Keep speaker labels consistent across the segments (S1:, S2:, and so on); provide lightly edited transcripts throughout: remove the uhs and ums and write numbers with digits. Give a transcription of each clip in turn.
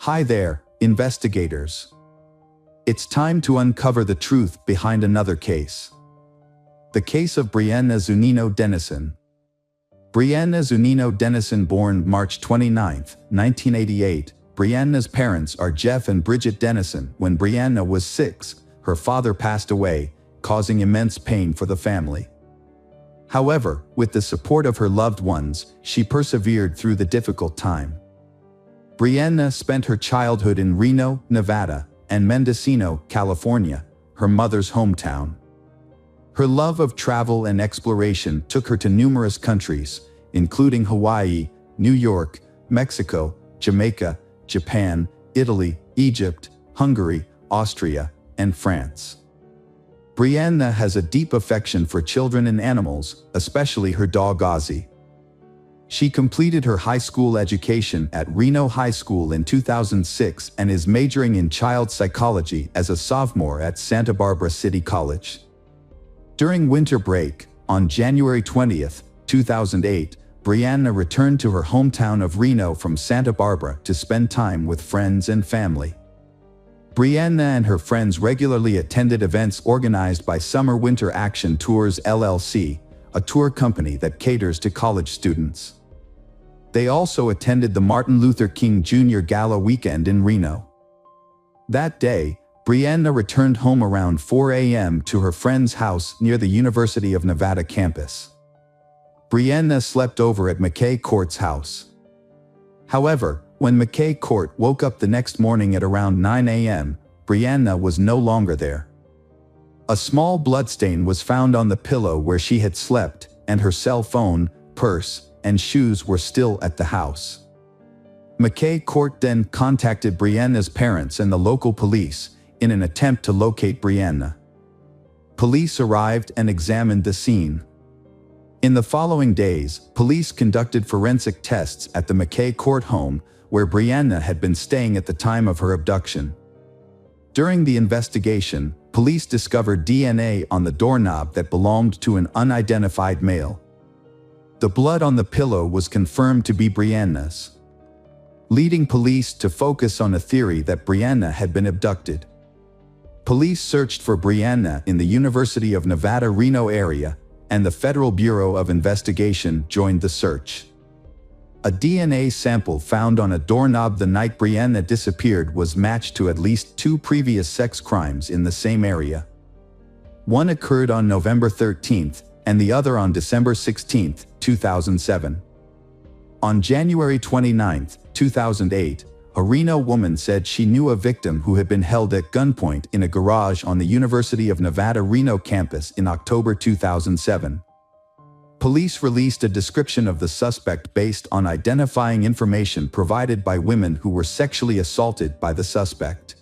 S1: Hi there, investigators. It's time to uncover the truth behind another case. The case of Brianna Zunino Dennison. Brianna Zunino Dennison, born March 29, 1988. Brianna's parents are Jeff and Bridget Dennison. When Brianna was 6, her father passed away, causing immense pain for the family. However, with the support of her loved ones, she persevered through the difficult time. Brianna spent her childhood in Reno, Nevada, and Mendocino, California, her mother's hometown. Her love of travel and exploration took her to numerous countries, including Hawaii, New York, Mexico, Jamaica, Japan, Italy, Egypt, Hungary, Austria, and France. Brianna has a deep affection for children and animals, especially her dog Ozzy. She completed her high school education at Reno High School in 2006 and is majoring in child psychology as a sophomore at Santa Barbara City College. During winter break, on January 20, 2008, Brianna returned to her hometown of Reno from Santa Barbara to spend time with friends and family. Brianna and her friends regularly attended events organized by Summer Winter Action Tours LLC, a tour company that caters to college students. They also attended the Martin Luther King Jr. Gala weekend in Reno. That day, Brianna returned home around 4 a.m. to her friend's house near the University of Nevada campus. Brianna slept over at McKay Court's house. However, when McKay Court woke up the next morning at around 9 a.m., Brianna was no longer there. A small bloodstain was found on the pillow where she had slept, and her cell phone, purse, and shoes were still at the house. McKay Court then contacted Brianna's parents and the local police in an attempt to locate Brianna. Police arrived and examined the scene. In the following days, police conducted forensic tests at the McKay Court home, where Brianna had been staying at the time of her abduction. During the investigation, police discovered DNA on the doorknob that belonged to an unidentified male. The blood on the pillow was confirmed to be Brianna's, leading police to focus on a theory that Brianna had been abducted. Police searched for Brianna in the University of Nevada, Reno area, and the Federal Bureau of Investigation joined the search. A DNA sample found on a doorknob the night Brianna disappeared was matched to at least 2 previous sex crimes in the same area. One occurred on November 13th, and the other on December 16, 2007. On January 29, 2008, a Reno woman said she knew a victim who had been held at gunpoint in a garage on the University of Nevada Reno campus in October 2007. Police released a description of the suspect based on identifying information provided by women who were sexually assaulted by the suspect.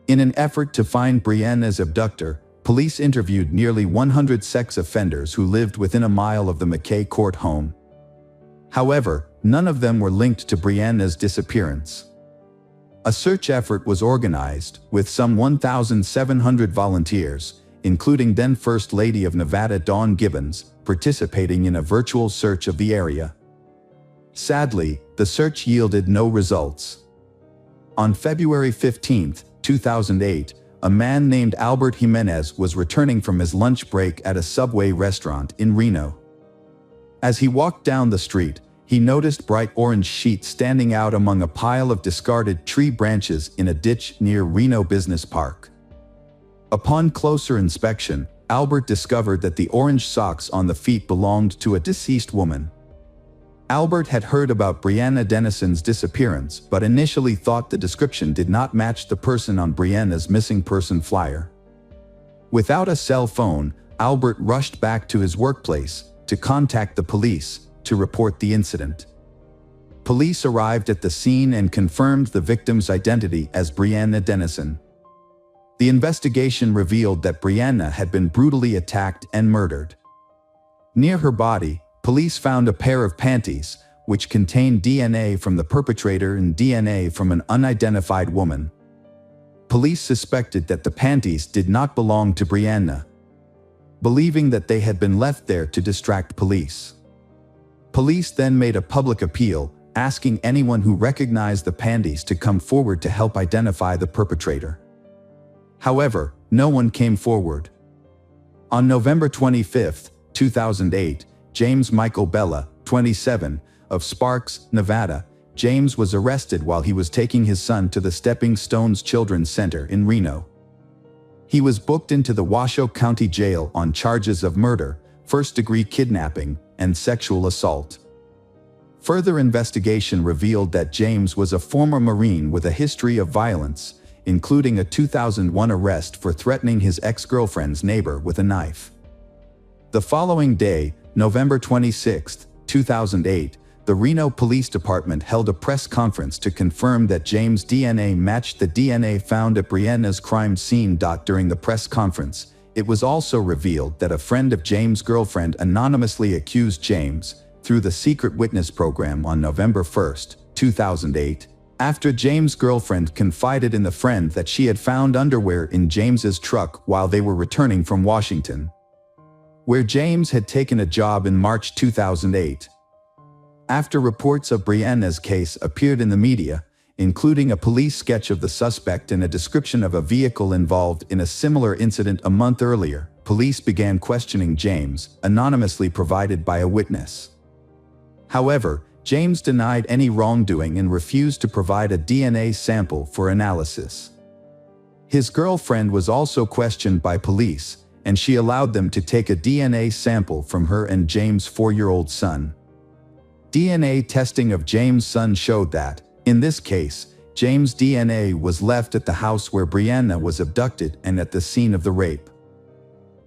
S1: In an effort to find Brianna's abductor, police interviewed nearly 100 sex offenders who lived within a mile of the McKay Court home. However, none of them were linked to Brianna's disappearance. A search effort was organized, with some 1,700 volunteers, including then First Lady of Nevada Dawn Gibbons, participating in a virtual search of the area. Sadly, the search yielded no results. On February 15, 2008, a man named Albert Jimenez was returning from his lunch break at a Subway restaurant in Reno. As he walked down the street, he noticed bright orange sheets standing out among a pile of discarded tree branches in a ditch near Reno Business Park. Upon closer inspection, Albert discovered that the orange socks on the feet belonged to a deceased woman. Albert had heard about Brianna Dennison's disappearance, but initially thought the description did not match the person on Brianna's missing person flyer. Without a cell phone, Albert rushed back to his workplace to contact the police to report the incident. Police arrived at the scene and confirmed the victim's identity as Brianna Dennison. The investigation revealed that Brianna had been brutally attacked and murdered. Near her body, police found a pair of panties, which contained DNA from the perpetrator and DNA from an unidentified woman. Police suspected that the panties did not belong to Brianna, believing that they had been left there to distract police. Police then made a public appeal, asking anyone who recognized the panties to come forward to help identify the perpetrator. However, no one came forward. On November 25, 2008, James Michael Bella, 27, of Sparks, Nevada, James was arrested while he was taking his son to the Stepping Stones Children's Center in Reno. He was booked into the Washoe County Jail on charges of murder, first-degree kidnapping, and sexual assault. Further investigation revealed that James was a former Marine with a history of violence, including a 2001 arrest for threatening his ex-girlfriend's neighbor with a knife. The following day, November 26, 2008, the Reno Police Department held a press conference to confirm that James' DNA matched the DNA found at Brianna's crime scene. During the press conference, it was also revealed that a friend of James' girlfriend anonymously accused James, through the Secret Witness program on November 1, 2008, after James' girlfriend confided in the friend that she had found underwear in James's truck while they were returning from Washington, where James had taken a job in March 2008. After reports of Brianna's case appeared in the media, including a police sketch of the suspect and a description of a vehicle involved in a similar incident a month earlier, police began questioning James, anonymously provided by a witness. However, James denied any wrongdoing and refused to provide a DNA sample for analysis. His girlfriend was also questioned by police, and she allowed them to take a DNA sample from her and James' 4-year-old son. DNA testing of James' son showed that, in this case, James' DNA was left at the house where Brianna was abducted and at the scene of the rape.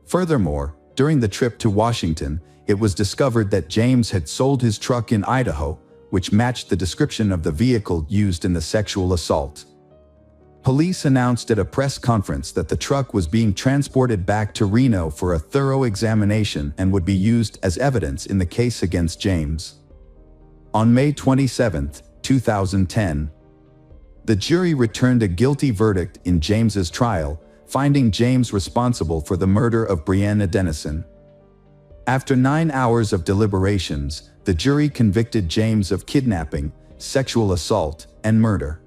S1: Furthermore, during the trip to Washington, it was discovered that James had sold his truck in Idaho, which matched the description of the vehicle used in the sexual assault. Police announced at a press conference that the truck was being transported back to Reno for a thorough examination and would be used as evidence in the case against James. On May 27, 2010, the jury returned a guilty verdict in James's trial, finding James responsible for the murder of Brianna Dennison. After 9 hours of deliberations, the jury convicted James of kidnapping, sexual assault, and murder.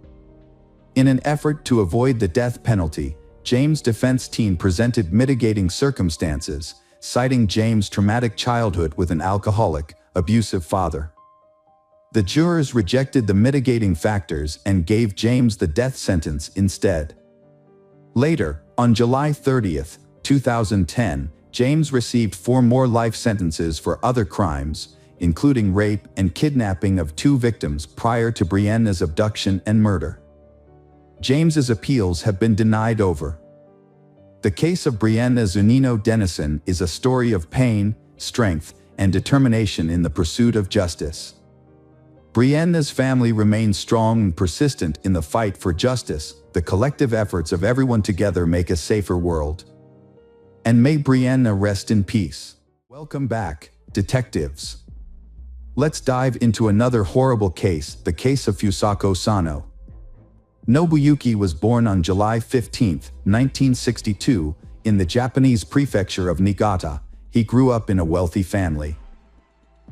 S1: In an effort to avoid the death penalty, James' defense team presented mitigating circumstances, citing James' traumatic childhood with an alcoholic, abusive father. The jurors rejected the mitigating factors and gave James the death sentence instead. Later, on July 30, 2010, James received 4 more life sentences for other crimes, including rape and kidnapping of 2 victims prior to Brianna's abduction and murder. James's appeals have been denied over. The case of Brianna Zunino Dennison is a story of pain, strength, and determination in the pursuit of justice. Brianna's family remains strong and persistent in the fight for justice. The collective efforts of everyone together make a safer world. And may Brianna rest in peace. Welcome back, detectives. Let's dive into another horrible case, the case of Fusako Sano. Nobuyuki was born on July 15, 1962, in the Japanese prefecture of Niigata. He grew up in a wealthy family.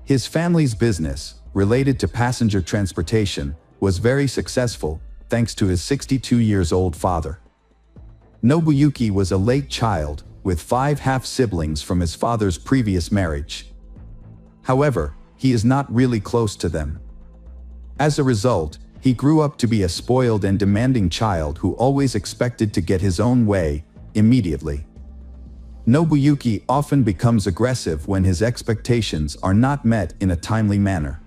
S1: His family's business, related to passenger transportation, was very successful, thanks to his 62-year-old father. Nobuyuki was a late child, with 5 half-siblings from his father's previous marriage. However, he is not really close to them. As a result, he grew up to be a spoiled and demanding child who always expected to get his own way, immediately. Nobuyuki often becomes aggressive when his expectations are not met in a timely manner.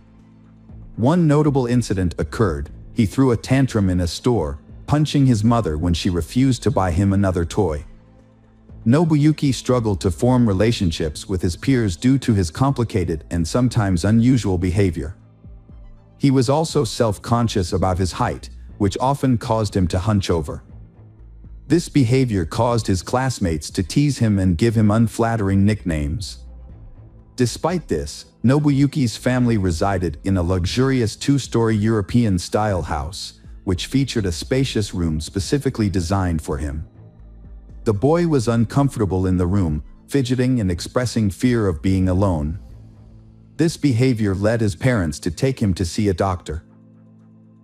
S1: One notable incident occurred. He threw a tantrum in a store, punching his mother when she refused to buy him another toy. Nobuyuki struggled to form relationships with his peers due to his complicated and sometimes unusual behavior. He was also self-conscious about his height, which often caused him to hunch over. This behavior caused his classmates to tease him and give him unflattering nicknames. Despite this, Nobuyuki's family resided in a luxurious 2-story European-style house, which featured a spacious room specifically designed for him. The boy was uncomfortable in the room, fidgeting and expressing fear of being alone. This behavior led his parents to take him to see a doctor.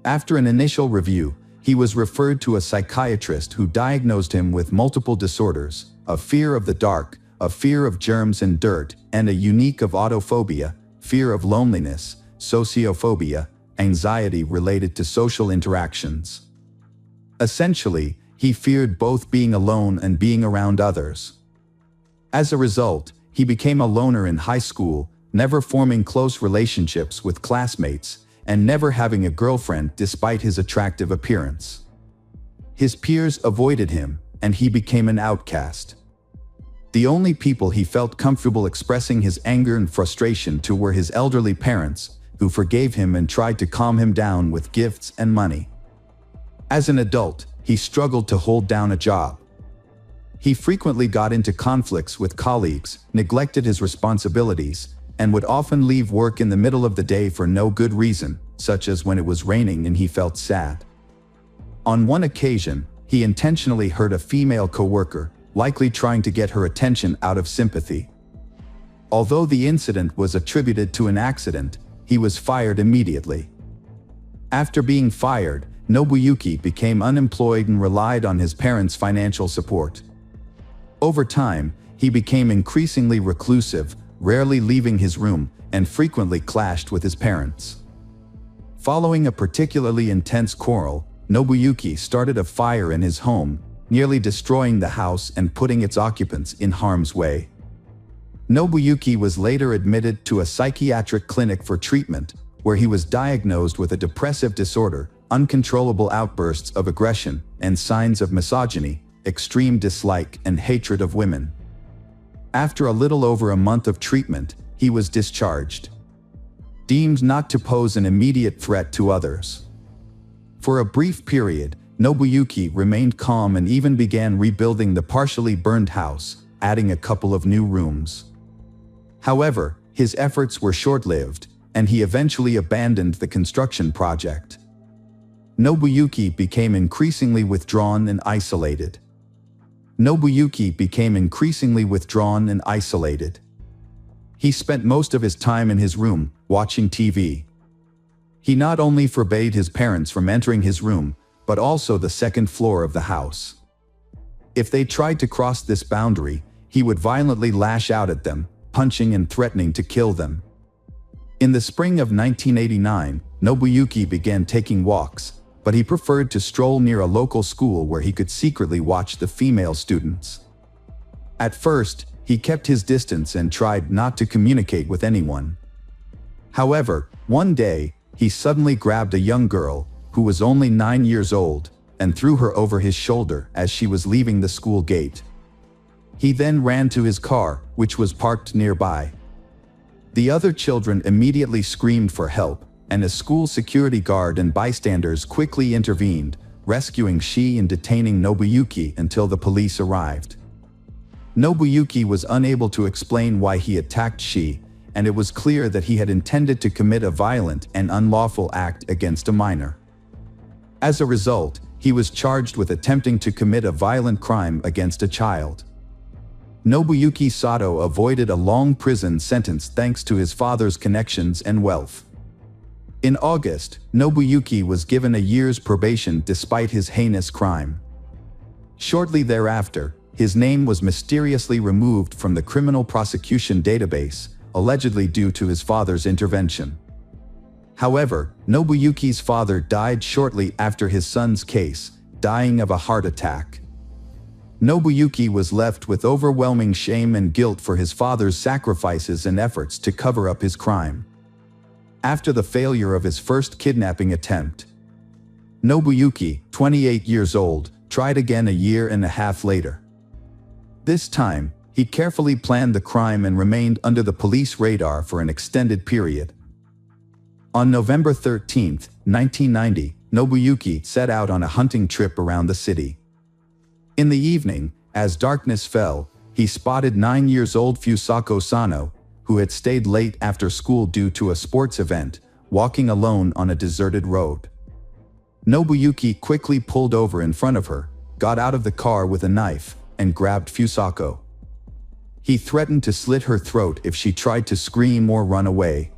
S1: After an initial review, he was referred to a psychiatrist who diagnosed him with multiple disorders, a fear of the dark, a fear of germs and dirt, and a unique of autophobia, fear of loneliness, sociophobia, anxiety related to social interactions. Essentially, he feared both being alone and being around others. As a result, he became a loner in high school, never forming close relationships with classmates, and never having a girlfriend despite his attractive appearance. His peers avoided him, and he became an outcast. The only people he felt comfortable expressing his anger and frustration to were his elderly parents, who forgave him and tried to calm him down with gifts and money. As an adult, he struggled to hold down a job. He frequently got into conflicts with colleagues, neglected his responsibilities, and would often leave work in the middle of the day for no good reason, such as when it was raining and he felt sad. On one occasion, he intentionally hurt a female coworker, likely trying to get her attention out of sympathy. Although the incident was attributed to an accident, he was fired immediately. After being fired, Nobuyuki became unemployed and relied on his parents' financial support. Over time, he became increasingly reclusive, rarely leaving his room, and frequently clashed with his parents. Following a particularly intense quarrel, Nobuyuki started a fire in his home, nearly destroying the house and putting its occupants in harm's way. Nobuyuki was later admitted to a psychiatric clinic for treatment, where he was diagnosed with a depressive disorder, uncontrollable outbursts of aggression, and signs of misogyny, extreme dislike and hatred of women. After a little over a month of treatment, he was discharged, deemed not to pose an immediate threat to others. For a brief period, Nobuyuki remained calm and even began rebuilding the partially burned house, adding a couple of new rooms. However, his efforts were short-lived, and he eventually abandoned the construction project. Nobuyuki became increasingly withdrawn and isolated. He spent most of his time in his room, watching TV. He not only forbade his parents from entering his room, but also the second floor of the house. If they tried to cross this boundary, he would violently lash out at them, punching and threatening to kill them. In the spring of 1989, Nobuyuki began taking walks, but he preferred to stroll near a local school where he could secretly watch the female students. At first, he kept his distance and tried not to communicate with anyone. However, one day, he suddenly grabbed a young girl, who was only 9 years old, and threw her over his shoulder as she was leaving the school gate. He then ran to his car, which was parked nearby. The other children immediately screamed for help, and a school security guard and bystanders quickly intervened, rescuing Shi and detaining Nobuyuki until the police arrived. Nobuyuki was unable to explain why he attacked Shi, and it was clear that he had intended to commit a violent and unlawful act against a minor. As a result, he was charged with attempting to commit a violent crime against a child. Nobuyuki Sato avoided a long prison sentence thanks to his father's connections and wealth. In August, Nobuyuki was given a year's probation despite his heinous crime. Shortly thereafter, his name was mysteriously removed from the criminal prosecution database, allegedly due to his father's intervention. However, Nobuyuki's father died shortly after his son's case, dying of a heart attack. Nobuyuki was left with overwhelming shame and guilt for his father's sacrifices and efforts to cover up his crime. After the failure of his first kidnapping attempt, Nobuyuki, 28 years old, tried again a year and a half later. This time, he carefully planned the crime and remained under the police radar for an extended period. On November 13, 1990, Nobuyuki set out on a hunting trip around the city. In the evening, as darkness fell, he spotted 9-year-old Fusako Sano, who had stayed late after school due to a sports event, walking alone on a deserted road. Nobuyuki quickly pulled over in front of her, got out of the car with a knife, and grabbed Fusako. He threatened to slit her throat if she tried to scream or run away.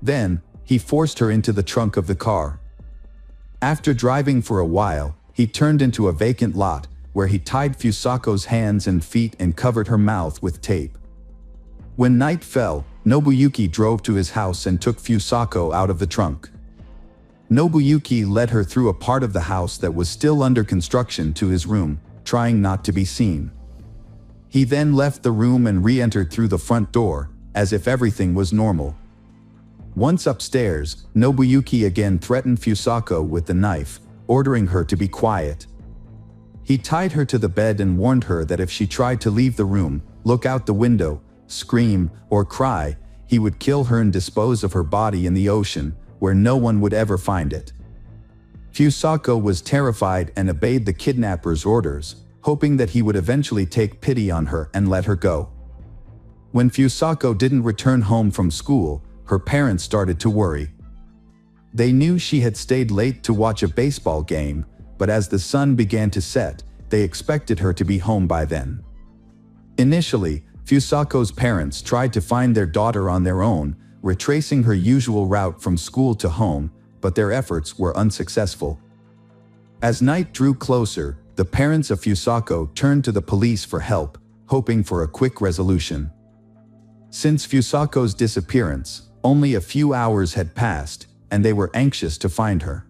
S1: Then, he forced her into the trunk of the car. After driving for a while, he turned into a vacant lot, where he tied Fusako's hands and feet and covered her mouth with tape. When night fell, Nobuyuki drove to his house and took Fusako out of the trunk. Nobuyuki led her through a part of the house that was still under construction to his room, trying not to be seen. He then left the room and re-entered through the front door, as if everything was normal. Once upstairs, Nobuyuki again threatened Fusako with the knife, ordering her to be quiet. He tied her to the bed and warned her that if she tried to leave the room, look out the window, scream, or cry, he would kill her and dispose of her body in the ocean, where no one would ever find it. Fusako was terrified and obeyed the kidnapper's orders, hoping that he would eventually take pity on her and let her go. When Fusako didn't return home from school, her parents started to worry. They knew she had stayed late to watch a baseball game, but as the sun began to set, they expected her to be home by then. Initially, Fusako's parents tried to find their daughter on their own, retracing her usual route from school to home, but their efforts were unsuccessful. As night drew closer, the parents of Fusako turned to the police for help, hoping for a quick resolution. Since Fusako's disappearance, only a few hours had passed, and they were anxious to find her.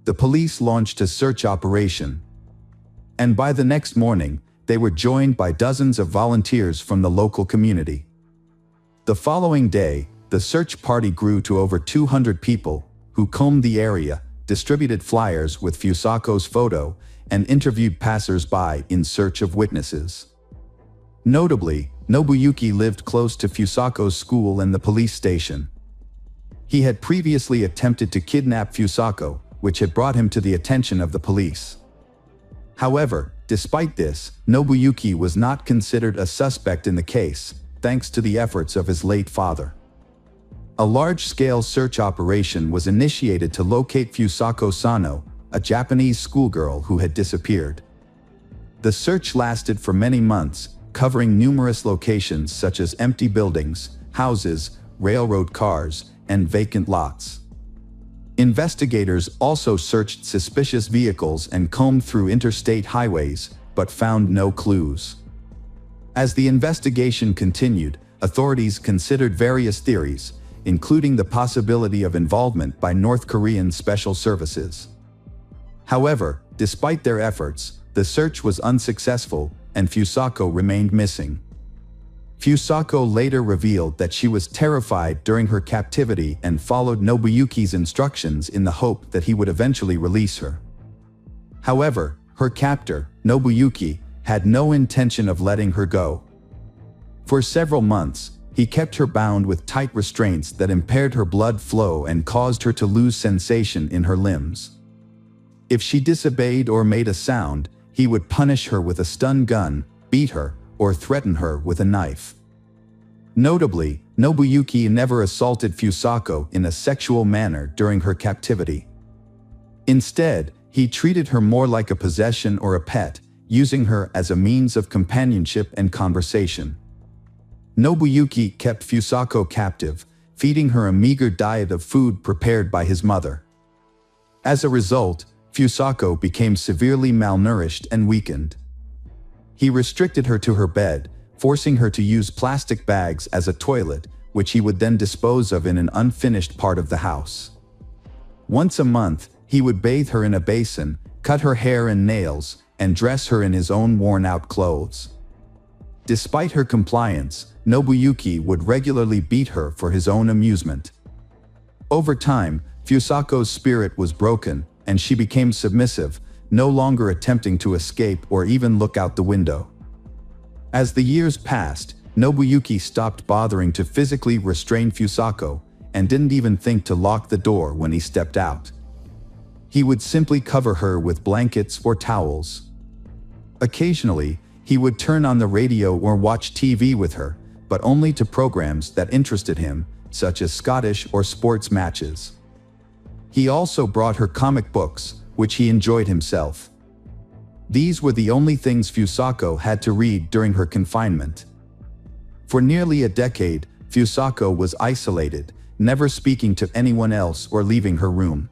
S1: The police launched a search operation. And by the next morning, they were joined by dozens of volunteers from the local community. The following day, the search party grew to over 200 people, who combed the area, distributed flyers with Fusako's photo, and interviewed passers-by in search of witnesses. Notably, Nobuyuki lived close to Fusako's school and the police station. He had previously attempted to kidnap Fusako, which had brought him to the attention of the police. However, despite this, Nobuyuki was not considered a suspect in the case, thanks to the efforts of his late father. A large-scale search operation was initiated to locate Fusako Sano, a Japanese schoolgirl who had disappeared. The search lasted for many months, covering numerous locations such as empty buildings, houses, railroad cars, and vacant lots. Investigators also searched suspicious vehicles and combed through interstate highways, but found no clues. As the investigation continued, authorities considered various theories, including the possibility of involvement by North Korean special services. However, despite their efforts, the search was unsuccessful, and Fusako remained missing. Fusako later revealed that she was terrified during her captivity and followed Nobuyuki's instructions in the hope that he would eventually release her. However, her captor, Nobuyuki, had no intention of letting her go. For several months, he kept her bound with tight restraints that impaired her blood flow and caused her to lose sensation in her limbs. If she disobeyed or made a sound, he would punish her with a stun gun, beat her, or threaten her with a knife. Notably, Nobuyuki never assaulted Fusako in a sexual manner during her captivity. Instead, he treated her more like a possession or a pet, using her as a means of companionship and conversation. Nobuyuki kept Fusako captive, feeding her a meager diet of food prepared by his mother. As a result, Fusako became severely malnourished and weakened. He restricted her to her bed, forcing her to use plastic bags as a toilet, which he would then dispose of in an unfinished part of the house. Once a month, he would bathe her in a basin, cut her hair and nails, and dress her in his own worn-out clothes. Despite her compliance, Nobuyuki would regularly beat her for his own amusement. Over time, Fusako's spirit was broken, and she became submissive, no longer attempting to escape or even look out the window. As the years passed, Nobuyuki stopped bothering to physically restrain Fusako, and didn't even think to lock the door when he stepped out. He would simply cover her with blankets or towels. Occasionally, he would turn on the radio or watch TV with her, but only to programs that interested him, such as Scottish or sports matches. He also brought her comic books, which he enjoyed himself. These were the only things Fusako had to read during her confinement. For nearly a decade, Fusako was isolated, never speaking to anyone else or leaving her room.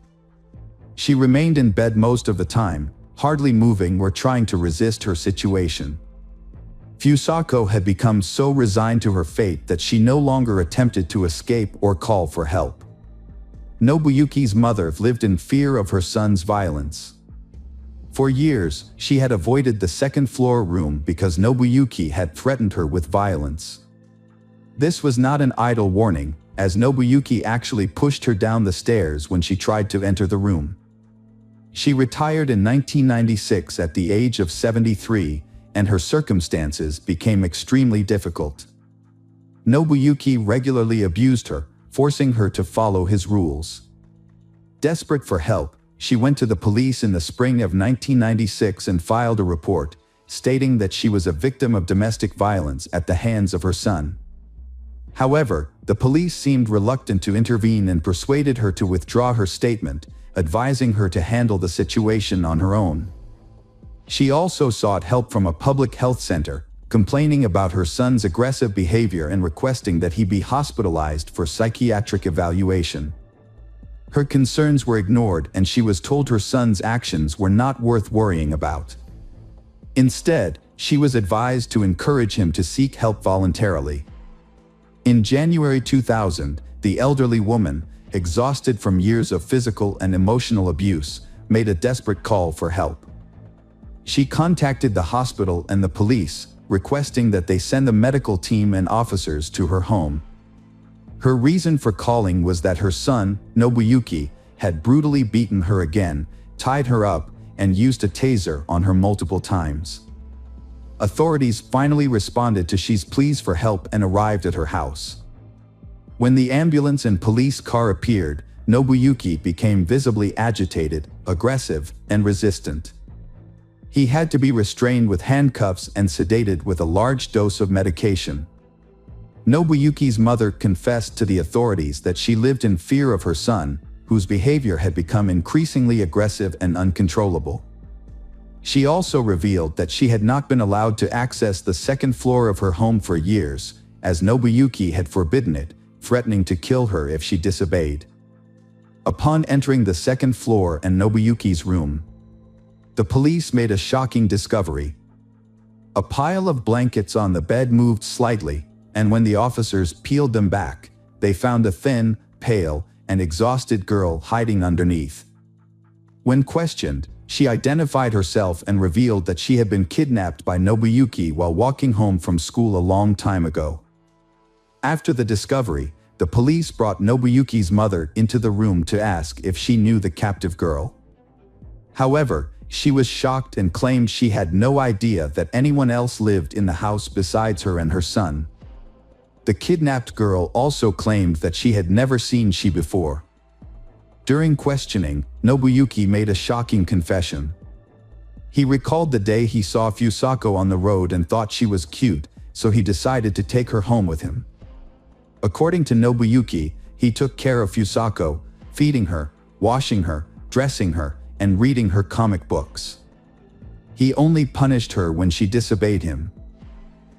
S1: She remained in bed most of the time, hardly moving or trying to resist her situation. Fusako had become so resigned to her fate that she no longer attempted to escape or call for help. Nobuyuki's mother lived in fear of her son's violence. For years, she had avoided the second-floor room because Nobuyuki had threatened her with violence. This was not an idle warning, as Nobuyuki actually pushed her down the stairs when she tried to enter the room. She retired in 1996 at the age of 73, and her circumstances became extremely difficult. Nobuyuki regularly abused her, forcing her to follow his rules. Desperate for help, she went to the police in the spring of 1996 and filed a report, stating that she was a victim of domestic violence at the hands of her son. However, the police seemed reluctant to intervene and persuaded her to withdraw her statement, advising her to handle the situation on her own. She also sought help from a public health center, complaining about her son's aggressive behavior and requesting that he be hospitalized for psychiatric evaluation. Her concerns were ignored and she was told her son's actions were not worth worrying about. Instead, she was advised to encourage him to seek help voluntarily. In January 2000, the elderly woman, exhausted from years of physical and emotional abuse, made a desperate call for help. She contacted the hospital and the police, requesting that they send a medical team and officers to her home. Her reason for calling was that her son, Nobuyuki, had brutally beaten her again, tied her up, and used a taser on her multiple times. Authorities finally responded to she's pleas for help and arrived at her house. When the ambulance and police car appeared, Nobuyuki became visibly agitated, aggressive, and resistant. He had to be restrained with handcuffs and sedated with a large dose of medication. Nobuyuki's mother confessed to the authorities that she lived in fear of her son, whose behavior had become increasingly aggressive and uncontrollable. She also revealed that she had not been allowed to access the second floor of her home for years, as Nobuyuki had forbidden it, threatening to kill her if she disobeyed. Upon entering the second floor and Nobuyuki's room, the police made a shocking discovery. A pile of blankets on the bed moved slightly, and when the officers peeled them back, they found a thin, pale, and exhausted girl hiding underneath. When questioned, she identified herself and revealed that she had been kidnapped by Nobuyuki while walking home from school a long time ago. After the discovery, the police brought Nobuyuki's mother into the room to ask if she knew the captive girl. However, she was shocked and claimed she had no idea that anyone else lived in the house besides her and her son. The kidnapped girl also claimed that she had never seen she before. During questioning, Nobuyuki made a shocking confession. He recalled the day he saw Fusako on the road and thought she was cute, so he decided to take her home with him. According to Nobuyuki, he took care of Fusako, feeding her, washing her, dressing her, and reading her comic books. He only punished her when she disobeyed him.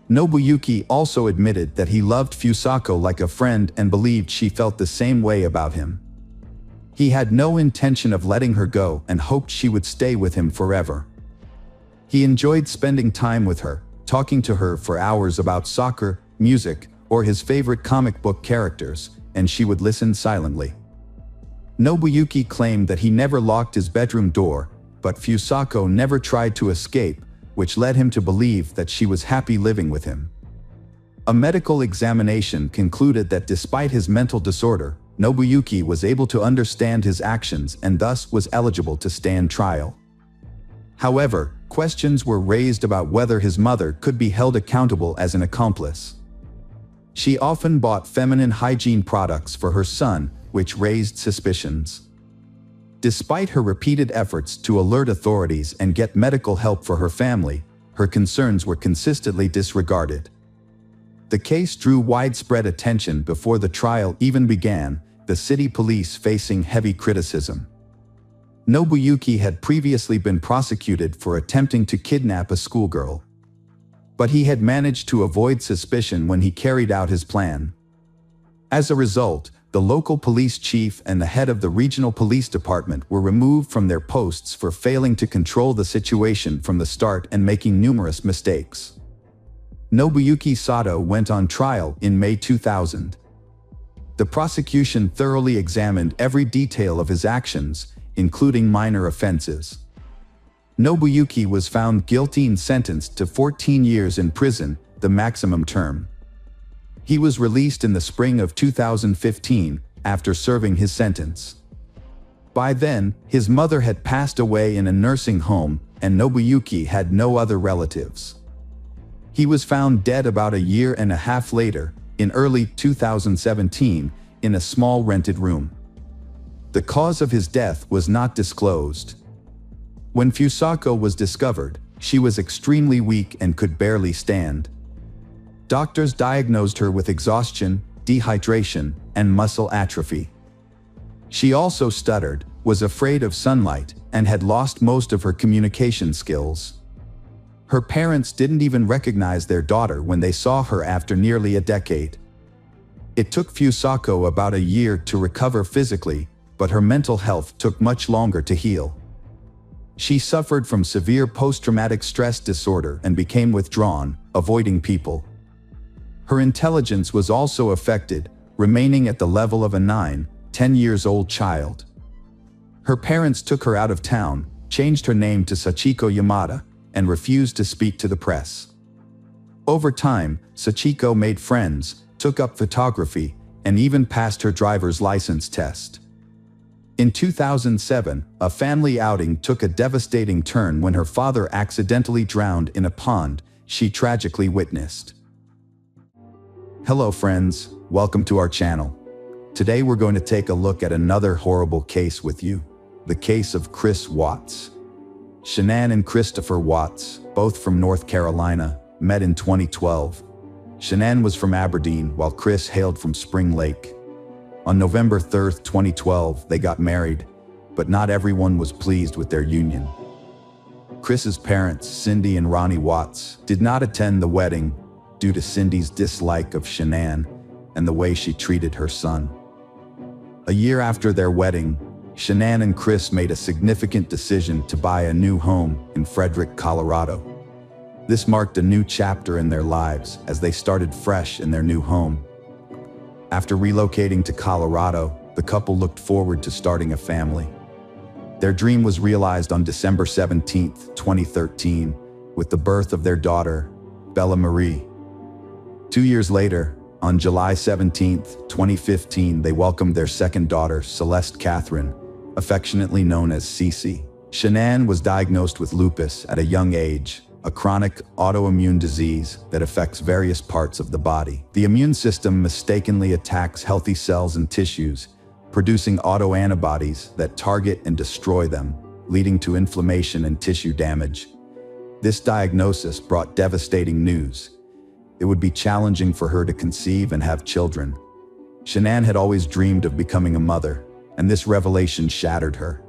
S1: Nobuyuki also admitted that he loved Fusako like a friend and believed she felt the same way about him. He had no intention of letting her go and hoped she would stay with him forever. He enjoyed spending time with her, talking to her for hours about soccer, music, or his favorite comic book characters, and she would listen silently. Nobuyuki claimed that he never locked his bedroom door, but Fusako never tried to escape, which led him to believe that she was happy living with him. A medical examination concluded that despite his mental disorder, Nobuyuki was able to understand his actions and thus was eligible to stand trial. However, questions were raised about whether his mother could be held accountable as an accomplice. She often bought feminine hygiene products for her son, which raised suspicions. Despite her repeated efforts to alert authorities and get medical help for her family, her concerns were consistently disregarded. The case drew widespread attention before the trial even began, the city police facing heavy criticism. Nobuyuki had previously been prosecuted for attempting to kidnap a schoolgirl. But he had managed to avoid suspicion when he carried out his plan. As a result, the local police chief and the head of the regional police department were removed from their posts for failing to control the situation from the start and making numerous mistakes. Nobuyuki Sato went on trial in May 2000. The prosecution thoroughly examined every detail of his actions, including minor offenses. Nobuyuki was found guilty and sentenced to 14 years in prison, the maximum term. He was released in the spring of 2015 after serving his sentence. By then, his mother had passed away in a nursing home, and Nobuyuki had no other relatives. He was found dead about a year and a half later, in early 2017, in a small rented room. The cause of his death was not disclosed. When Fusako was discovered, she was extremely weak and could barely stand. Doctors diagnosed her with exhaustion, dehydration, and muscle atrophy. She also stuttered, was afraid of sunlight, and had lost most of her communication skills. Her parents didn't even recognize their daughter when they saw her after nearly a decade. It took Fusako about a year to recover physically, but her mental health took much longer to heal. She suffered from severe post-traumatic stress disorder and became withdrawn, avoiding people. Her intelligence was also affected, remaining at the level of a 9-10 years old child. Her parents took her out of town, changed her name to Sachiko Yamada, and refused to speak to the press. Over time, Sachiko made friends, took up photography, and even passed her driver's license test. In 2007, a family outing took a devastating turn when her father accidentally drowned in a pond she tragically witnessed. Hello friends, welcome to our channel. Today we're going to take a look at another horrible case with you, the case of Chris Watts. Shanann and Christopher Watts, both from North Carolina, met in 2012. Shanann was from Aberdeen while Chris hailed from Spring Lake. On November 3, 2012, they got married, but not everyone was pleased with their union. Chris's parents, Cindy and Ronnie Watts, did not attend the wedding due to Cindy's dislike of Shanann and the way she treated her son. A year after their wedding, Shanann and Chris made a significant decision to buy a new home in Frederick, Colorado. This marked a new chapter in their lives as they started fresh in their new home. After relocating to Colorado, the couple looked forward to starting a family. Their dream was realized on December 17, 2013, with the birth of their daughter, Bella Marie. 2 years later, on July 17, 2015, they welcomed their second daughter, Celeste Catherine, affectionately known as Cece. Shanann was diagnosed with lupus at a young age, a chronic autoimmune disease that affects various parts of the body. The immune system mistakenly attacks healthy cells and tissues, producing autoantibodies that target and destroy them, leading to inflammation and tissue damage. This diagnosis brought devastating news. It would be challenging for her to conceive and have children. Shanann had always dreamed of becoming a mother, and this revelation shattered her.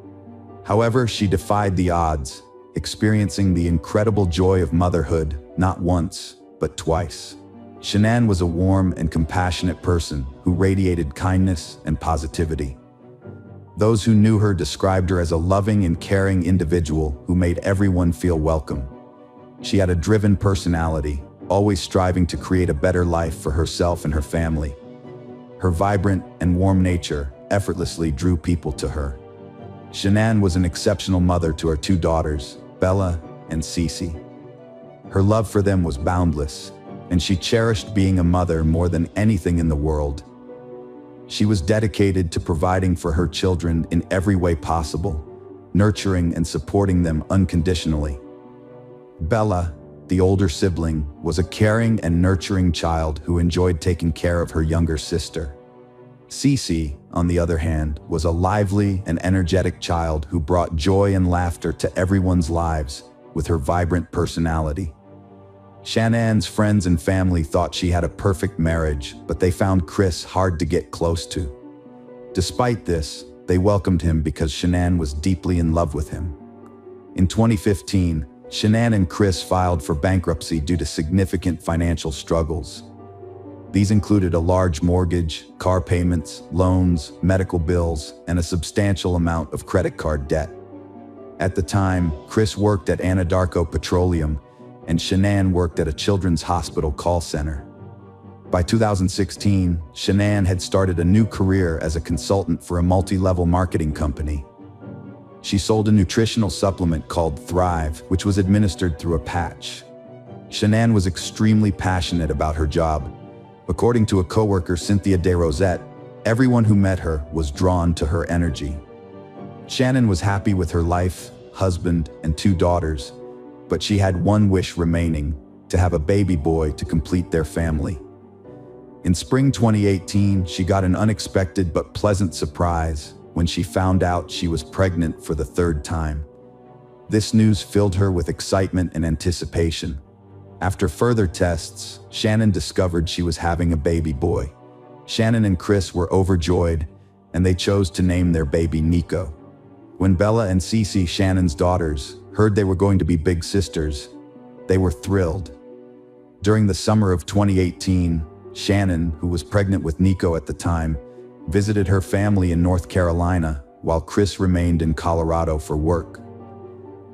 S1: However, she defied the odds, experiencing the incredible joy of motherhood, not once, but twice. Shanann was a warm and compassionate person who radiated kindness and positivity. Those who knew her described her as a loving and caring individual who made everyone feel welcome. She had a driven personality, always striving to create a better life for herself and her family. Her vibrant and warm nature effortlessly drew people to her. Shanann was an exceptional mother to her two daughters, Bella and Cece. Her love for them was boundless, and she cherished being a mother more than anything in the world. She was dedicated to providing for her children in every way possible, nurturing and supporting them unconditionally. Bella, the older sibling, was a caring and nurturing child who enjoyed taking care of her younger sister. Cece, on the other hand, was a lively and energetic child who brought joy and laughter to everyone's lives with her vibrant personality. Shanann's friends and family thought she had a perfect marriage, but they found Chris hard to get close to. Despite this, they welcomed him because Shanann was deeply in love with him. In 2015, Shanann and Chris filed for bankruptcy due to significant financial struggles. These included a large mortgage, car payments, loans, medical bills, and a substantial amount of credit card debt. At the time, Chris worked at Anadarko Petroleum, and Shanann worked at a children's hospital call center. By 2016, Shanann had started a new career as a consultant for a multi-level marketing company. She sold a nutritional supplement called Thrive, which was administered through a patch. Shanann was extremely passionate about her job. According to a coworker, Cynthia DeRosette, everyone who met her was drawn to her energy. Shanann was happy with her life, husband, and 2 daughters, but she had one wish remaining: to have a baby boy to complete their family. In spring 2018, she got an unexpected but pleasant surprise when she found out she was pregnant for the 3rd time. This news filled her with excitement and anticipation. After further tests, Shanann discovered she was having a baby boy. Shanann and Chris were overjoyed, and they chose to name their baby Nico. When Bella and Cece, Shannon's daughters, heard they were going to be big sisters, they were thrilled. During the summer of 2018, Shanann, who was pregnant with Nico at the time, visited her family in North Carolina, while Chris remained in Colorado for work.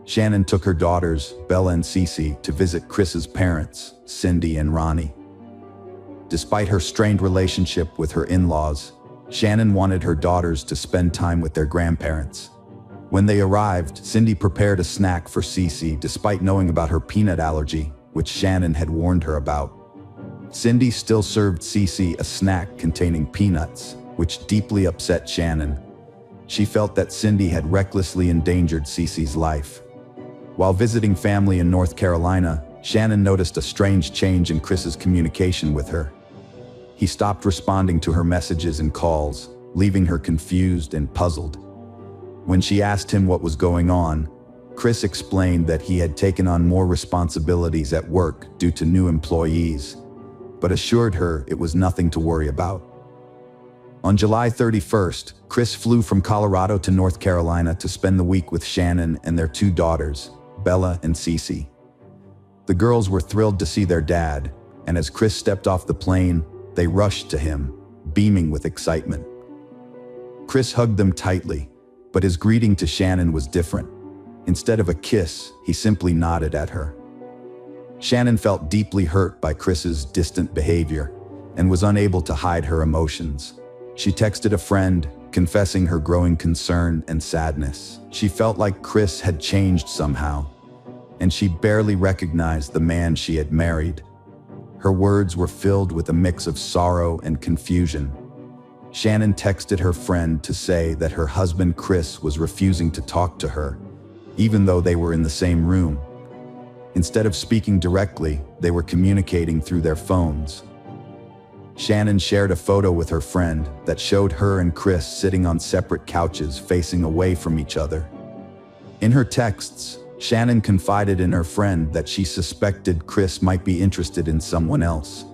S1: Shanann took her daughters, Bella and Cece, to visit Chris's parents, Cindy and Ronnie. Despite her strained relationship with her in-laws, Shanann wanted her daughters to spend time with their grandparents. When they arrived, Cindy prepared a snack for Cece despite knowing about her peanut allergy, which Shanann had warned her about. Cindy still served Cece a snack containing peanuts, which deeply upset Shanann. She felt that Cindy had recklessly endangered Cece's life. While visiting family in North Carolina, Shanann noticed a strange change in Chris's communication with her. He stopped responding to her messages and calls, leaving her confused and puzzled. When she asked him what was going on, Chris explained that he had taken on more responsibilities at work due to new employees, but assured her it was nothing to worry about. On July 31st, Chris flew from Colorado to North Carolina to spend the week with Shanann and their 2 daughters, Bella and Cece. The girls were thrilled to see their dad, and as Chris stepped off the plane, they rushed to him, beaming with excitement. Chris hugged them tightly, but his greeting to Shanann was different. Instead of a kiss, he simply nodded at her. Shanann felt deeply hurt by Chris's distant behavior and was unable to hide her emotions. She texted a friend, confessing her growing concern and sadness. She felt like Chris had changed somehow, and she barely recognized the man she had married. Her words were filled with a mix of sorrow and confusion. Shanann texted her friend to say that her husband Chris was refusing to talk to her, even though they were in the same room. Instead of speaking directly, they were communicating through their phones. Shanann shared a photo with her friend that showed her and Chris sitting on separate couches facing away from each other. In her texts, Shanann confided in her friend that she suspected Chris might be interested in someone else.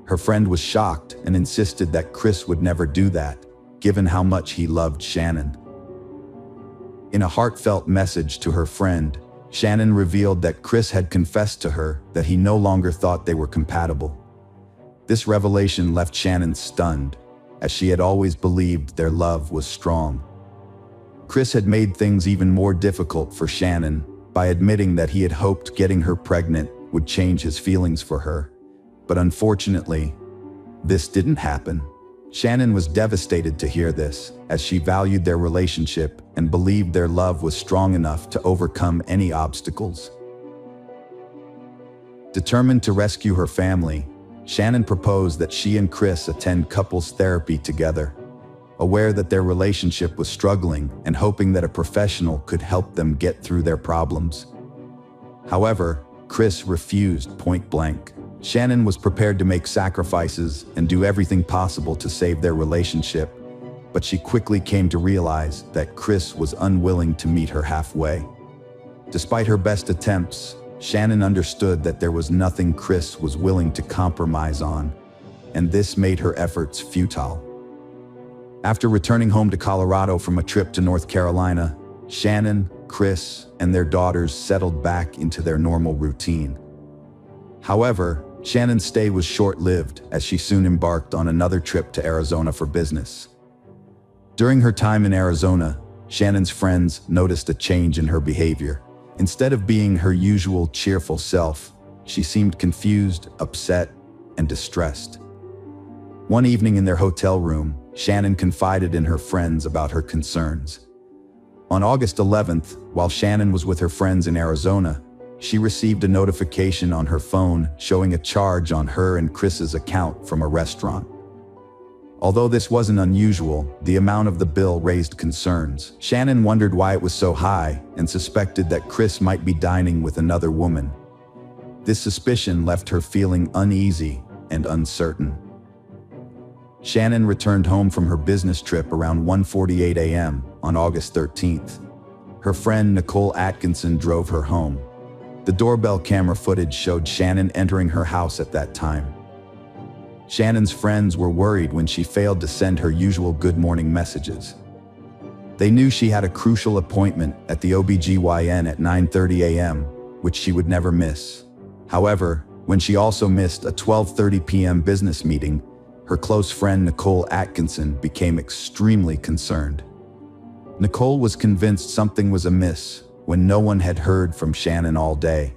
S1: Her friend was shocked and insisted that Chris would never do that, given how much he loved Shanann. In a heartfelt message to her friend, Shanann revealed that Chris had confessed to her that he no longer thought they were compatible. This revelation left Shanann stunned, as she had always believed their love was strong. Chris had made things even more difficult for Shanann by admitting that he had hoped getting her pregnant would change his feelings for her. But unfortunately, this didn't happen. Shanann was devastated to hear this, as she valued their relationship and believed their love was strong enough to overcome any obstacles. Determined to rescue her family, Shanann proposed that she and Chris attend couples therapy together, aware that their relationship was struggling and hoping that a professional could help them get through their problems. However, Chris refused point blank. Shanann was prepared to make sacrifices and do everything possible to save their relationship, but she quickly came to realize that Chris was unwilling to meet her halfway. Despite her best attempts, Shanann understood that there was nothing Chris was willing to compromise on, and this made her efforts futile. After returning home to Colorado from a trip to North Carolina, Shanann, Chris and their daughters settled back into their normal routine. However, Shannon's stay was short-lived as she soon embarked on another trip to Arizona for business. During her time in Arizona, Shannon's friends noticed a change in her behavior. Instead of being her usual cheerful self, she seemed confused, upset, and distressed. One evening in their hotel room, Shannon confided in her friends about her concerns. On August 11th, while Shannon was with her friends in Arizona, she received a notification on her phone showing a charge on her and Chris's account from a restaurant. Although this wasn't unusual, the amount of the bill raised concerns. Shannon wondered why it was so high and suspected that Chris might be dining with another woman. This suspicion left her feeling uneasy and uncertain. Shannon returned home from her business trip around 1:48 a.m. on August 13th. Her friend Nicole Atkinson drove her home. The doorbell camera footage showed Shannon entering her house at that time. Shannon's friends were worried when she failed to send her usual good morning messages. They knew she had a crucial appointment at the OBGYN at 9:30 a.m., which she would never miss. However, when she also missed a 12:30 p.m. business meeting, her close friend Nicole Atkinson became extremely concerned. Nicole was convinced something was amiss when no one had heard from Shannon all day.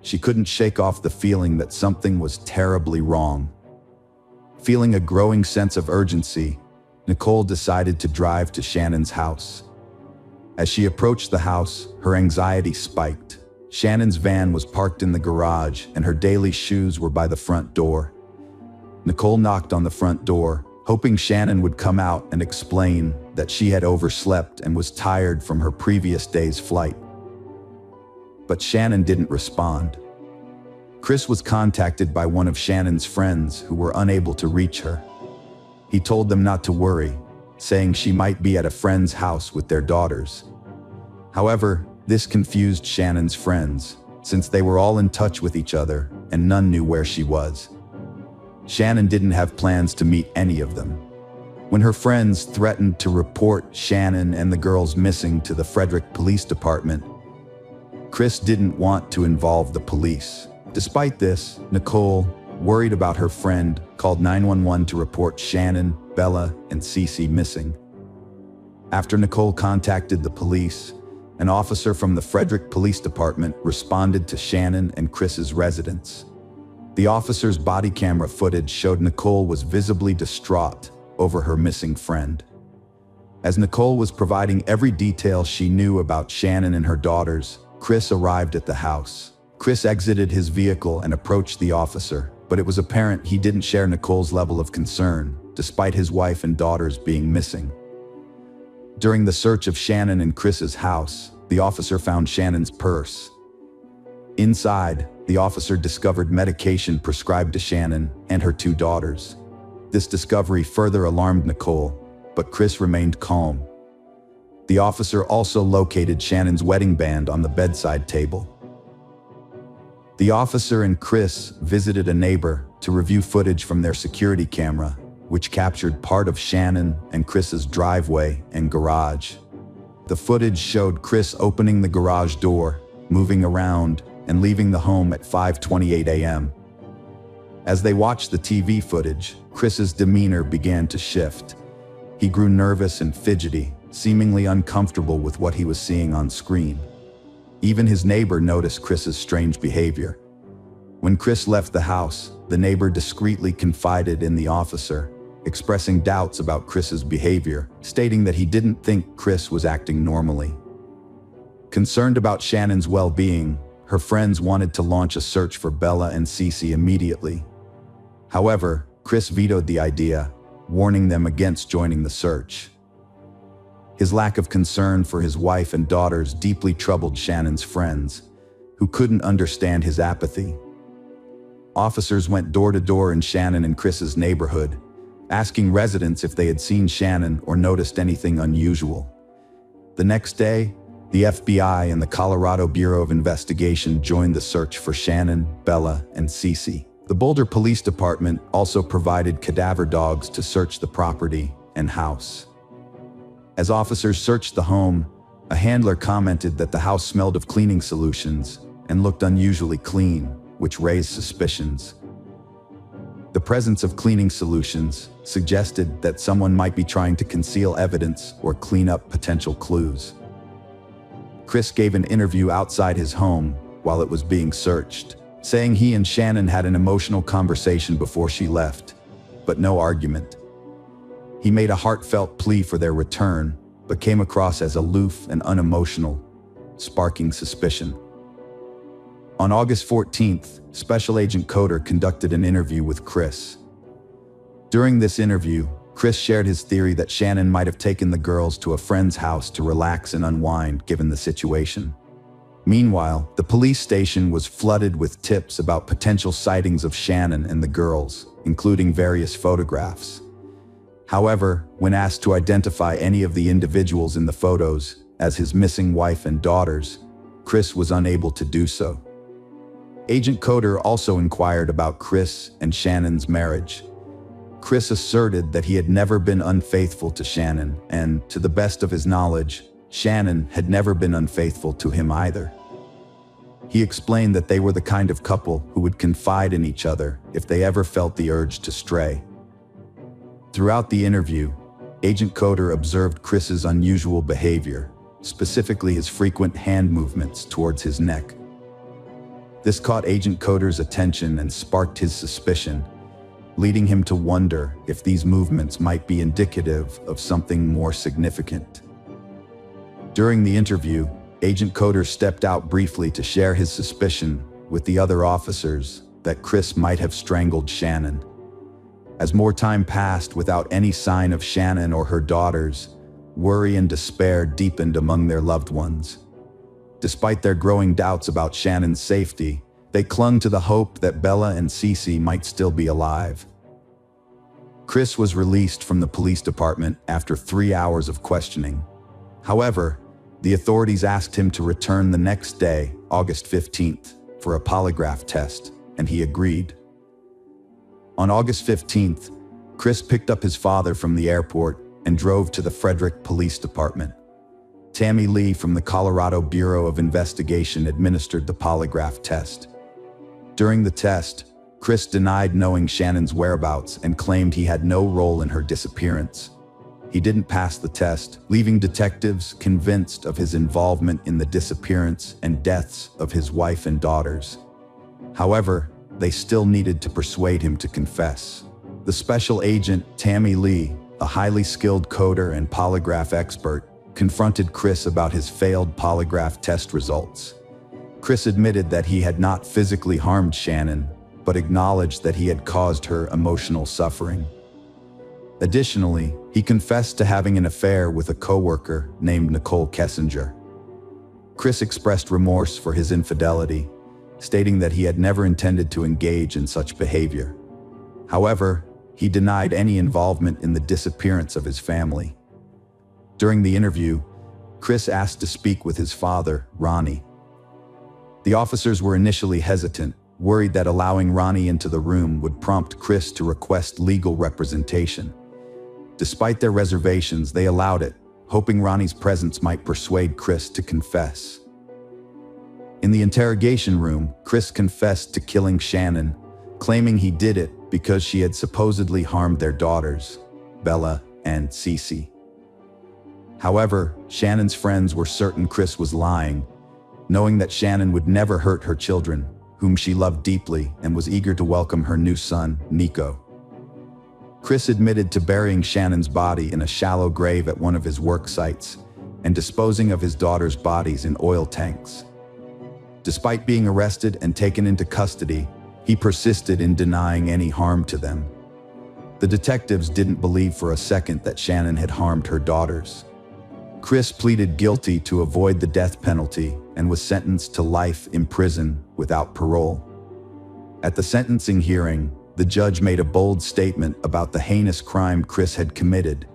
S1: She couldn't shake off the feeling that something was terribly wrong. Feeling a growing sense of urgency, Nicole decided to drive to Shannon's house. As she approached the house, her anxiety spiked. Shannon's van was parked in the garage and her daily shoes were by the front door. Nicole knocked on the front door, hoping Shannon would come out and explain that she had overslept and was tired from her previous day's flight. But Shannon didn't respond. Chris was contacted by one of Shannon's friends who were unable to reach her. He told them not to worry, saying she might be at a friend's house with their daughters. However, this confused Shannon's friends, since they were all in touch with each other and none knew where she was. Shannon didn't have plans to meet any of them. When her friends threatened to report Shannon and the girls missing to the Frederick Police Department, Chris didn't want to involve the police. Despite this, Nicole, worried about her friend, called 911 to report Shannon, Bella, and Cece missing. After Nicole contacted the police, an officer from the Frederick Police Department responded to Shannon and Chris's residence. The officer's body camera footage showed Nicole was visibly distraught over her missing friend. As Nicole was providing every detail she knew about Shannon and her daughters, Chris arrived at the house. Chris exited his vehicle and approached the officer, but it was apparent he didn't share Nicole's level of concern, despite his wife and daughters being missing. During the search of Shannon and Chris's house, the officer found Shannon's purse. Inside, the officer discovered medication prescribed to Shannon and her two daughters. This discovery further alarmed Nicole, but Chris remained calm. The officer also located Shannon's wedding band on the bedside table. The officer and Chris visited a neighbor to review footage from their security camera, which captured part of Shannon and Chris's driveway and garage. The footage showed Chris opening the garage door, moving around, and leaving the home at 5:28 a.m. As they watched the TV footage, Chris's demeanor began to shift. He grew nervous and fidgety, seemingly uncomfortable with what he was seeing on screen. Even his neighbor noticed Chris's strange behavior. When Chris left the house, the neighbor discreetly confided in the officer, expressing doubts about Chris's behavior, stating that he didn't think Chris was acting normally. Concerned about Shannon's well-being, her friends wanted to launch a search for Bella and Cece immediately. However, Chris vetoed the idea, warning them against joining the search. His lack of concern for his wife and daughters deeply troubled Shannon's friends, who couldn't understand his apathy. Officers went door to door in Shannon and Chris's neighborhood, asking residents if they had seen Shannon or noticed anything unusual. The next day, the FBI and the Colorado Bureau of Investigation joined the search for Shannon, Bella, and Cece. The Boulder Police Department also provided cadaver dogs to search the property and house. As officers searched the home, A handler commented that the house smelled of cleaning solutions and looked unusually clean, which raised suspicions. The presence of cleaning solutions suggested that someone might be trying to conceal evidence or clean up potential clues. Chris gave an interview outside his home while it was being searched, saying he and Shannon had an emotional conversation before she left, but no argument. He made a heartfelt plea for their return, but came across as aloof and unemotional, sparking suspicion. On August 14th, Special Agent Coder conducted an interview with Chris. During this interview, Chris shared his theory that Shannon might have taken the girls to a friend's house to relax and unwind given the situation. Meanwhile, the police station was flooded with tips about potential sightings of Shannon and the girls, including various photographs. However, when asked to identify any of the individuals in the photos as his missing wife and daughters, Chris was unable to do so. Agent Coder also inquired about Chris and Shannon's marriage. Chris asserted that he had never been unfaithful to Shannon, and, to the best of his knowledge, Shannon had never been unfaithful to him either. He explained that they were the kind of couple who would confide in each other if they ever felt the urge to stray. Throughout the interview, Agent Coder observed Chris's unusual behavior, specifically his frequent hand movements towards his neck. This caught Agent Coder's attention and sparked his suspicion, leading him to wonder if these movements might be indicative of something more significant. During the interview, Agent Coder stepped out briefly to share his suspicion with the other officers that Chris might have strangled Shannon. As more time passed without any sign of Shannon or her daughters, worry and despair deepened among their loved ones. Despite their growing doubts about Shannon's safety, they clung to the hope that Bella and Cece might still be alive. Chris was released from the police department after 3 hours of questioning. However, the authorities asked him to return the next day, August 15th, for a polygraph test, and he agreed. On August 15th, Chris picked up his father from the airport and drove to the Frederick Police Department. Tammy Lee from the Colorado Bureau of Investigation administered the polygraph test. During the test, Chris denied knowing Shannon's whereabouts and claimed he had no role in her disappearance. He didn't pass the test, leaving detectives convinced of his involvement in the disappearance and deaths of his wife and daughters. However, they still needed to persuade him to confess. The special agent, Tammy Lee, a highly skilled coder and polygraph expert, confronted Chris about his failed polygraph test results. Chris admitted that he had not physically harmed Shannon, but acknowledged that he had caused her emotional suffering. Additionally, he confessed to having an affair with a coworker named Nicole Kessinger. Chris expressed remorse for his infidelity, stating that he had never intended to engage in such behavior. However, he denied any involvement in the disappearance of his family. During the interview, Chris asked to speak with his father, Ronnie. The officers were initially hesitant, worried that allowing Ronnie into the room would prompt Chris to request legal representation. Despite their reservations, they allowed it, hoping Ronnie's presence might persuade Chris to confess. In the interrogation room, Chris confessed to killing Shannon, claiming he did it because she had supposedly harmed their daughters, Bella and Cece. However, Shannon's friends were certain Chris was lying, knowing that Shannon would never hurt her children, whom she loved deeply and was eager to welcome her new son, Nico. Chris admitted to burying Shannon's body in a shallow grave at one of his work sites and disposing of his daughters' bodies in oil tanks. Despite being arrested and taken into custody, he persisted in denying any harm to them. The detectives didn't believe for a second that Shannon had harmed her daughters. Chris pleaded guilty to avoid the death penalty and was sentenced to life in prison without parole. At the sentencing hearing, the judge made a bold statement about the heinous crime Chris had committed,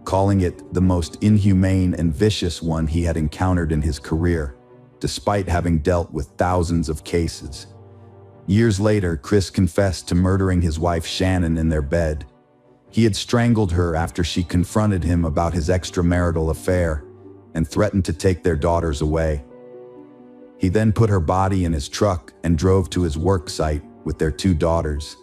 S1: calling it the most inhumane and vicious one he had encountered in his career, despite having dealt with thousands of cases. Years later, Chris confessed to murdering his wife Shannon in their bed. He had strangled her after she confronted him about his extramarital affair, and threatened to take their daughters away. He then put her body in his truck and drove to his work site with their 2 daughters.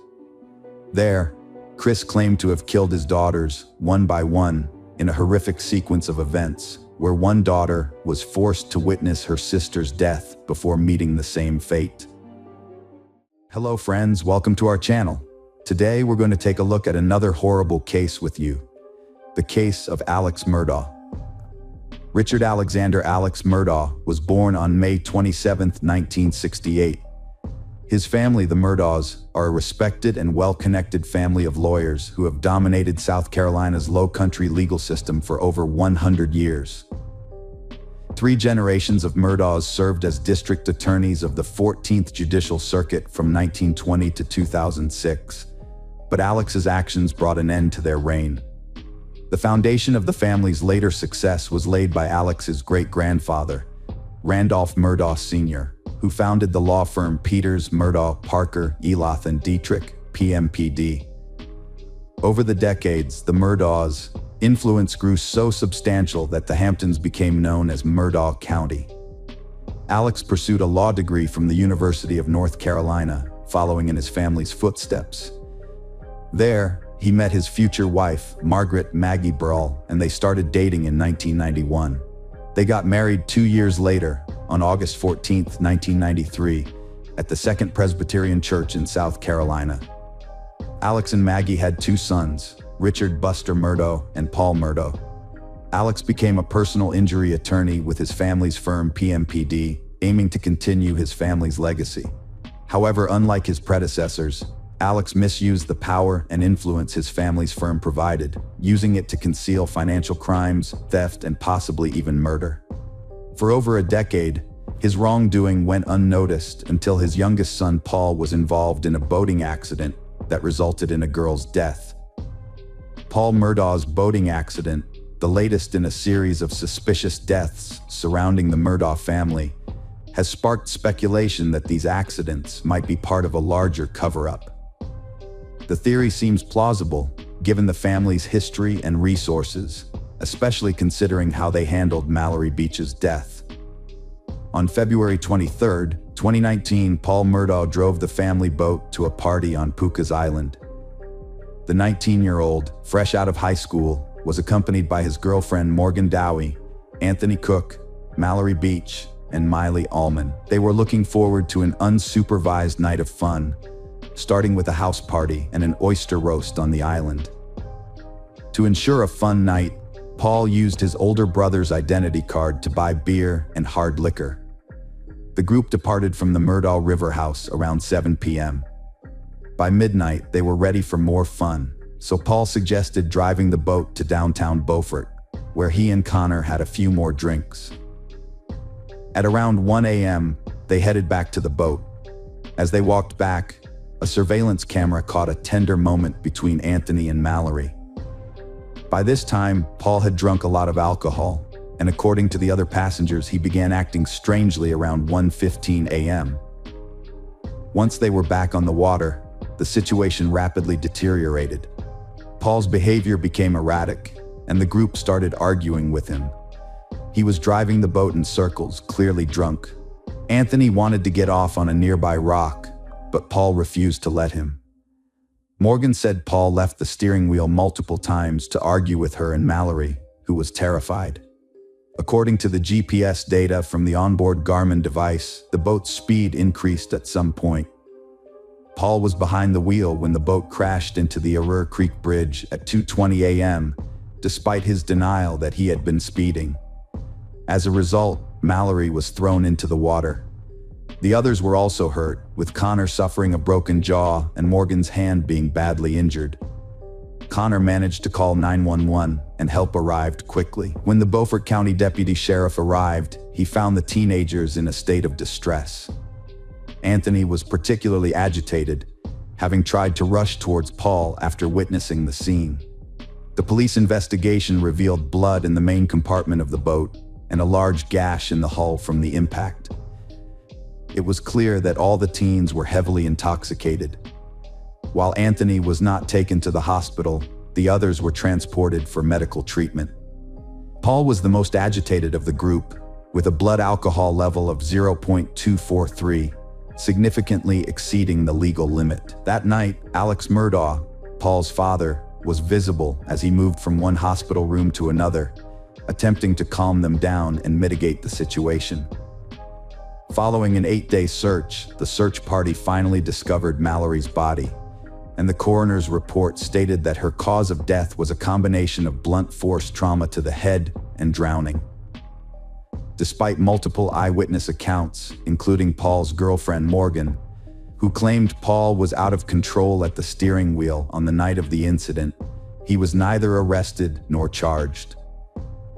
S1: There, Chris claimed to have killed his daughters, one by one, in a horrific sequence of events, where one daughter was forced to witness her sister's death before meeting the same fate. Hello friends, welcome to our channel. Today we're going to take a look at another horrible case with you. The case of Alex Murdaugh. Richard Alexander Alex Murdaugh was born on May 27, 1968. His family, the Murdaughs, are a respected and well-connected family of lawyers who have dominated South Carolina's low-country legal system for over 100 years. 3 generations of Murdaughs served as district attorneys of the 14th Judicial Circuit from 1920 to 2006, but Alex's actions brought an end to their reign. The foundation of the family's later success was laid by Alex's great-grandfather, Randolph Murdaugh Sr., who founded the law firm Peters, Murdaugh, Parker, Eloth & Dietrich, PMPD. Over the decades, the Murdaughs' influence grew so substantial that the Hamptons became known as Murdaugh County. Alex pursued a law degree from the University of North Carolina, following in his family's footsteps. There, he met his future wife, Margaret Maggie Burrell, and they started dating in 1991. They got married 2 years later, on August 14, 1993, at the Second Presbyterian Church in South Carolina. Alex and Maggie had 2 sons, Richard Buster Murdaugh and Paul Murdaugh. Alex became a personal injury attorney with his family's firm PMPD, aiming to continue his family's legacy. However, unlike his predecessors, Alex misused the power and influence his family's firm provided, using it to conceal financial crimes, theft, and possibly even murder. For over a decade, his wrongdoing went unnoticed until his youngest son Paul was involved in a boating accident that resulted in a girl's death. Paul Murdaugh's boating accident, the latest in a series of suspicious deaths surrounding the Murdaugh family, has sparked speculation that these accidents might be part of a larger cover-up. The theory seems plausible, given the family's history and resources, especially considering how they handled Mallory Beach's death. On February 23, 2019, Paul Murdaugh drove the family boat to a party on Pucas Island. The 19-year-old, fresh out of high school, was accompanied by his girlfriend Morgan Dowie, Anthony Cook, Mallory Beach, and Miley Allman. They were looking forward to an unsupervised night of fun, starting with a house party and an oyster roast on the island. To ensure a fun night, Paul used his older brother's identity card to buy beer and hard liquor. The group departed from the Murdaugh River House around 7 p.m. By midnight, they were ready for more fun, so Paul suggested driving the boat to downtown Beaufort, where he and Connor had a few more drinks. At around 1 a.m., they headed back to the boat. As they walked back, a surveillance camera caught a tender moment between Anthony and Mallory. By this time, Paul had drunk a lot of alcohol, and according to the other passengers, he began acting strangely around 1:15 a.m. Once they were back on the water, the situation rapidly deteriorated. Paul's behavior became erratic, and the group started arguing with him. He was driving the boat in circles, clearly drunk. Anthony wanted to get off on a nearby rock, but Paul refused to let him. Morgan said Paul left the steering wheel multiple times to argue with her and Mallory, who was terrified. According to the GPS data from the onboard Garmin device, the boat's speed increased at some point. Paul was behind the wheel when the boat crashed into the Arur Creek Bridge at 2:20 a.m., despite his denial that he had been speeding. As a result, Mallory was thrown into the water. The others were also hurt, with Connor suffering a broken jaw and Morgan's hand being badly injured. Connor managed to call 911 and help arrived quickly. When the Beaufort County Deputy Sheriff arrived, he found the teenagers in a state of distress. Anthony was particularly agitated, having tried to rush towards Paul after witnessing the scene. The police investigation revealed blood in the main compartment of the boat and a large gash in the hull from the impact. It was clear that all the teens were heavily intoxicated. While Anthony was not taken to the hospital, the others were transported for medical treatment. Paul was the most agitated of the group, with a blood alcohol level of 0.243, significantly exceeding the legal limit. That night, Alex Murdaugh, Paul's father, was visible as he moved from one hospital room to another, attempting to calm them down and mitigate the situation. Following an 8-day search, the search party finally discovered Mallory's body, and the coroner's report stated that her cause of death was a combination of blunt force trauma to the head and drowning. Despite multiple eyewitness accounts, including Paul's girlfriend Morgan, who claimed Paul was out of control at the steering wheel on the night of the incident, he was neither arrested nor charged.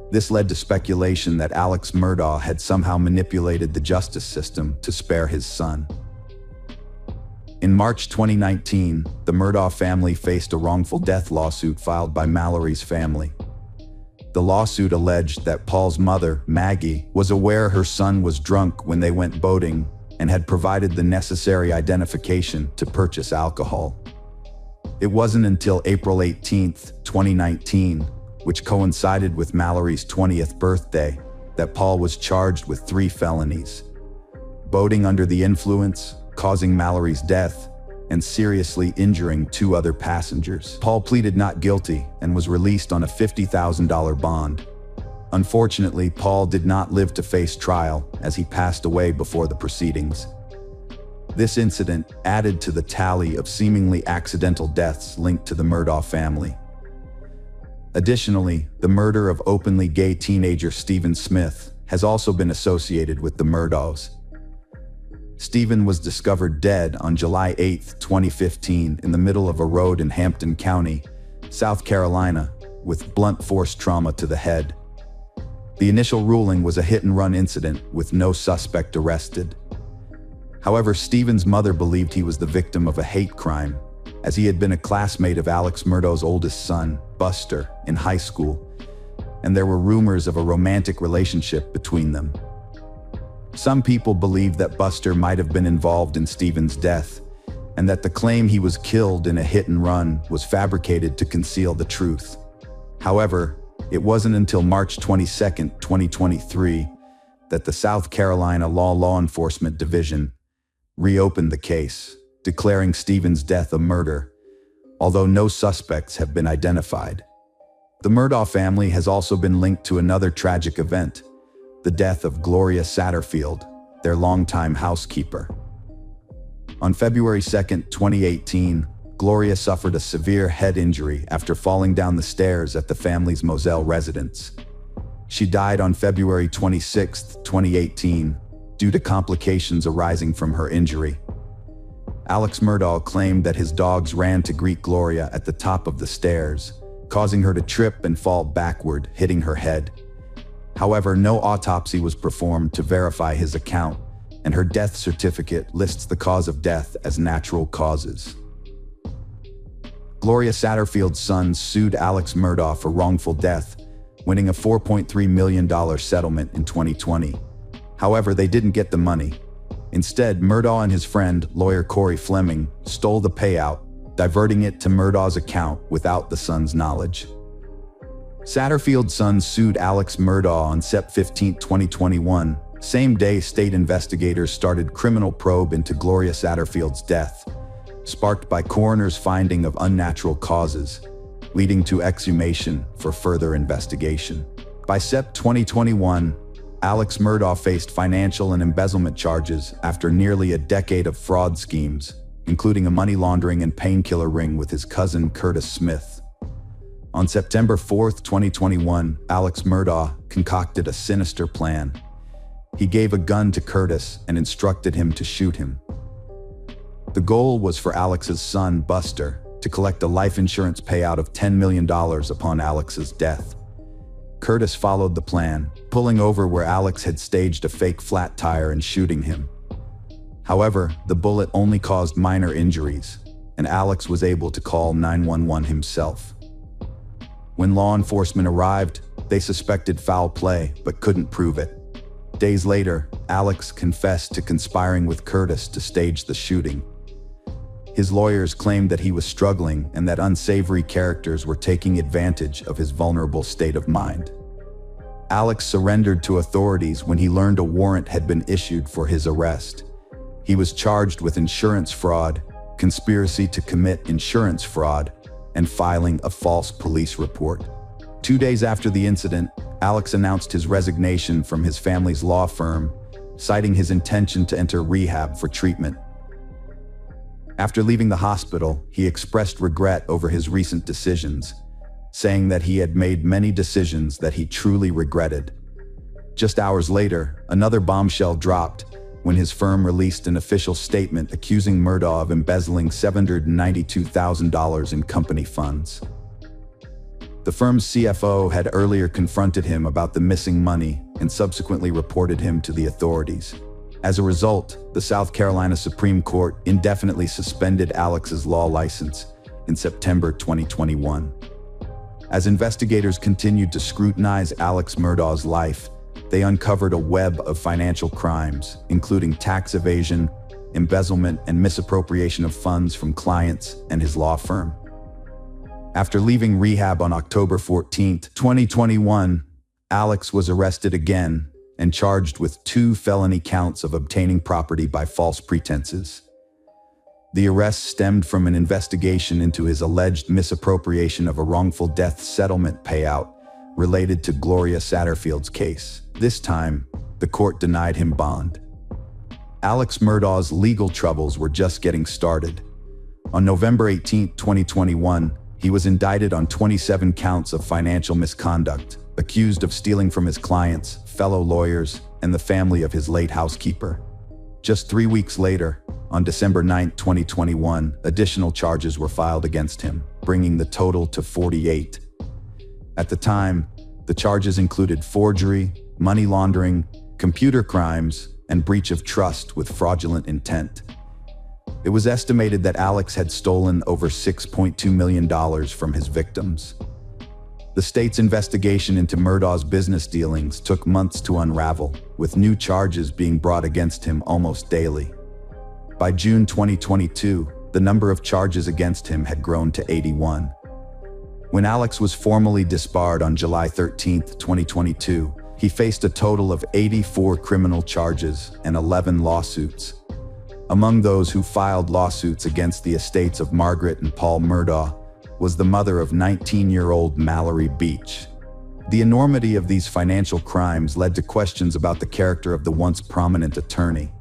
S1: This led to speculation that Alex Murdaugh had somehow manipulated the justice system to spare his son. In March 2019, the Murdaugh family faced a wrongful death lawsuit filed by Mallory's family. The lawsuit alleged that Paul's mother, Maggie, was aware her son was drunk when they went boating and had provided the necessary identification to purchase alcohol. It wasn't until April 18, 2019, which coincided with Mallory's 20th birthday, that Paul was charged with 3 felonies: boating under the influence, causing Mallory's death, and seriously injuring 2 other passengers. Paul pleaded not guilty and was released on a $50,000 bond. Unfortunately, Paul did not live to face trial as he passed away before the proceedings. This incident added to the tally of seemingly accidental deaths linked to the Murdaugh family. Additionally, the murder of openly gay teenager Stephen Smith has also been associated with the Murdaughs. Stephen was discovered dead on July 8, 2015, in the middle of a road in Hampton County, South Carolina, with blunt force trauma to the head. The initial ruling was a hit-and-run incident with no suspect arrested. However, Stephen's mother believed he was the victim of a hate crime, as he had been a classmate of Alex Murdaugh's oldest son, Buster, in high school, and there were rumors of a romantic relationship between them. Some people believe that Buster might have been involved in Stephen's death, and that the claim he was killed in a hit-and-run was fabricated to conceal the truth. However, it wasn't until March 22, 2023, that the South Carolina Law Enforcement Division reopened the case, declaring Stephen's death a murder, although no suspects have been identified. The Murdaugh family has also been linked to another tragic event: the death of Gloria Satterfield, their longtime housekeeper. On February 2, 2018, Gloria suffered a severe head injury after falling down the stairs at the family's Moselle residence. She died on February 26, 2018, due to complications arising from her injury. Alex Murdaugh claimed that his dogs ran to greet Gloria at the top of the stairs, causing her to trip and fall backward, hitting her head. However, no autopsy was performed to verify his account, and her death certificate lists the cause of death as natural causes. Gloria Satterfield's sons sued Alex Murdaugh for wrongful death, winning a $4.3 million settlement in 2020. However, they didn't get the money. Instead, Murdaugh and his friend, lawyer Corey Fleming, stole the payout, diverting it to Murdaugh's account without the sons' knowledge. Satterfield's sons sued Alex Murdaugh on Sept 15, 2021, same day state investigators started criminal probe into Gloria Satterfield's death, sparked by coroner's finding of unnatural causes, leading to exhumation for further investigation. By Sept 2021, Alex Murdaugh faced financial and embezzlement charges after nearly a decade of fraud schemes, including a money laundering and painkiller ring with his cousin Curtis Smith. On September 4, 2021, Alex Murdaugh concocted a sinister plan. He gave a gun to Curtis and instructed him to shoot him. The goal was for Alex's son, Buster, to collect a life insurance payout of $10 million upon Alex's death. Curtis followed the plan, pulling over where Alex had staged a fake flat tire and shooting him. However, the bullet only caused minor injuries, and Alex was able to call 911 himself. When law enforcement arrived, they suspected foul play but couldn't prove it. Days later, Alex confessed to conspiring with Curtis to stage the shooting. His lawyers claimed that he was struggling and that unsavory characters were taking advantage of his vulnerable state of mind. Alex surrendered to authorities when he learned a warrant had been issued for his arrest. He was charged with insurance fraud, conspiracy to commit insurance fraud, and filing a false police report. 2 days after the incident, Alex announced his resignation from his family's law firm, citing his intention to enter rehab for treatment. After leaving the hospital, he expressed regret over his recent decisions, saying that he had made many decisions that he truly regretted. Just hours later, another bombshell dropped when his firm released an official statement accusing Murdaugh of embezzling $792,000 in company funds. The firm's CFO had earlier confronted him about the missing money and subsequently reported him to the authorities. As a result, the South Carolina Supreme Court indefinitely suspended Alex's law license in September 2021. As investigators continued to scrutinize Alex Murdaugh's life, they uncovered a web of financial crimes, including tax evasion, embezzlement, and misappropriation of funds from clients and his law firm. After leaving rehab on October 14, 2021, Alex was arrested again and charged with 2 felony counts of obtaining property by false pretenses. The arrest stemmed from an investigation into his alleged misappropriation of a wrongful death settlement payout related to Gloria Satterfield's case. This time, the court denied him bond. Alex Murdaugh's legal troubles were just getting started. On November 18, 2021, he was indicted on 27 counts of financial misconduct, accused of stealing from his clients, fellow lawyers, and the family of his late housekeeper. Just 3 weeks later, on December 9, 2021, additional charges were filed against him, bringing the total to 48. At the time, the charges included forgery, money laundering, computer crimes, and breach of trust with fraudulent intent. It was estimated that Alex had stolen over $6.2 million from his victims. The state's investigation into Murdaugh's business dealings took months to unravel, with new charges being brought against him almost daily. By June 2022, the number of charges against him had grown to 81. When Alex was formally disbarred on July 13, 2022, he faced a total of 84 criminal charges and 11 lawsuits. Among those who filed lawsuits against the estates of Margaret and Paul Murdaugh was the mother of 19-year-old Mallory Beach. The enormity of these financial crimes led to questions about the character of the once prominent attorney.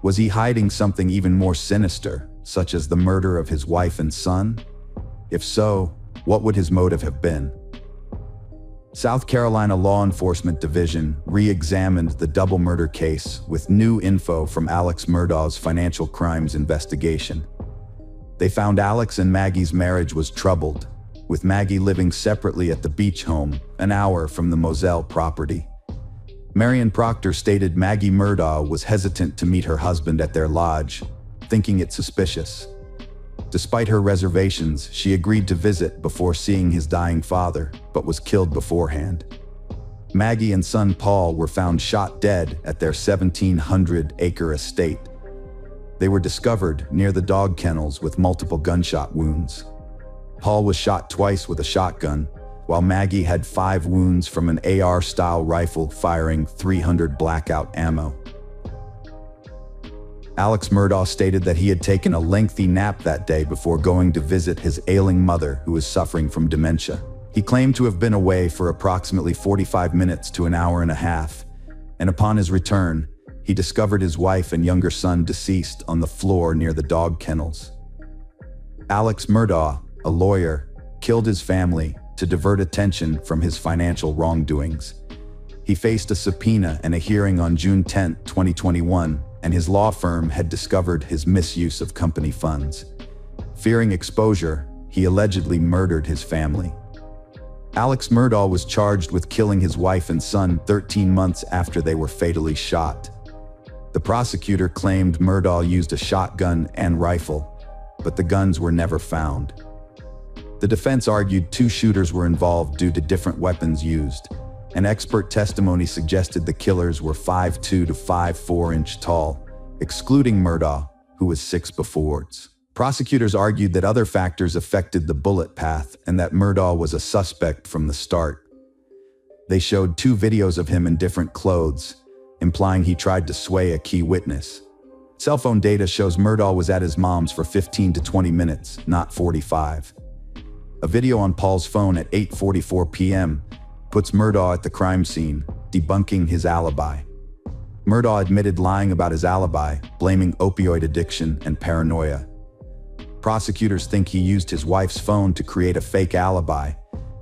S1: Was he hiding something even more sinister, such as the murder of his wife and son? If so, what would his motive have been? South Carolina Law Enforcement Division re-examined the double murder case with new info from Alex Murdaugh's financial crimes investigation. They found Alex and Maggie's marriage was troubled, with Maggie living separately at the beach home, an hour from the Moselle property. Marion Proctor stated Maggie Murdaugh was hesitant to meet her husband at their lodge, thinking it suspicious. Despite her reservations, she agreed to visit before seeing his dying father, but was killed beforehand. Maggie and son Paul were found shot dead at their 1,700-acre estate. They were discovered near the dog kennels with multiple gunshot wounds. Paul was shot twice with a shotgun, while Maggie had 5 wounds from an AR-style rifle firing .300 blackout ammo. Alex Murdaugh stated that he had taken a lengthy nap that day before going to visit his ailing mother who was suffering from dementia. He claimed to have been away for approximately 45 minutes to an hour and a half, and upon his return, he discovered his wife and younger son deceased on the floor near the dog kennels. Alex Murdaugh, a lawyer, killed his family to divert attention from his financial wrongdoings. He faced a subpoena and a hearing on June 10, 2021, and his law firm had discovered his misuse of company funds. Fearing exposure, he allegedly murdered his family. Alex Murdaugh was charged with killing his wife and son 13 months after they were fatally shot. The prosecutor claimed Murdaugh used a shotgun and rifle, but the guns were never found. The defense argued 2 shooters were involved due to different weapons used, and expert testimony suggested the killers were 5'2" to 5'4" inch tall, excluding Murdaugh, who was 6'4". Prosecutors argued that other factors affected the bullet path and that Murdaugh was a suspect from the start. They showed 2 videos of him in different clothes, implying he tried to sway a key witness. Cell phone data shows Murdaugh was at his mom's for 15 to 20 minutes, not 45. A video on Paul's phone at 8:44 p.m. puts Murdaugh at the crime scene, debunking his alibi. Murdaugh admitted lying about his alibi, blaming opioid addiction and paranoia. Prosecutors think he used his wife's phone to create a fake alibi,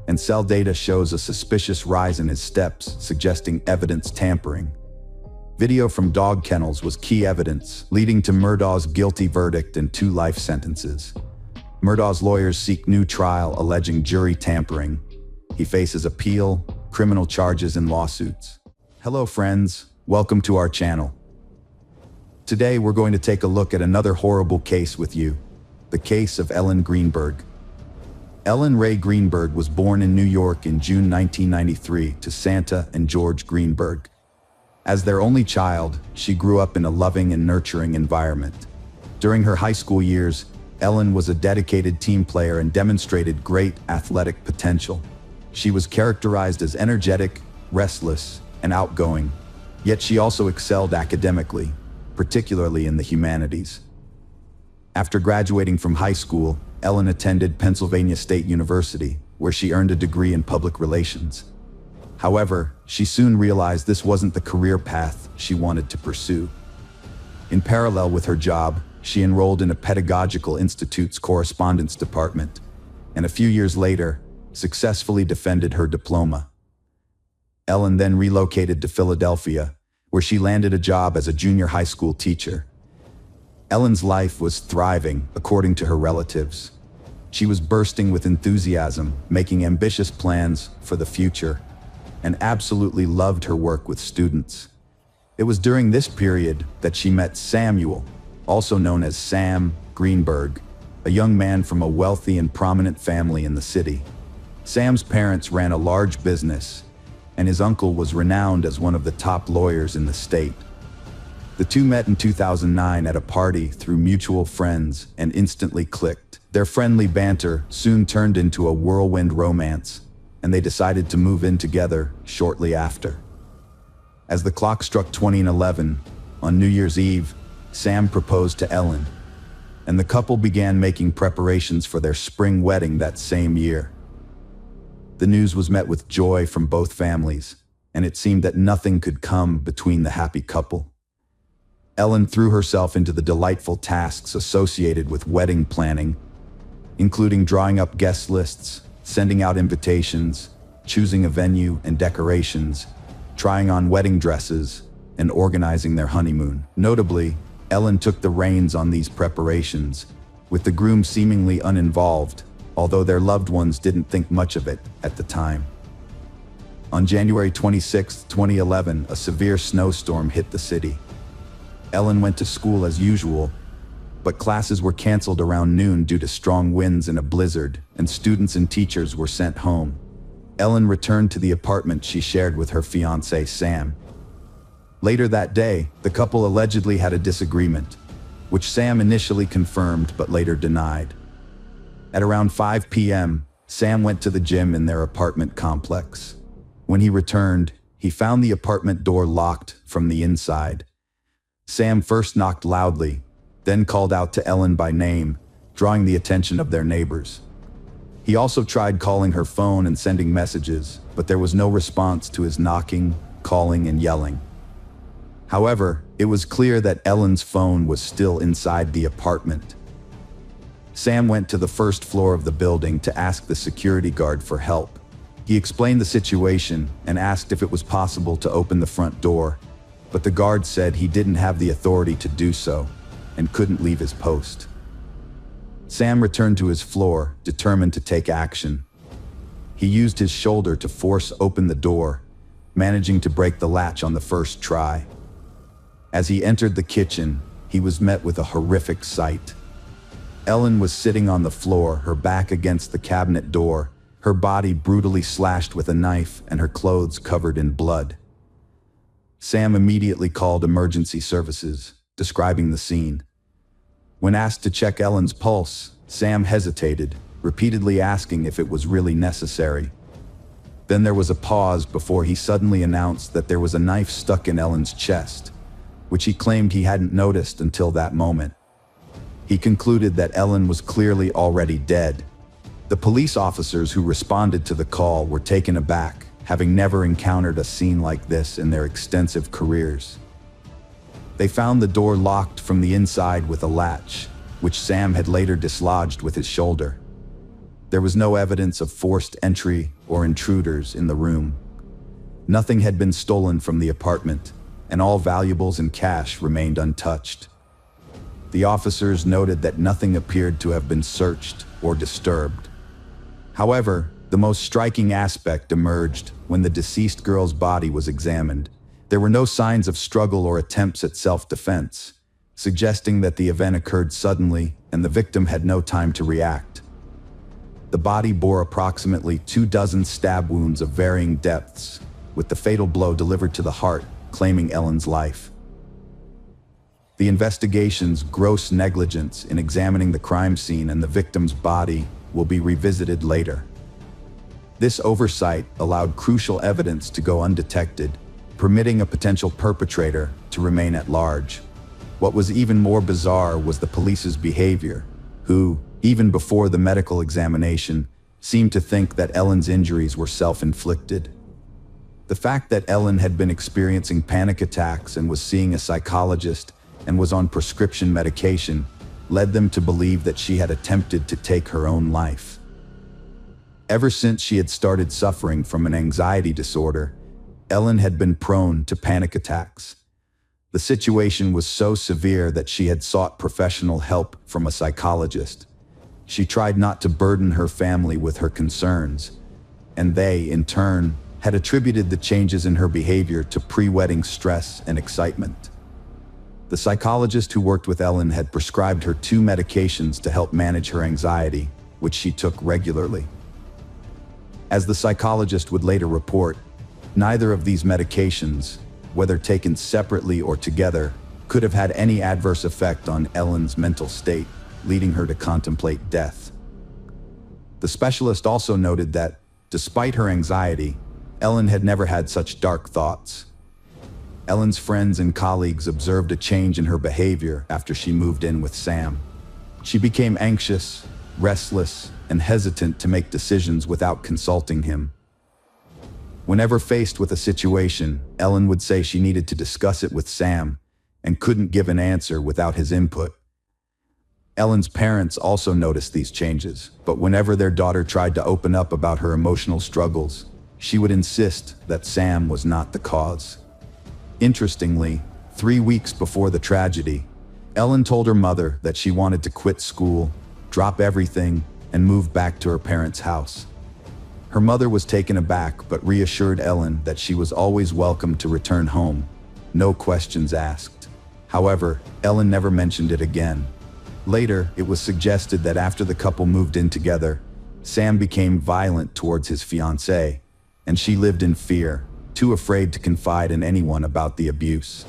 S1: and cell data shows a suspicious rise in his steps, suggesting evidence tampering. Video from dog kennels was key evidence, leading to Murdaugh's guilty verdict and 2 life sentences. Murdaugh's lawyers seek new trial alleging jury tampering. He faces appeal, criminal charges, and lawsuits. Hello friends, welcome to our channel. Today we're going to take a look at another horrible case with you, the case of Ellen Greenberg. Ellen Ray Greenberg was born in New York in June 1993 to Santa and George Greenberg. As their only child, she grew up in a loving and nurturing environment. During her high school years, Ellen was a dedicated team player and demonstrated great athletic potential. She was characterized as energetic, restless, and outgoing, yet she also excelled academically, particularly in the humanities. After graduating from high school, Ellen attended Pennsylvania State University, where she earned a degree in public relations. However, she soon realized this wasn't the career path she wanted to pursue. In parallel with her job, she enrolled in a pedagogical institute's correspondence department, and a few years later, successfully defended her diploma. Ellen then relocated to Philadelphia, where she landed a job as a junior high school teacher. Ellen's life was thriving, according to her relatives. She was bursting with enthusiasm, making ambitious plans for the future, and absolutely loved her work with students. It was during this period that she met Samuel, also known as Sam Greenberg, a young man from a wealthy and prominent family in the city. Sam's parents ran a large business, and his uncle was renowned as one of the top lawyers in the state. The two met in 2009 at a party through mutual friends and instantly clicked. Their friendly banter soon turned into a whirlwind romance, and they decided to move in together shortly after. As the clock struck 2011, on New Year's Eve, Sam proposed to Ellen, and the couple began making preparations for their spring wedding that same year. The news was met with joy from both families, and it seemed that nothing could come between the happy couple. Ellen threw herself into the delightful tasks associated with wedding planning, including drawing up guest lists, sending out invitations, choosing a venue and decorations, trying on wedding dresses, and organizing their honeymoon. Notably, Ellen took the reins on these preparations, with the groom seemingly uninvolved, although their loved ones didn't think much of it at the time. On January 26, 2011, a severe snowstorm hit the city. Ellen went to school as usual, but classes were canceled around noon due to strong winds and a blizzard, and students and teachers were sent home. Ellen returned to the apartment she shared with her fiancé, Sam. Later that day, the couple allegedly had a disagreement, which Sam initially confirmed but later denied. At around 5 p.m., Sam went to the gym in their apartment complex. When he returned, he found the apartment door locked from the inside. Sam first knocked loudly, then called out to Ellen by name, drawing the attention of their neighbors. He also tried calling her phone and sending messages, but there was no response to his knocking, calling, and yelling. However, it was clear that Ellen's phone was still inside the apartment. Sam went to the first floor of the building to ask the security guard for help. He explained the situation and asked if it was possible to open the front door, but the guard said he didn't have the authority to do so and couldn't leave his post. Sam returned to his floor, determined to take action. He used his shoulder to force open the door, managing to break the latch on the first try. As he entered the kitchen, he was met with a horrific sight. Ellen was sitting on the floor, her back against the cabinet door, her body brutally slashed with a knife and her clothes covered in blood. Sam immediately called emergency services, describing the scene. When asked to check Ellen's pulse, Sam hesitated, repeatedly asking if it was really necessary. Then there was a pause before he suddenly announced that there was a knife stuck in Ellen's chest, which he claimed he hadn't noticed until that moment. He concluded that Ellen was clearly already dead. The police officers who responded to the call were taken aback, having never encountered a scene like this in their extensive careers. They found the door locked from the inside with a latch, which Sam had later dislodged with his shoulder. There was no evidence of forced entry or intruders in the room. Nothing had been stolen from the apartment, and all valuables and cash remained untouched. The officers noted that nothing appeared to have been searched or disturbed. However, the most striking aspect emerged when the deceased girl's body was examined. There were no signs of struggle or attempts at self-defense, suggesting that the event occurred suddenly and the victim had no time to react. The body bore approximately 24 stab wounds of varying depths, with the fatal blow delivered to the heart, claiming Ellen's life. The investigation's gross negligence in examining the crime scene and the victim's body will be revisited later. This oversight allowed crucial evidence to go undetected, permitting a potential perpetrator to remain at large. What was even more bizarre was the police's behavior, who, even before the medical examination, seemed to think that Ellen's injuries were self-inflicted. The fact that Ellen had been experiencing panic attacks and was seeing a psychologist and was on prescription medication led them to believe that she had attempted to take her own life. Ever since she had started suffering from an anxiety disorder, Ellen had been prone to panic attacks. The situation was so severe that she had sought professional help from a psychologist. She tried not to burden her family with her concerns, and they, in turn, had attributed the changes in her behavior to pre-wedding stress and excitement. The psychologist who worked with Ellen had prescribed her 2 medications to help manage her anxiety, which she took regularly. As the psychologist would later report, neither of these medications, whether taken separately or together, could have had any adverse effect on Ellen's mental state, leading her to contemplate death. The specialist also noted that, despite her anxiety, Ellen had never had such dark thoughts. Ellen's friends and colleagues observed a change in her behavior after she moved in with Sam. She became anxious, restless, and hesitant to make decisions without consulting him. Whenever faced with a situation, Ellen would say she needed to discuss it with Sam and couldn't give an answer without his input. Ellen's parents also noticed these changes, but whenever their daughter tried to open up about her emotional struggles, she would insist that Sam was not the cause. Interestingly, 3 weeks before the tragedy, Ellen told her mother that she wanted to quit school, drop everything, and move back to her parents' house. Her mother was taken aback but reassured Ellen that she was always welcome to return home, no questions asked. However, Ellen never mentioned it again. Later, it was suggested that after the couple moved in together, Sam became violent towards his fiancée, and she lived in fear, too afraid to confide in anyone about the abuse.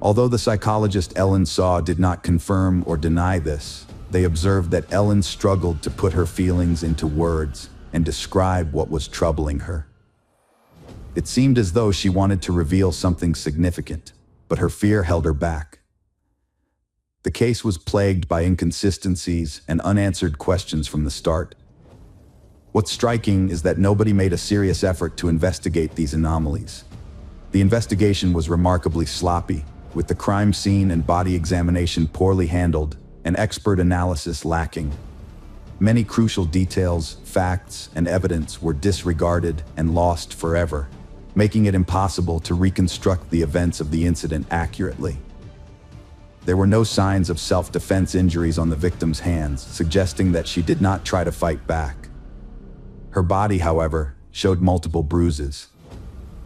S1: Although the psychologist Ellen saw did not confirm or deny this, they observed that Ellen struggled to put her feelings into words and describe what was troubling her. It seemed as though she wanted to reveal something significant, but her fear held her back. The case was plagued by inconsistencies and unanswered questions from the start. What's striking is that nobody made a serious effort to investigate these anomalies. The investigation was remarkably sloppy, with the crime scene and body examination poorly handled and expert analysis lacking. Many crucial details, facts, and evidence were disregarded and lost forever, making it impossible to reconstruct the events of the incident accurately. There were no signs of self-defense injuries on the victim's hands, suggesting that she did not try to fight back. Her body, however, showed multiple bruises.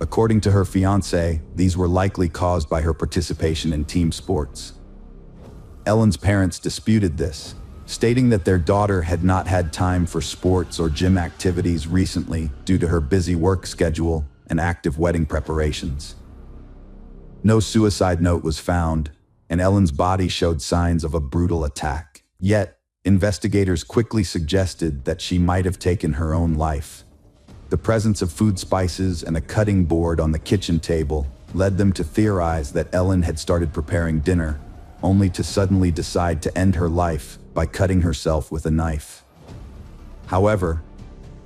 S1: According to her fiancé, these were likely caused by her participation in team sports. Ellen's parents disputed this, stating that their daughter had not had time for sports or gym activities recently due to her busy work schedule and active wedding preparations. No suicide note was found, and Ellen's body showed signs of a brutal attack. Yet, investigators quickly suggested that she might have taken her own life. The presence of food spices and a cutting board on the kitchen table led them to theorize that Ellen had started preparing dinner, only to suddenly decide to end her life by cutting herself with a knife. However,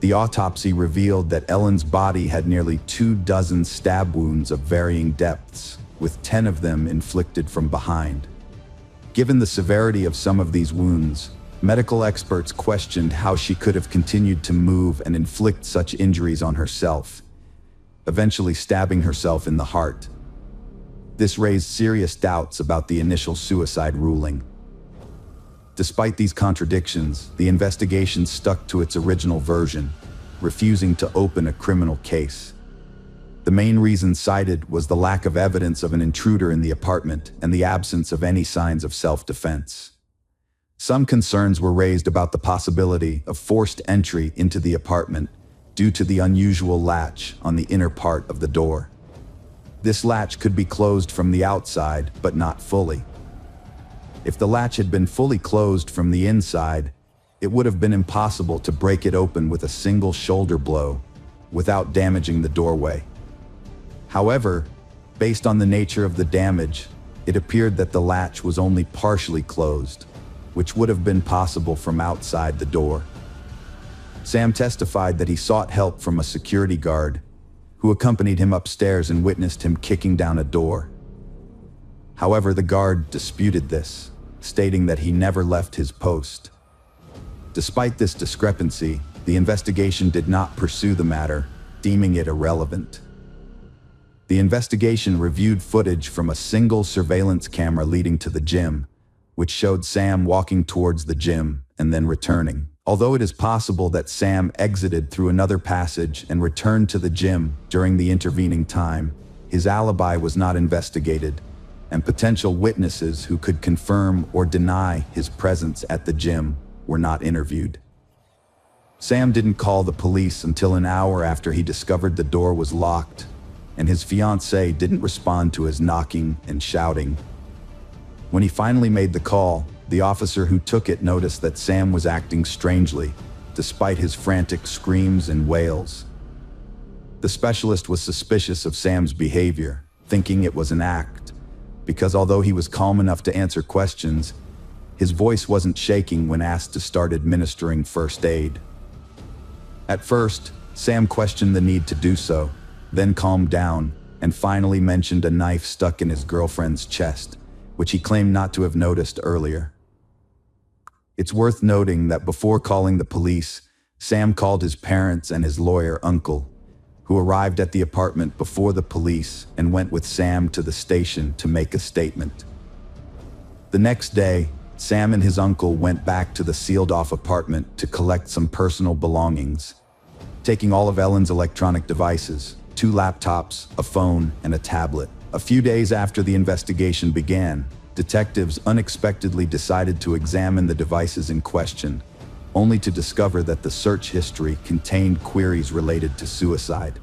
S1: the autopsy revealed that Ellen's body had nearly 24 stab wounds of varying depths, with 10 of them inflicted from behind. Given the severity of some of these wounds, medical experts questioned how she could have continued to move and inflict such injuries on herself, eventually stabbing herself in the heart. This raised serious doubts about the initial suicide ruling. Despite these contradictions, the investigation stuck to its original version, refusing to open a criminal case. The main reason cited was the lack of evidence of an intruder in the apartment and the absence of any signs of self-defense. Some concerns were raised about the possibility of forced entry into the apartment due to the unusual latch on the inner part of the door. This latch could be closed from the outside, but not fully. If the latch had been fully closed from the inside, it would have been impossible to break it open with a single shoulder blow without damaging the doorway. However, based on the nature of the damage, it appeared that the latch was only partially closed, which would have been possible from outside the door. Sam testified that he sought help from a security guard, who accompanied him upstairs and witnessed him kicking down a door. However, the guard disputed this, stating that he never left his post. Despite this discrepancy, the investigation did not pursue the matter, deeming it irrelevant. The investigation reviewed footage from a single surveillance camera leading to the gym, which showed Sam walking towards the gym and then returning. Although it is possible that Sam exited through another passage and returned to the gym during the intervening time, his alibi was not investigated, and potential witnesses who could confirm or deny his presence at the gym were not interviewed. Sam didn't call the police until an hour after he discovered the door was locked, and his fiancée didn't respond to his knocking and shouting. When he finally made the call, the officer who took it noticed that Sam was acting strangely, despite his frantic screams and wails. The specialist was suspicious of Sam's behavior, thinking it was an act, because although he was calm enough to answer questions, his voice wasn't shaking when asked to start administering first aid. At first, Sam questioned the need to do so, then calmed down, and finally mentioned a knife stuck in his girlfriend's chest, which he claimed not to have noticed earlier. It's worth noting that before calling the police, Sam called his parents and his lawyer uncle, who arrived at the apartment before the police and went with Sam to the station to make a statement. The next day, Sam and his uncle went back to the sealed-off apartment to collect some personal belongings, taking all of Ellen's electronic devices, 2 laptops, a phone, and a tablet. A few days after the investigation began, detectives unexpectedly decided to examine the devices in question, only to discover that the search history contained queries related to suicide.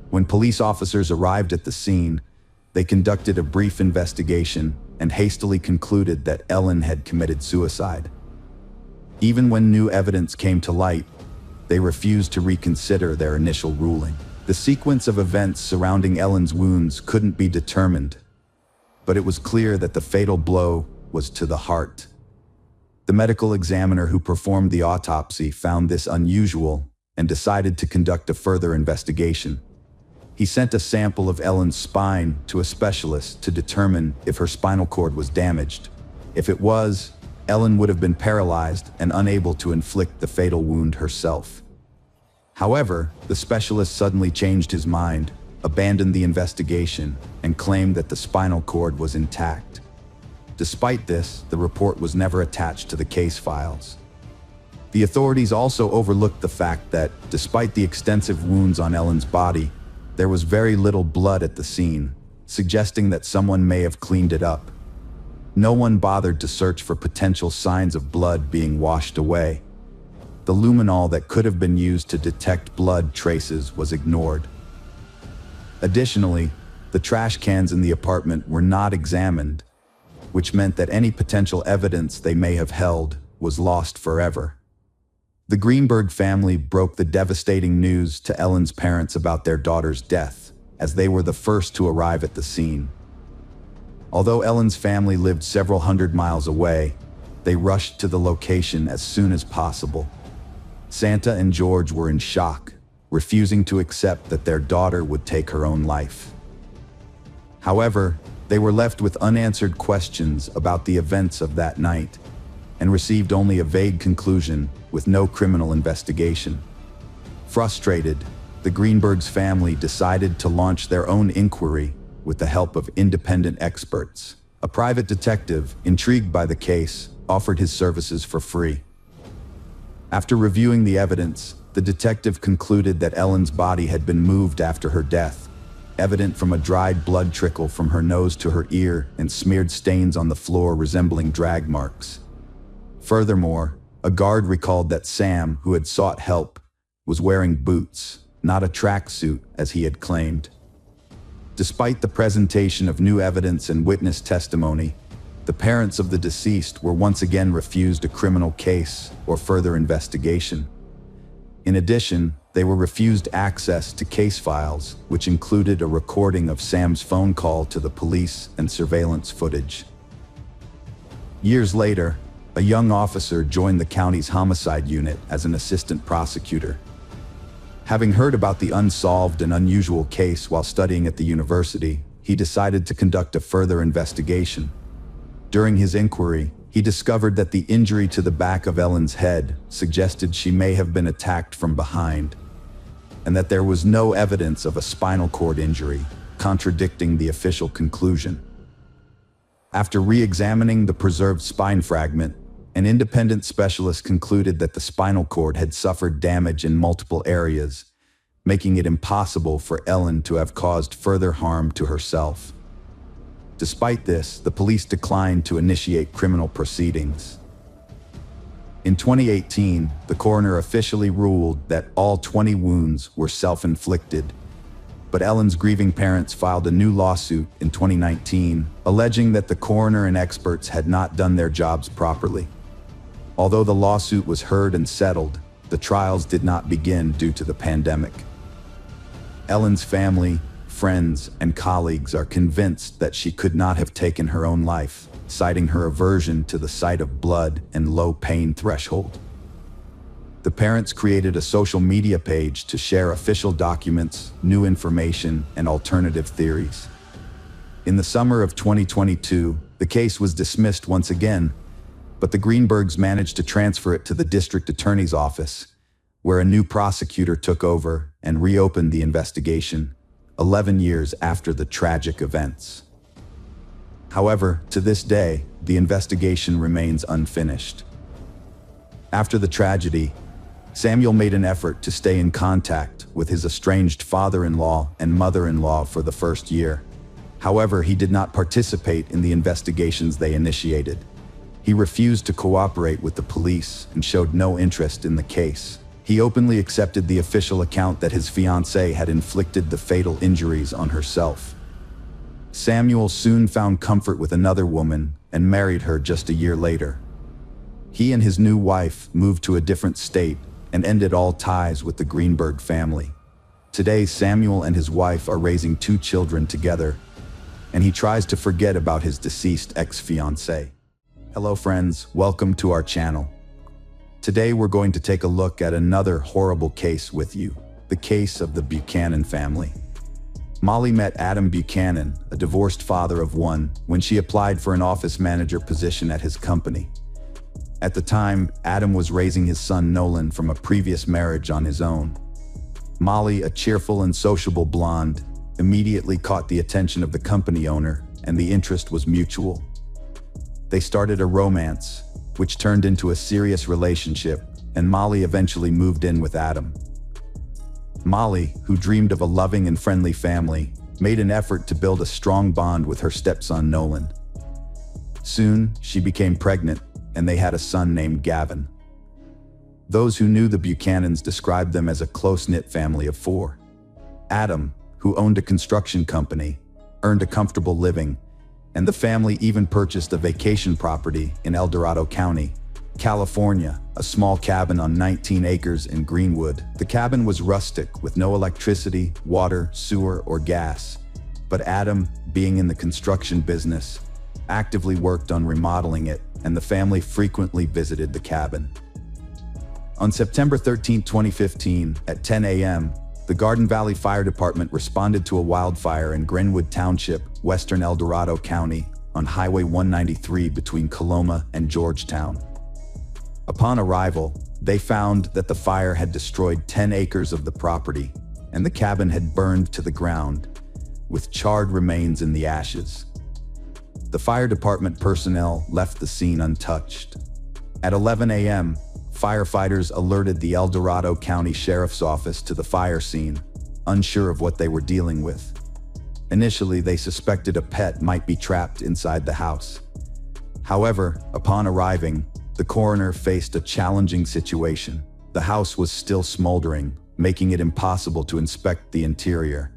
S1: When police officers arrived at the scene, they conducted a brief investigation and hastily concluded that Ellen had committed suicide. Even when new evidence came to light, they refused to reconsider their initial ruling. The sequence of events surrounding Ellen's wounds couldn't be determined, but it was clear that the fatal blow was to the heart. The medical examiner who performed the autopsy found this unusual and decided to conduct a further investigation. He sent a sample of Ellen's spine to a specialist to determine if her spinal cord was damaged. If it was, Ellen would have been paralyzed and unable to inflict the fatal wound herself. However, the specialist suddenly changed his mind, abandoned the investigation, and claimed that the spinal cord was intact. Despite this, the report was never attached to the case files. The authorities also overlooked the fact that, despite the extensive wounds on Ellen's body, there was very little blood at the scene, suggesting that someone may have cleaned it up. No one bothered to search for potential signs of blood being washed away. The luminol that could have been used to detect blood traces was ignored. Additionally, the trash cans in the apartment were not examined, which meant that any potential evidence they may have held was lost forever. The Greenberg family broke the devastating news to Ellen's parents about their daughter's death, as they were the first to arrive at the scene. Although Ellen's family lived several hundred miles away, they rushed to the location as soon as possible. Santa and George were in shock, refusing to accept that their daughter would take her own life. However, they were left with unanswered questions about the events of that night, and received only a vague conclusion with no criminal investigation. Frustrated, the Greenbergs' family decided to launch their own inquiry with the help of independent experts. A private detective, intrigued by the case, offered his services for free. After reviewing the evidence, the detective concluded that Ellen's body had been moved after her death, evident from a dried blood trickle from her nose to her ear and smeared stains on the floor resembling drag marks. Furthermore, a guard recalled that Sam, who had sought help, was wearing boots, not a tracksuit as he had claimed. Despite the presentation of new evidence and witness testimony, the parents of the deceased were once again refused a criminal case or further investigation. In addition, they were refused access to case files, which included a recording of Sam's phone call to the police and surveillance footage. Years later, a young officer joined the county's homicide unit as an assistant prosecutor. Having heard about the unsolved and unusual case while studying at the university, he decided to conduct a further investigation. During his inquiry, he discovered that the injury to the back of Ellen's head suggested she may have been attacked from behind, and that there was no evidence of a spinal cord injury, contradicting the official conclusion. After re-examining the preserved spine fragment, an independent specialist concluded that the spinal cord had suffered damage in multiple areas, making it impossible for Ellen to have caused further harm to herself. Despite this, the police declined to initiate criminal proceedings. In 2018, the coroner officially ruled that all 20 wounds were self-inflicted, but Ellen's grieving parents filed a new lawsuit in 2019, alleging that the coroner and experts had not done their jobs properly. Although the lawsuit was heard and settled, the trials did not begin due to the pandemic. Ellen's family, friends, and colleagues are convinced that she could not have taken her own life, citing her aversion to the sight of blood and low pain threshold. The parents created a social media page to share official documents, new information, and alternative theories. In the summer of 2022, the case was dismissed once again, but the Greenbergs managed to transfer it to the district attorney's office, where a new prosecutor took over and reopened the investigation, 11 years after the tragic events. However, to this day, the investigation remains unfinished. After the tragedy, Samuel made an effort to stay in contact with his estranged father-in-law and mother-in-law for the first year. However, he did not participate in the investigations they initiated. He refused to cooperate with the police and showed no interest in the case. He openly accepted the official account that his fiancée had inflicted the fatal injuries on herself. Samuel soon found comfort with another woman and married her just a year later. He and his new wife moved to a different state and ended all ties with the Greenberg family. Today, Samuel and his wife are raising 2 children together, and he tries to forget about his deceased ex-fiancée. Hello friends, welcome to our channel. Today we're going to take a look at another horrible case with you, the case of the Buchanan family. Molly met Adam Buchanan, a divorced father of 1, when she applied for an office manager position at his company. At the time, Adam was raising his son Nolan from a previous marriage on his own. Molly, a cheerful and sociable blonde, immediately caught the attention of the company owner, and the interest was mutual. They started a romance, which turned into a serious relationship, and Molly eventually moved in with Adam. Molly, who dreamed of a loving and friendly family, made an effort to build a strong bond with her stepson Nolan. Soon, she became pregnant, and they had a son named Gavin. Those who knew the Buchanans described them as a close-knit family of 4. Adam, who owned a construction company, earned a comfortable living, and the family even purchased a vacation property in El Dorado County, California, a small cabin on 19 acres in Greenwood. The cabin was rustic, with no electricity, water, sewer, or gas. But Adam, being in the construction business, actively worked on remodeling it, and the family frequently visited the cabin. On September 13, 2015, at 10 a.m., the Garden Valley Fire Department responded to a wildfire in Greenwood Township, western El Dorado County, on Highway 193 between Coloma and Georgetown. Upon arrival, they found that the fire had destroyed 10 acres of the property, and the cabin had burned to the ground, with charred remains in the ashes. The fire department personnel left the scene untouched. At 11 a.m., firefighters alerted the El Dorado County Sheriff's Office to the fire scene, unsure of what they were dealing with. Initially, they suspected a pet might be trapped inside the house. However, upon arriving, the coroner faced a challenging situation. The house was still smoldering, making it impossible to inspect the interior.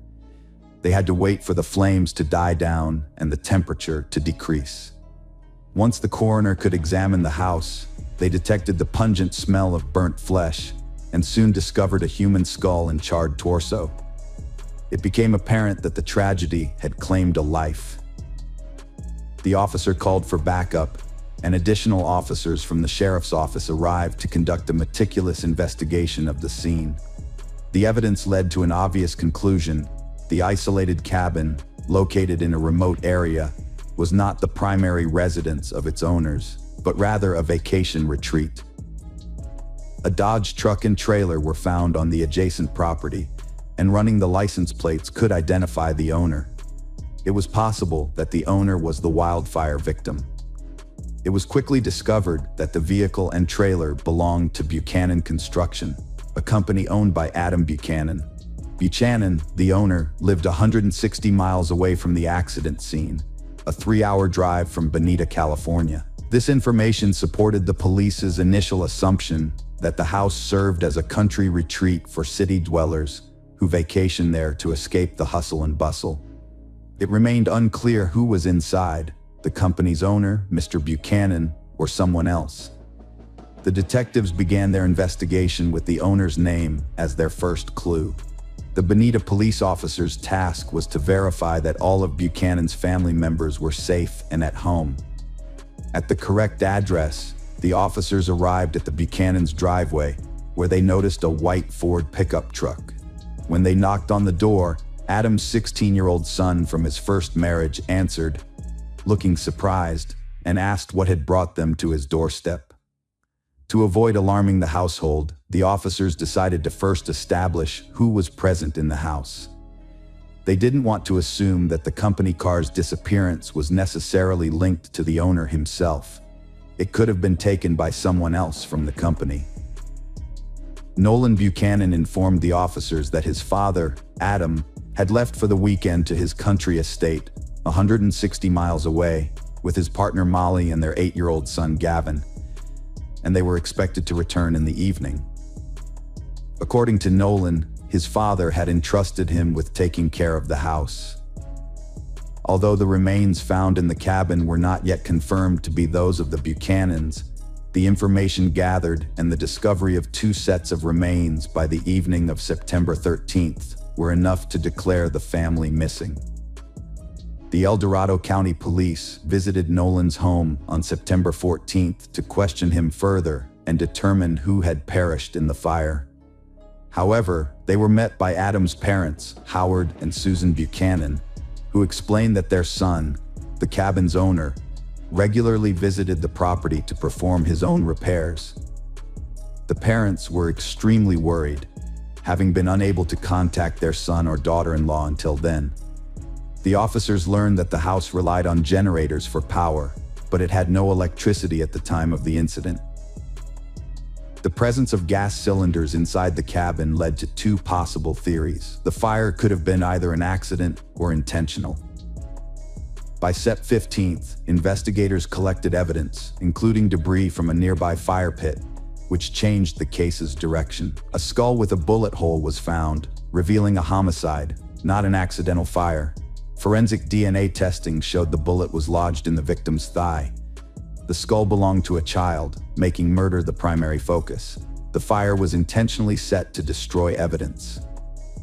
S1: They had to wait for the flames to die down and the temperature to decrease. Once the coroner could examine the house, they detected the pungent smell of burnt flesh and soon discovered a human skull and charred torso. It became apparent that the tragedy had claimed a life. The officer called for backup, and additional officers from the sheriff's office arrived to conduct a meticulous investigation of the scene. The evidence led to an obvious conclusion: the isolated cabin, located in a remote area, was not the primary residence of its owners, but rather a vacation retreat. A Dodge truck and trailer were found on the adjacent property, and running the license plates could identify the owner. It was possible that the owner was the wildfire victim. It was quickly discovered that the vehicle and trailer belonged to Buchanan Construction, a company owned by Adam Buchanan. Buchanan, the owner, lived 160 miles away from the accident scene, a 3-hour drive from Bonita, California. This information supported the police's initial assumption that the house served as a country retreat for city dwellers who vacationed there to escape the hustle and bustle. It remained unclear who was inside, the company's owner, Mr. Buchanan, or someone else. The detectives began their investigation with the owner's name as their first clue. The Bonita police officer's task was to verify that all of Buchanan's family members were safe and at home. At the correct address, the officers arrived at the Buchanan's driveway, where they noticed a white Ford pickup truck. When they knocked on the door, Adam's 16-year-old son from his first marriage answered, looking surprised, and asked what had brought them to his doorstep. To avoid alarming the household, the officers decided to first establish who was present in the house. They didn't want to assume that the company car's disappearance was necessarily linked to the owner himself. It could have been taken by someone else from the company. Nolan Buchanan informed the officers that his father, Adam, had left for the weekend to his country estate, 160 miles away, with his partner Molly and their 8-year-old son Gavin, and they were expected to return in the evening. According to Nolan, his father had entrusted him with taking care of the house. Although the remains found in the cabin were not yet confirmed to be those of the Buchanans, the information gathered and the discovery of 2 sets of remains by the evening of September 13th were enough to declare the family missing. The El Dorado County Police visited Nolan's home on September 14th to question him further and determine who had perished in the fire. However, they were met by Adam's parents, Howard and Susan Buchanan, who explained that their son, the cabin's owner, regularly visited the property to perform his own repairs. The parents were extremely worried, having been unable to contact their son or daughter-in-law until then. The officers learned that the house relied on generators for power, but it had no electricity at the time of the incident. The presence of gas cylinders inside the cabin led to 2 possible theories. The fire could have been either an accident or intentional. By Sept 15th, investigators collected evidence, including debris from a nearby fire pit, which changed the case's direction. A skull with a bullet hole was found, revealing a homicide, not an accidental fire. Forensic DNA testing showed the bullet was lodged in the victim's thigh. The skull belonged to a child, making murder the primary focus. The fire was intentionally set to destroy evidence.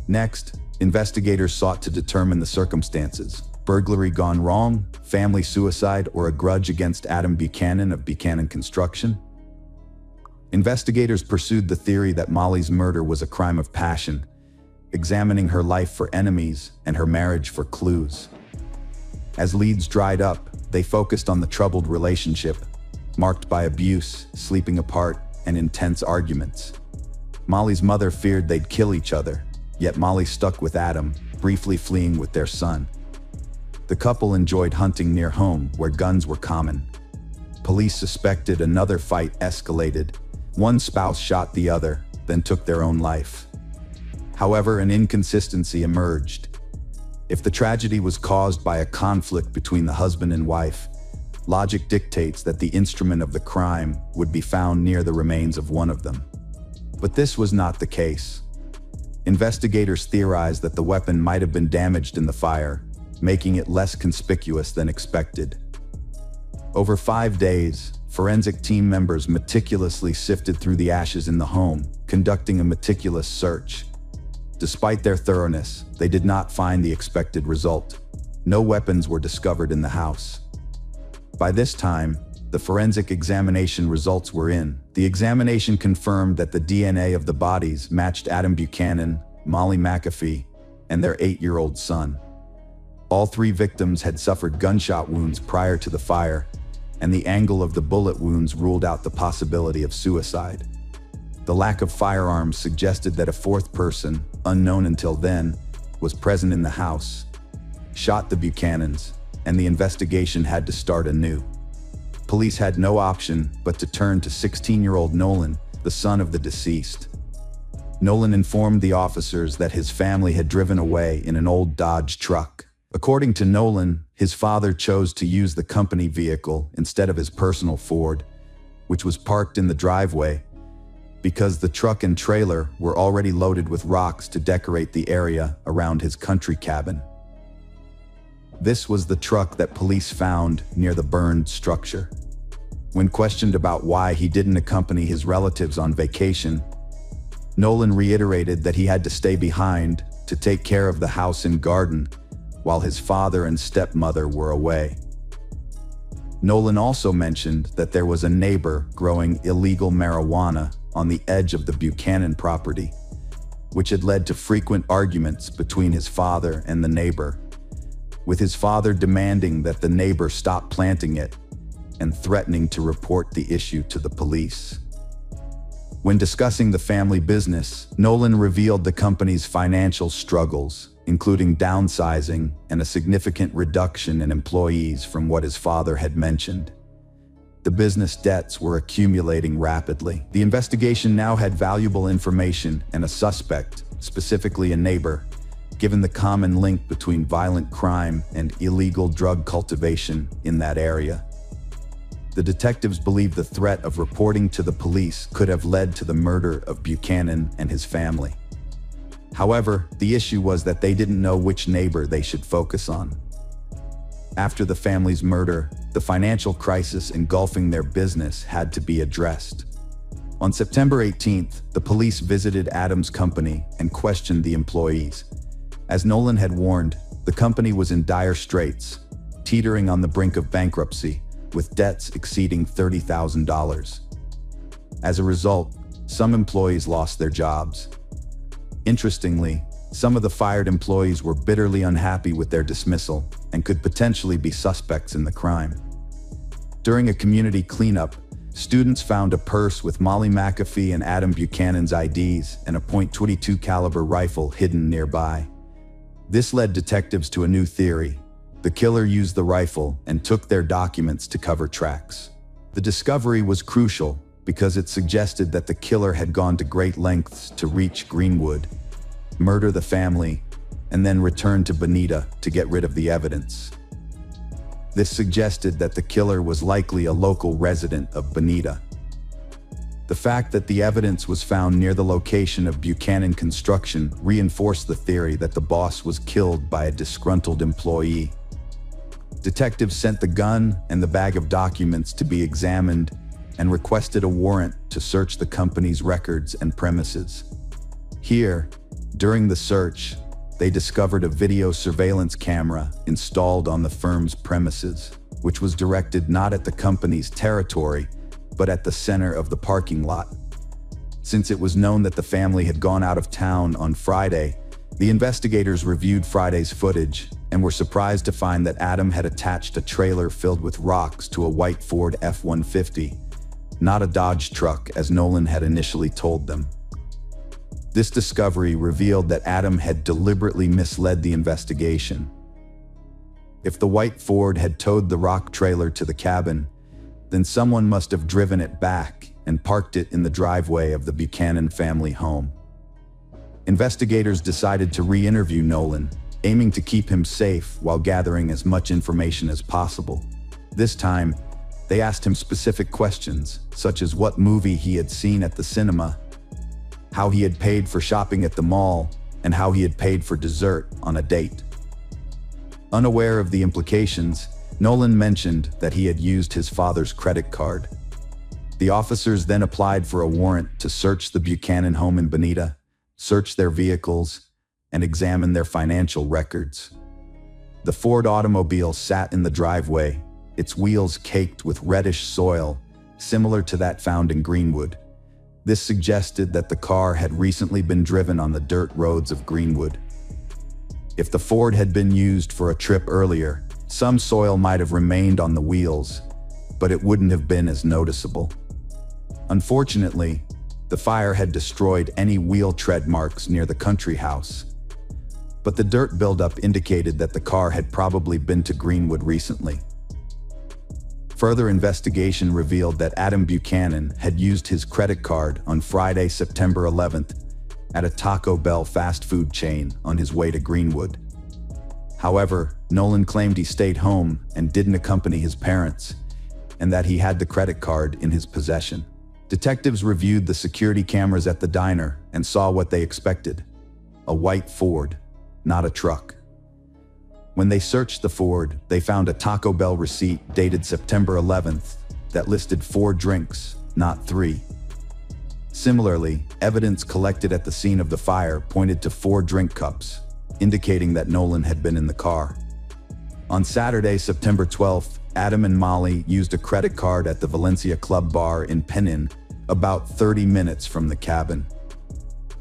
S1: Next, investigators sought to determine the circumstances. Burglary gone wrong, family suicide, or a grudge against Adam Buchanan of Buchanan Construction? Investigators pursued the theory that Molly's murder was a crime of passion, examining her life for enemies and her marriage for clues. As leads dried up, they focused on the troubled relationship, marked by abuse, sleeping apart, and intense arguments. Molly's mother feared they'd kill each other, yet Molly stuck with Adam, briefly fleeing with their son. The couple enjoyed hunting near home, where guns were common. Police suspected another fight escalated. One spouse shot the other, then took their own life. However, an inconsistency emerged. If the tragedy was caused by a conflict between the husband and wife, logic dictates that the instrument of the crime would be found near the remains of one of them. But this was not the case. Investigators theorized that the weapon might have been damaged in the fire, making it less conspicuous than expected. Over 5 days, forensic team members meticulously sifted through the ashes in the home, conducting a meticulous search. Despite their thoroughness, they did not find the expected result. No weapons were discovered in the house. By this time, the forensic examination results were in. The examination confirmed that the DNA of the bodies matched Adam Buchanan, Molly McAfee, and their 8-year-old son. All 3 victims had suffered gunshot wounds prior to the fire, and the angle of the bullet wounds ruled out the possibility of suicide. The lack of firearms suggested that a 4th person, unknown until then, was present in the house, shot the Buchanans, and the investigation had to start anew. Police had no option but to turn to 16-year-old Nolan, the son of the deceased. Nolan informed the officers that his family had driven away in an old Dodge truck. According to Nolan, his father chose to use the company vehicle instead of his personal Ford, which was parked in the driveway, because the truck and trailer were already loaded with rocks to decorate the area around his country cabin. This was the truck that police found near the burned structure. When questioned about why he didn't accompany his relatives on vacation, Nolan reiterated that he had to stay behind to take care of the house and garden while his father and stepmother were away. Nolan also mentioned that there was a neighbor growing illegal marijuana on the edge of the Buchanan property, which had led to frequent arguments between his father and the neighbor, with his father demanding that the neighbor stop planting it and threatening to report the issue to the police. When discussing the family business, Nolan revealed the company's financial struggles, including downsizing and a significant reduction in employees from what his father had mentioned. The business debts were accumulating rapidly. The investigation now had valuable information and a suspect, specifically a neighbor, given the common link between violent crime and illegal drug cultivation in that area. The detectives believed the threat of reporting to the police could have led to the murder of Buchanan and his family. However, the issue was that they didn't know which neighbor they should focus on. After the family's murder, the financial crisis engulfing their business had to be addressed. On September 18th, the police visited Adam's company and questioned the employees. As Nolan had warned, the company was in dire straits, teetering on the brink of bankruptcy, with debts exceeding $30,000. As a result, some employees lost their jobs. Interestingly, some of the fired employees were bitterly unhappy with their dismissal and could potentially be suspects in the crime. During a community cleanup, students found a purse with Molly McAfee and Adam Buchanan's IDs and a .22 caliber rifle hidden nearby. This led detectives to a new theory. The killer used the rifle and took their documents to cover tracks. The discovery was crucial because it suggested that the killer had gone to great lengths to reach Greenwood, murder the family, and then return to Bonita to get rid of the evidence. This suggested that the killer was likely a local resident of Bonita. The fact that the evidence was found near the location of Buchanan Construction reinforced the theory that the boss was killed by a disgruntled employee. Detectives sent the gun and the bag of documents to be examined and requested a warrant to search the company's records and premises. Here, during the search, they discovered a video surveillance camera installed on the firm's premises, which was directed not at the company's territory, but at the center of the parking lot. Since it was known that the family had gone out of town on Friday, the investigators reviewed Friday's footage and were surprised to find that Adam had attached a trailer filled with rocks to a white Ford F-150, not a Dodge truck as Nolan had initially told them. This discovery revealed that Adam had deliberately misled the investigation. If the white Ford had towed the rock trailer to the cabin, then someone must have driven it back and parked it in the driveway of the Buchanan family home. Investigators decided to re-interview Nolan, aiming to keep him safe while gathering as much information as possible. This time, they asked him specific questions, such as what movie he had seen at the cinema, how he had paid for shopping at the mall, and how he had paid for dessert on a date. Unaware of the implications, Nolan mentioned that he had used his father's credit card. The officers then applied for a warrant to search the Buchanan home in Bonita, search their vehicles, and examine their financial records. The Ford automobile sat in the driveway, its wheels caked with reddish soil, similar to that found in Greenwood. This suggested that the car had recently been driven on the dirt roads of Greenwood. If the Ford had been used for a trip earlier, some soil might have remained on the wheels, but it wouldn't have been as noticeable. Unfortunately, the fire had destroyed any wheel tread marks near the country house, but the dirt buildup indicated that the car had probably been to Greenwood recently. Further investigation revealed that Adam Buchanan had used his credit card on Friday, September 11th, at a Taco Bell fast food chain on his way to Greenwood. However, Nolan claimed he stayed home and didn't accompany his parents, and that he had the credit card in his possession. Detectives reviewed the security cameras at the diner and saw what they expected: a white Ford, not a truck. When they searched the Ford, they found a Taco Bell receipt dated September 11th that listed 4 drinks, not 3. Similarly, evidence collected at the scene of the fire pointed to 4 drink cups, indicating that Nolan had been in the car. On Saturday, September 12th, Adam and Molly used a credit card at the Valencia Club Bar in Penn, about 30 minutes from the cabin.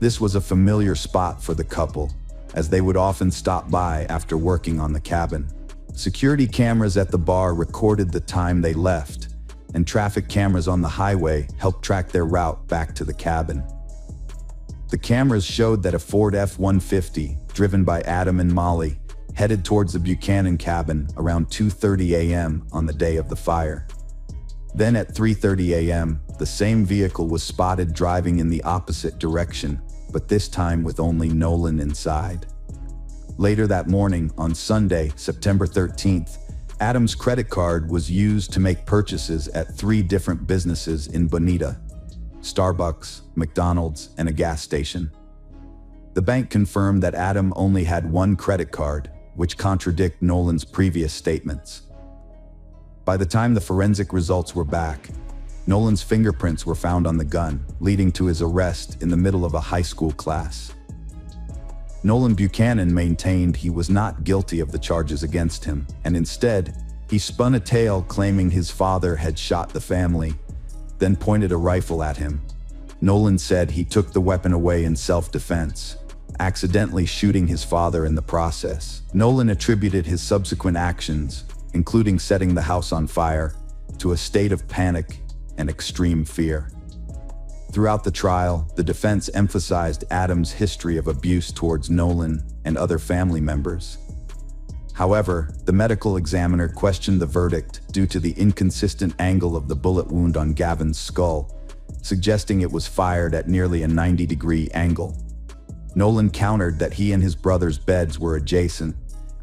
S1: This was a familiar spot for the couple, as they would often stop by after working on the cabin. Security cameras at the bar recorded the time they left, and traffic cameras on the highway helped track their route back to the cabin. The cameras showed that a Ford F-150, driven by Adam and Molly, headed towards the Buchanan cabin around 2:30 a.m. on the day of the fire. Then at 3:30 a.m., the same vehicle was spotted driving in the opposite direction, but this time with only Nolan inside. Later that morning, on Sunday, September 13th, Adam's credit card was used to make purchases at 3 different businesses in Bonita: Starbucks, McDonald's, and a gas station. The bank confirmed that Adam only had 1 credit card, which contradict Nolan's previous statements. By the time the forensic results were back, Nolan's fingerprints were found on the gun, leading to his arrest in the middle of a high school class. Nolan Buchanan maintained he was not guilty of the charges against him, and instead, he spun a tale claiming his father had shot the family, then pointed a rifle at him. Nolan said he took the weapon away in self-defense, accidentally shooting his father in the process. Nolan attributed his subsequent actions, including setting the house on fire, to a state of panic and extreme fear. Throughout the trial, the defense emphasized Adam's history of abuse towards Nolan and other family members. However, the medical examiner questioned the verdict due to the inconsistent angle of the bullet wound on Gavin's skull, suggesting it was fired at nearly a 90-degree angle. Nolan countered that he and his brother's beds were adjacent,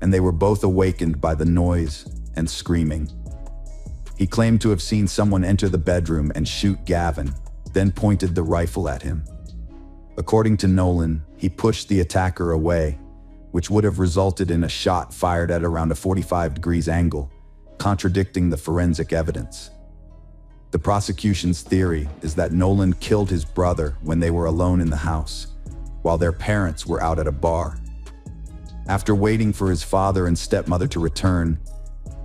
S1: and they were both awakened by the noise and screaming. He claimed to have seen someone enter the bedroom and shoot Gavin, then pointed the rifle at him. According to Nolan, he pushed the attacker away, which would have resulted in a shot fired at around a 45 degrees angle, contradicting the forensic evidence. The prosecution's theory is that Nolan killed his brother when they were alone in the house, while their parents were out at a bar. After waiting for his father and stepmother to return,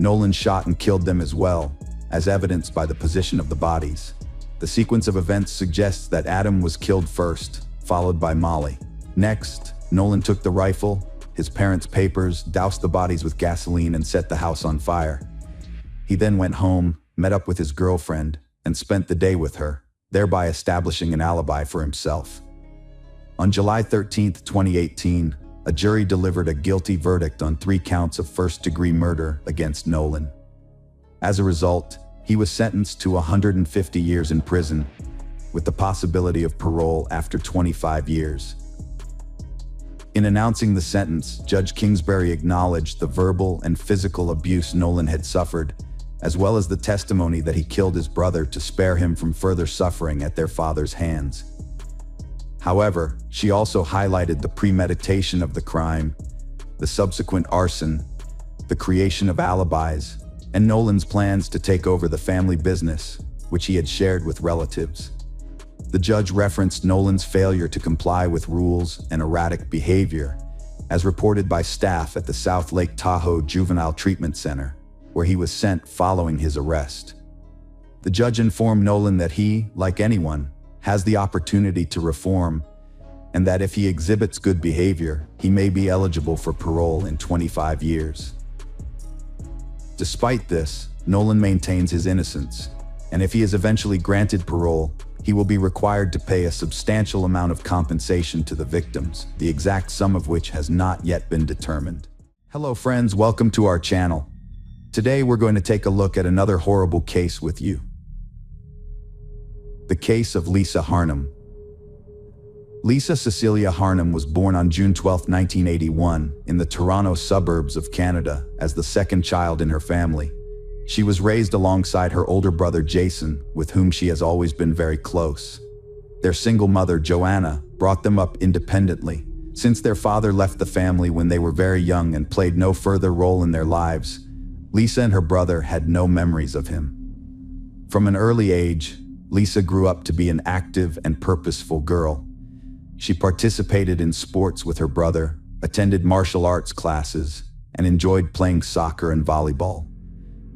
S1: Nolan shot and killed them as well, as evidenced by the position of the bodies. The sequence of events suggests that Adam was killed first, followed by Molly. Next, Nolan took the rifle, his parents' papers, doused the bodies with gasoline, and set the house on fire. He then went home, met up with his girlfriend, and spent the day with her, thereby establishing an alibi for himself. On July 13, 2018, a jury delivered a guilty verdict on 3 counts of first-degree murder against Nolan. As a result, he was sentenced to 150 years in prison, with the possibility of parole after 25 years. In announcing the sentence, Judge Kingsbury acknowledged the verbal and physical abuse Nolan had suffered, as well as the testimony that he killed his brother to spare him from further suffering at their father's hands. However, she also highlighted the premeditation of the crime, the subsequent arson, the creation of alibis, and Nolan's plans to take over the family business, which he had shared with relatives. The judge referenced Nolan's failure to comply with rules and erratic behavior, as reported by staff at the South Lake Tahoe Juvenile Treatment Center, where he was sent following his arrest. The judge informed Nolan that he, like anyone, has the opportunity to reform, and that if he exhibits good behavior, he may be eligible for parole in 25 years. Despite this, Nolan maintains his innocence, and if he is eventually granted parole, he will be required to pay a substantial amount of compensation to the victims, the exact sum of which has not yet been determined. Hello friends, welcome to our channel. Today we're going to take a look at another horrible case with you. The case of Lisa Harnum. Lisa Cecilia Harnum was born on June 12, 1981, in the Toronto suburbs of Canada as the second child in her family. She was raised alongside her older brother Jason, with whom she has always been very close. Their single mother, Joanna, brought them up independently, since their father left the family when they were very young and played no further role in their lives. Lisa and her brother had no memories of him. From an early age, Lisa grew up to be an active and purposeful girl. She participated in sports with her brother, attended martial arts classes, and enjoyed playing soccer and volleyball.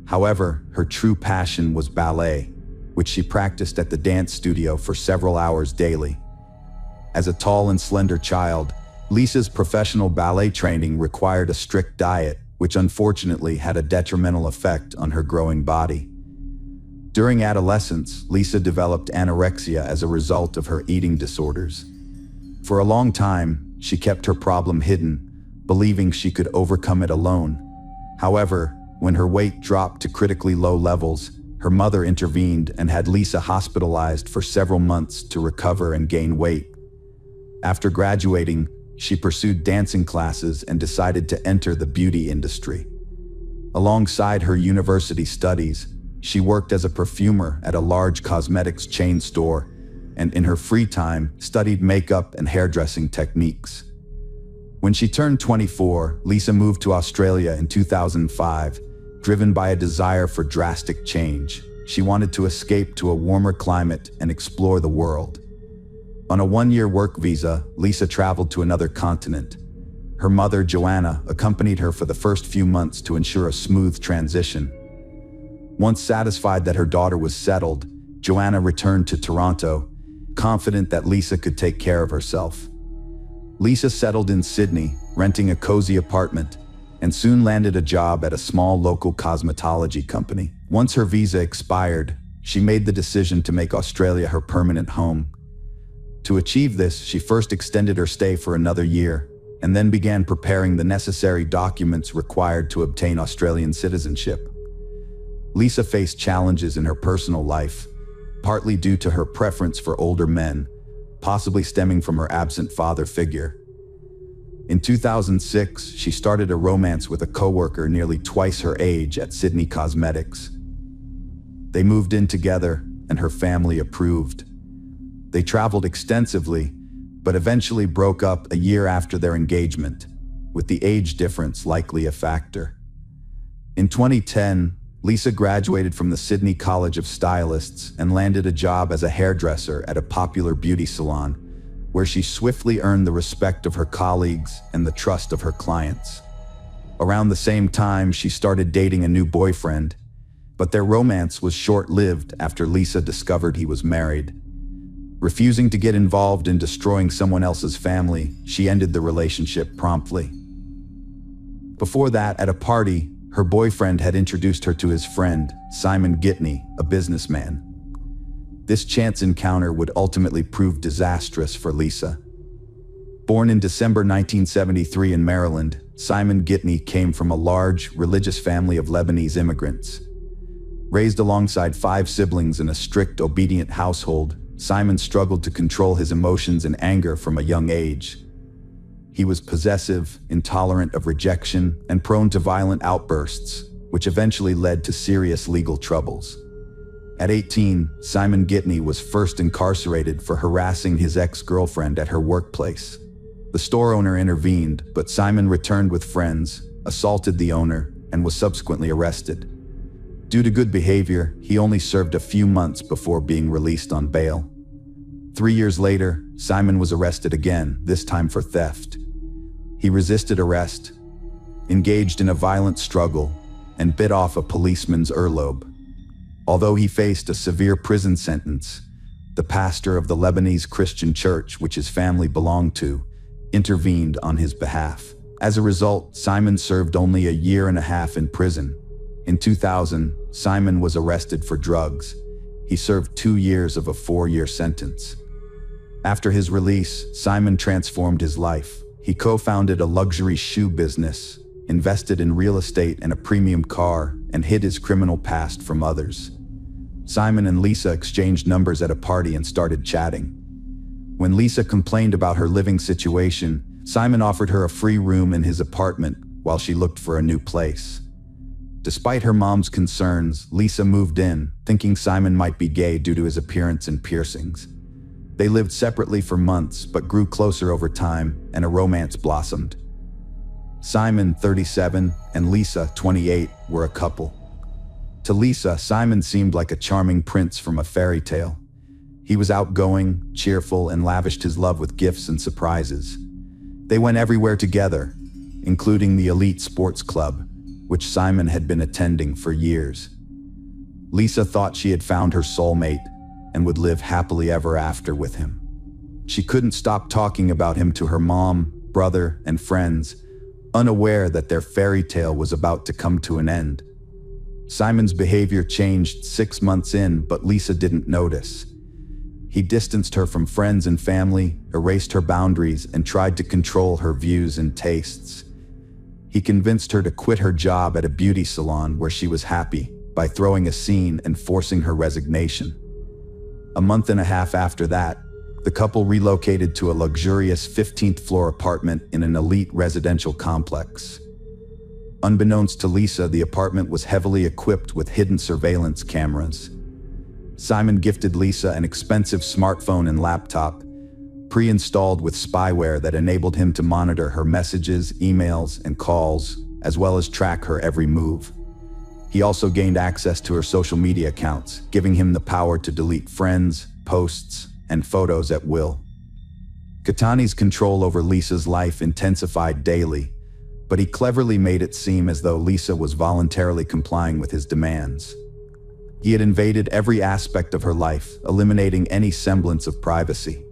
S1: However, her true passion was ballet, which she practiced at the dance studio for several hours daily. As a tall and slender child, Lisa's professional ballet training required a strict diet, which unfortunately had a detrimental effect on her growing body. During adolescence, Lisa developed anorexia as a result of her eating disorders. For a long time, she kept her problem hidden, believing she could overcome it alone. However, when her weight dropped to critically low levels, her mother intervened and had Lisa hospitalized for several months to recover and gain weight. After graduating, she pursued dancing classes and decided to enter the beauty industry. Alongside her university studies, she worked as a perfumer at a large cosmetics chain store, and in her free time, studied makeup and hairdressing techniques. When she turned 24, Lisa moved to Australia in 2005, driven by a desire for drastic change. She wanted to escape to a warmer climate and explore the world. On a 1-year work visa, Lisa traveled to another continent. Her mother, Joanna, accompanied her for the first few months to ensure a smooth transition. Once satisfied that her daughter was settled, Joanna returned to Toronto, confident that Lisa could take care of herself. Lisa settled in Sydney, renting a cozy apartment, and soon landed a job at a small local cosmetology company. Once her visa expired, she made the decision to make Australia her permanent home. To achieve this, she first extended her stay for another year, and then began preparing the necessary documents required to obtain Australian citizenship. Lisa faced challenges in her personal life, partly due to her preference for older men, possibly stemming from her absent father figure. In 2006, she started a romance with a coworker nearly twice her age at Sydney Cosmetics. They moved in together, and her family approved. They traveled extensively, but eventually broke up a year after their engagement. with the age difference likely a factor. In 2010, Lisa graduated from the Sydney College of Stylists and landed a job as a hairdresser at a popular beauty salon, where she swiftly earned the respect of her colleagues and the trust of her clients. Around the same time, she started dating a new boyfriend, but their romance was short-lived after Lisa discovered he was married. Refusing to get involved in destroying someone else's family, she ended the relationship promptly. Before that, at a party, her boyfriend had introduced her to his friend, Simon Gitney, a businessman. This chance encounter would ultimately prove disastrous for Lisa. Born in December 1973 in Maryland, Simon Gitney came from a large, religious family of Lebanese immigrants. Raised alongside 5 siblings in a strict, obedient household, Simon struggled to control his emotions and anger from a young age. He was possessive, intolerant of rejection, and prone to violent outbursts, which eventually led to serious legal troubles. At 18, Simon Gitney was first incarcerated for harassing his ex-girlfriend at her workplace. The store owner intervened, but Simon returned with friends, assaulted the owner, and was subsequently arrested. Due to good behavior, he only served a few months before being released on bail. 3 years later, Simon was arrested again, this time for theft. He resisted arrest, engaged in a violent struggle, and bit off a policeman's earlobe. Although he faced a severe prison sentence, the pastor of the Lebanese Christian church, which his family belonged to, intervened on his behalf. As a result, Simon served only a year and a half in prison. In 2000, Simon was arrested for drugs. He served 2 years of a 4-year sentence. After his release, Simon transformed his life. He co-founded a luxury shoe business, invested in real estate and a premium car, and hid his criminal past from others. Simon and Lisa exchanged numbers at a party and started chatting. When Lisa complained about her living situation, Simon offered her a free room in his apartment while she looked for a new place. Despite her mom's concerns, Lisa moved in, thinking Simon might be gay due to his appearance and piercings. They lived separately for months, but grew closer over time, and a romance blossomed. Simon, 37, and Lisa, 28, were a couple. To Lisa, Simon seemed like a charming prince from a fairy tale. He was outgoing, cheerful, and lavished his love with gifts and surprises. They went everywhere together, including the elite sports club, which Simon had been attending for years. Lisa thought she had found her soulmate and would live happily ever after with him. She couldn't stop talking about him to her mom, brother, and friends, unaware that their fairy tale was about to come to an end. Simon's behavior changed 6 months in, but Lisa didn't notice. He distanced her from friends and family, erased her boundaries, and tried to control her views and tastes. He convinced her to quit her job at a beauty salon where she was happy by throwing a scene and forcing her resignation. A month and a half after that, the couple relocated to a luxurious 15th-floor apartment in an elite residential complex. Unbeknownst to Lisa, the apartment was heavily equipped with hidden surveillance cameras. Simon gifted Lisa an expensive smartphone and laptop, pre-installed with spyware that enabled him to monitor her messages, emails, and calls, as well as track her every move. He also gained access to her social media accounts, giving him the power to delete friends, posts, and photos at will. Katani's control over Lisa's life intensified daily, but he cleverly made it seem as though Lisa was voluntarily complying with his demands. He had invaded every aspect of her life, eliminating any semblance of privacy.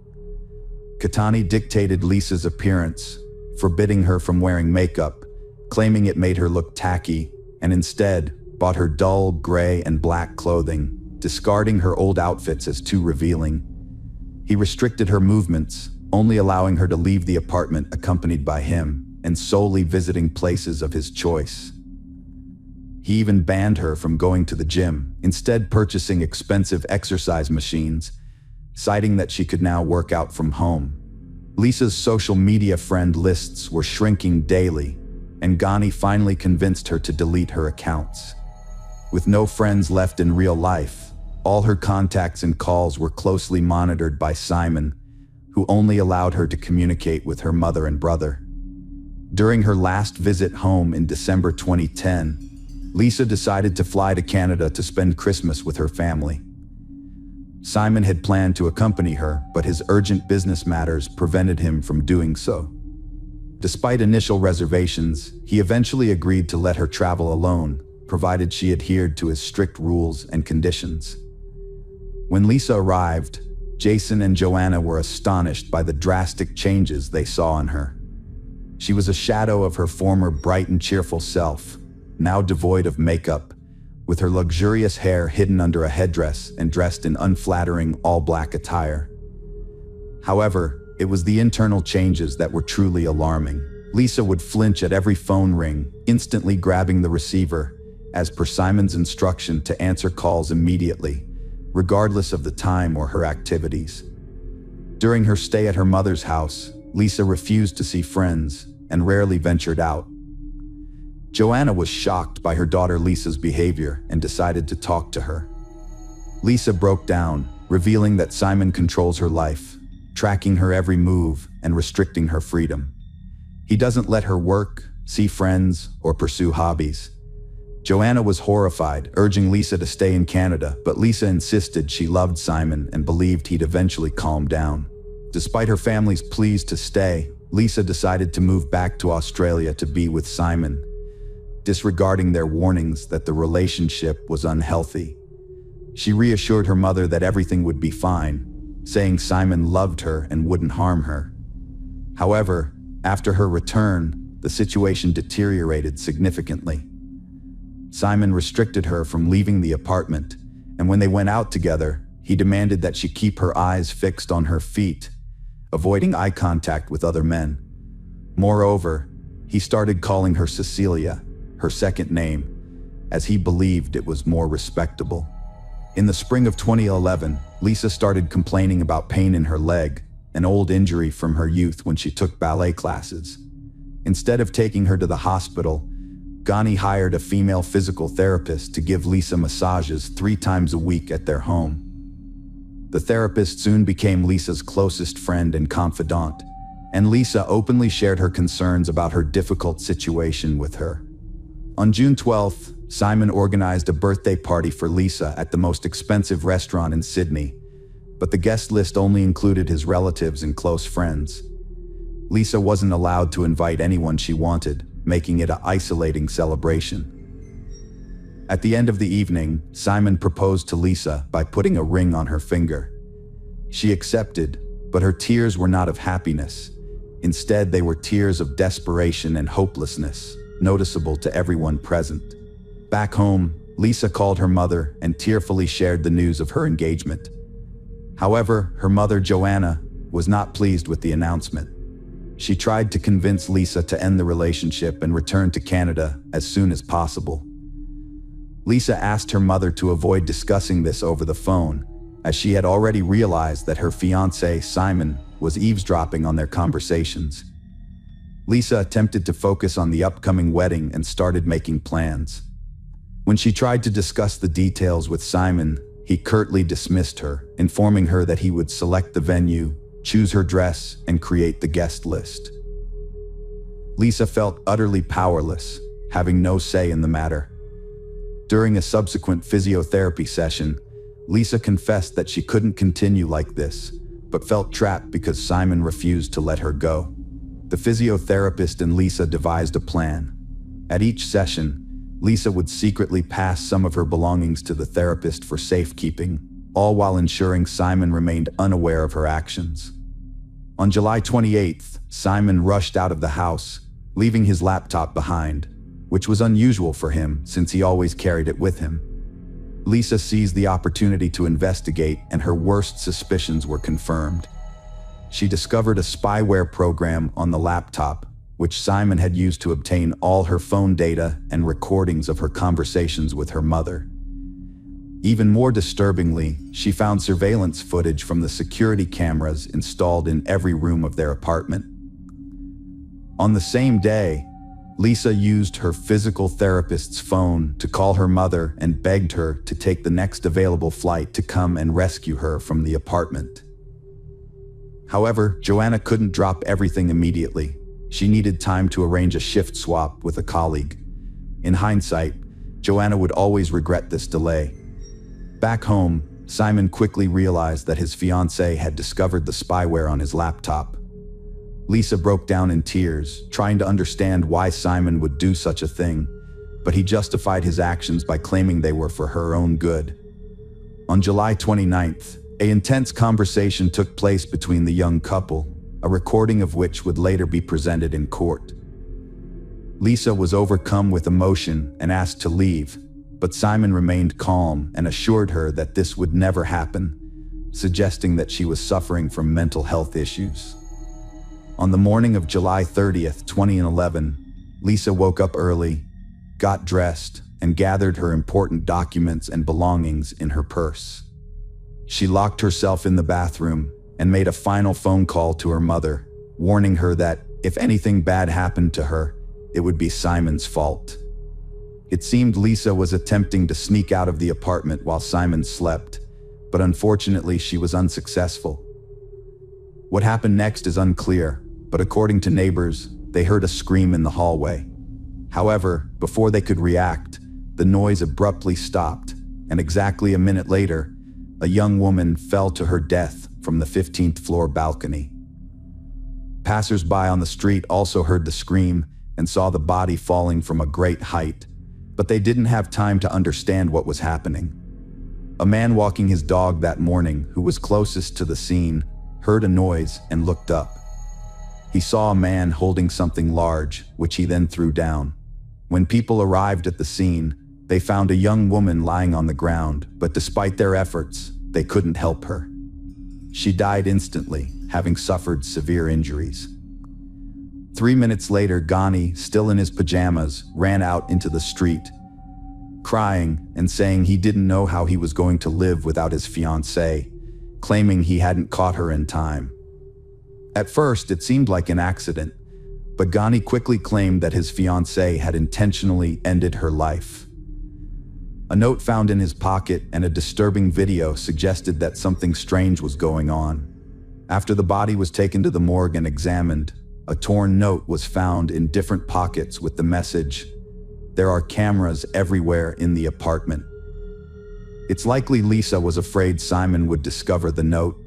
S1: Katani dictated Lisa's appearance, forbidding her from wearing makeup, claiming it made her look tacky, and instead bought her dull gray and black clothing, discarding her old outfits as too revealing. He restricted her movements, only allowing her to leave the apartment accompanied by him, and solely visiting places of his choice. He even banned her from going to the gym, instead purchasing expensive exercise machines, citing that she could now work out from home. Lisa's social media friend lists were shrinking daily, and Ghani finally convinced her to delete her accounts. With no friends left in real life, all her contacts and calls were closely monitored by Simon, who only allowed her to communicate with her mother and brother. During her last visit home in December 2010, Lisa decided to fly to Canada to spend Christmas with her family. Simon had planned to accompany her, but his urgent business matters prevented him from doing so. Despite initial reservations, he eventually agreed to let her travel alone, provided she adhered to his strict rules and conditions. When Lisa arrived, Jason and Joanna were astonished by the drastic changes they saw in her. She was a shadow of her former bright and cheerful self, now devoid of makeup, with her luxurious hair hidden under a headdress and dressed in unflattering all-black attire. However, it was the internal changes that were truly alarming. Lisa would flinch at every phone ring, instantly grabbing the receiver, as per Simon's instruction to answer calls immediately, regardless of the time or her activities. During her stay at her mother's house, Lisa refused to see friends and rarely ventured out. Joanna was shocked by her daughter Lisa's behavior and decided to talk to her. Lisa broke down, revealing that Simon controls her life, tracking her every move and restricting her freedom. He doesn't let her work, see friends, or pursue hobbies. Joanna was horrified, urging Lisa to stay in Canada, but Lisa insisted she loved Simon and believed he'd eventually calm down. Despite her family's pleas to stay, Lisa decided to move back to Australia to be with Simon, disregarding their warnings that the relationship was unhealthy. She reassured her mother that everything would be fine, saying Simon loved her and wouldn't harm her. However, after her return, the situation deteriorated significantly. Simon restricted her from leaving the apartment, and when they went out together, he demanded that she keep her eyes fixed on her feet, avoiding eye contact with other men. Moreover, he started calling her Cecilia, her second name, as he believed it was more respectable. In the spring of 2011, Lisa started complaining about pain in her leg, an old injury from her youth when she took ballet classes. Instead of taking her to the hospital, Ghani hired a female physical therapist to give Lisa massages 3 times a week at their home. The therapist soon became Lisa's closest friend and confidant, and Lisa openly shared her concerns about her difficult situation with her. On June 12th, Simon organized a birthday party for Lisa at the most expensive restaurant in Sydney, but the guest list only included his relatives and close friends. Lisa wasn't allowed to invite anyone she wanted, making it an isolating celebration. At the end of the evening, Simon proposed to Lisa by putting a ring on her finger. She accepted, but her tears were not of happiness. Instead, they were tears of desperation and hopelessness, noticeable to everyone present. Back home, Lisa called her mother and tearfully shared the news of her engagement. However, her mother, Joanna, was not pleased with the announcement. She tried to convince Lisa to end the relationship and return to Canada as soon as possible. Lisa asked her mother to avoid discussing this over the phone, as she had already realized that her fiancé, Simon, was eavesdropping on their conversations. Lisa attempted to focus on the upcoming wedding and started making plans. When she tried to discuss the details with Simon, he curtly dismissed her, informing her that he would select the venue, choose her dress, and create the guest list. Lisa felt utterly powerless, having no say in the matter. During a subsequent physiotherapy session, Lisa confessed that she couldn't continue like this, but felt trapped because Simon refused to let her go. The physiotherapist and Lisa devised a plan. At each session, Lisa would secretly pass some of her belongings to the therapist for safekeeping, all while ensuring Simon remained unaware of her actions. On July 28th, Simon rushed out of the house, leaving his laptop behind, which was unusual for him since he always carried it with him. Lisa seized the opportunity to investigate, and her worst suspicions were confirmed. She discovered a spyware program on the laptop, which Simon had used to obtain all her phone data and recordings of her conversations with her mother. Even more disturbingly, she found surveillance footage from the security cameras installed in every room of their apartment. On the same day, Lisa used her physical therapist's phone to call her mother and begged her to take the next available flight to come and rescue her from the apartment. However, Joanna couldn't drop everything immediately. She needed time to arrange a shift swap with a colleague. In hindsight, Joanna would always regret this delay. Back home, Simon quickly realized that his fiancée had discovered the spyware on his laptop. Lisa broke down in tears, trying to understand why Simon would do such a thing, but he justified his actions by claiming they were for her own good. On July 29th, an intense conversation took place between the young couple, a recording of which would later be presented in court. Lisa was overcome with emotion and asked to leave, but Simon remained calm and assured her that this would never happen, suggesting that she was suffering from mental health issues. On the morning of July 30th, 2011, Lisa woke up early, got dressed, and gathered her important documents and belongings in her purse. She locked herself in the bathroom and made a final phone call to her mother, warning her that if anything bad happened to her, it would be Simon's fault. It seemed Lisa was attempting to sneak out of the apartment while Simon slept, but unfortunately she was unsuccessful. What happened next is unclear, but according to neighbors, they heard a scream in the hallway. However, before they could react, the noise abruptly stopped, and exactly a minute later, a young woman fell to her death from the 15th floor balcony. Passers-by on the street also heard the scream and saw the body falling from a great height, but they didn't have time to understand what was happening. A man walking his dog that morning, who was closest to the scene, heard a noise and looked up. He saw a man holding something large, which he then threw down. When people arrived at the scene, they found a young woman lying on the ground, but despite their efforts, they couldn't help her. She died instantly, having suffered severe injuries. 3 minutes later, Ghani, still in his pajamas, ran out into the street, crying and saying he didn't know how he was going to live without his fiancée, claiming he hadn't caught her in time. At first, it seemed like an accident, but Ghani quickly claimed that his fiancée had intentionally ended her life. A note found in his pocket and a disturbing video suggested that something strange was going on. After the body was taken to the morgue and examined, a torn note was found in different pockets with the message, "There are cameras everywhere in the apartment." It's likely Lisa was afraid Simon would discover the note,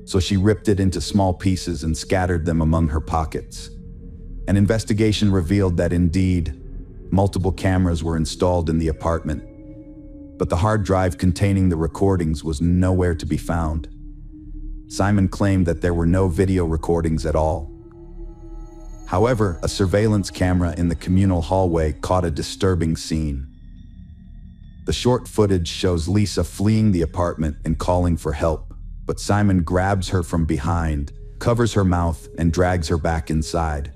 S1: so she ripped it into small pieces and scattered them among her pockets. An investigation revealed that indeed, multiple cameras were installed in the apartment, but the hard drive containing the recordings was nowhere to be found. Simon claimed that there were no video recordings at all. However, a surveillance camera in the communal hallway caught a disturbing scene. The short footage shows Lisa fleeing the apartment and calling for help, but Simon grabs her from behind, covers her mouth, and drags her back inside.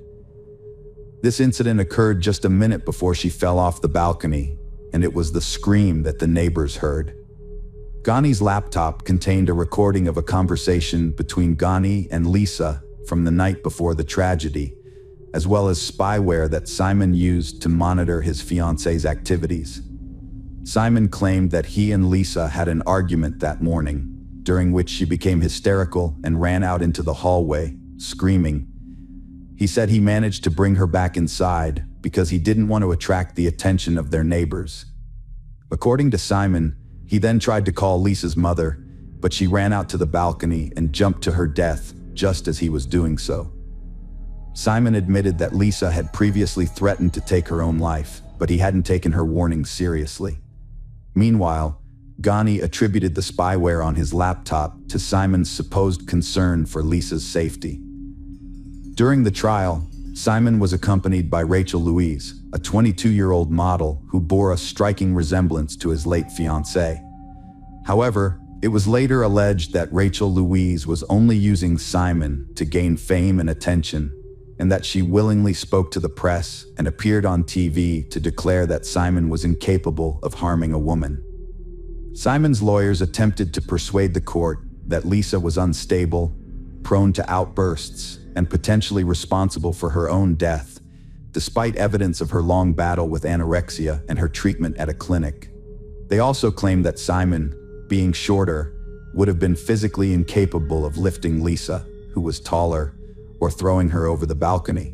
S1: This incident occurred just a minute before she fell off the balcony, and it was the scream that the neighbors heard. Ghani's laptop contained a recording of a conversation between Ghani and Lisa from the night before the tragedy, as well as spyware that Simon used to monitor his fiancée's activities. Simon claimed that he and Lisa had an argument that morning, during which she became hysterical and ran out into the hallway, screaming. He said he managed to bring her back inside because he didn't want to attract the attention of their neighbors. According to Simon, he then tried to call Lisa's mother, but she ran out to the balcony and jumped to her death just as he was doing so. Simon admitted that Lisa had previously threatened to take her own life, but he hadn't taken her warning seriously. Meanwhile, Ghani attributed the spyware on his laptop to Simon's supposed concern for Lisa's safety. During the trial, Simon was accompanied by Rachel Louise, a 22-year-old model who bore a striking resemblance to his late fiancée. However, it was later alleged that Rachel Louise was only using Simon to gain fame and attention, and that she willingly spoke to the press and appeared on TV to declare that Simon was incapable of harming a woman. Simon's lawyers attempted to persuade the court that Lisa was unstable, prone to outbursts, and potentially responsible for her own death, despite evidence of her long battle with anorexia and her treatment at a clinic. They also claimed that Simon, being shorter, would have been physically incapable of lifting Lisa, who was taller, or throwing her over the balcony.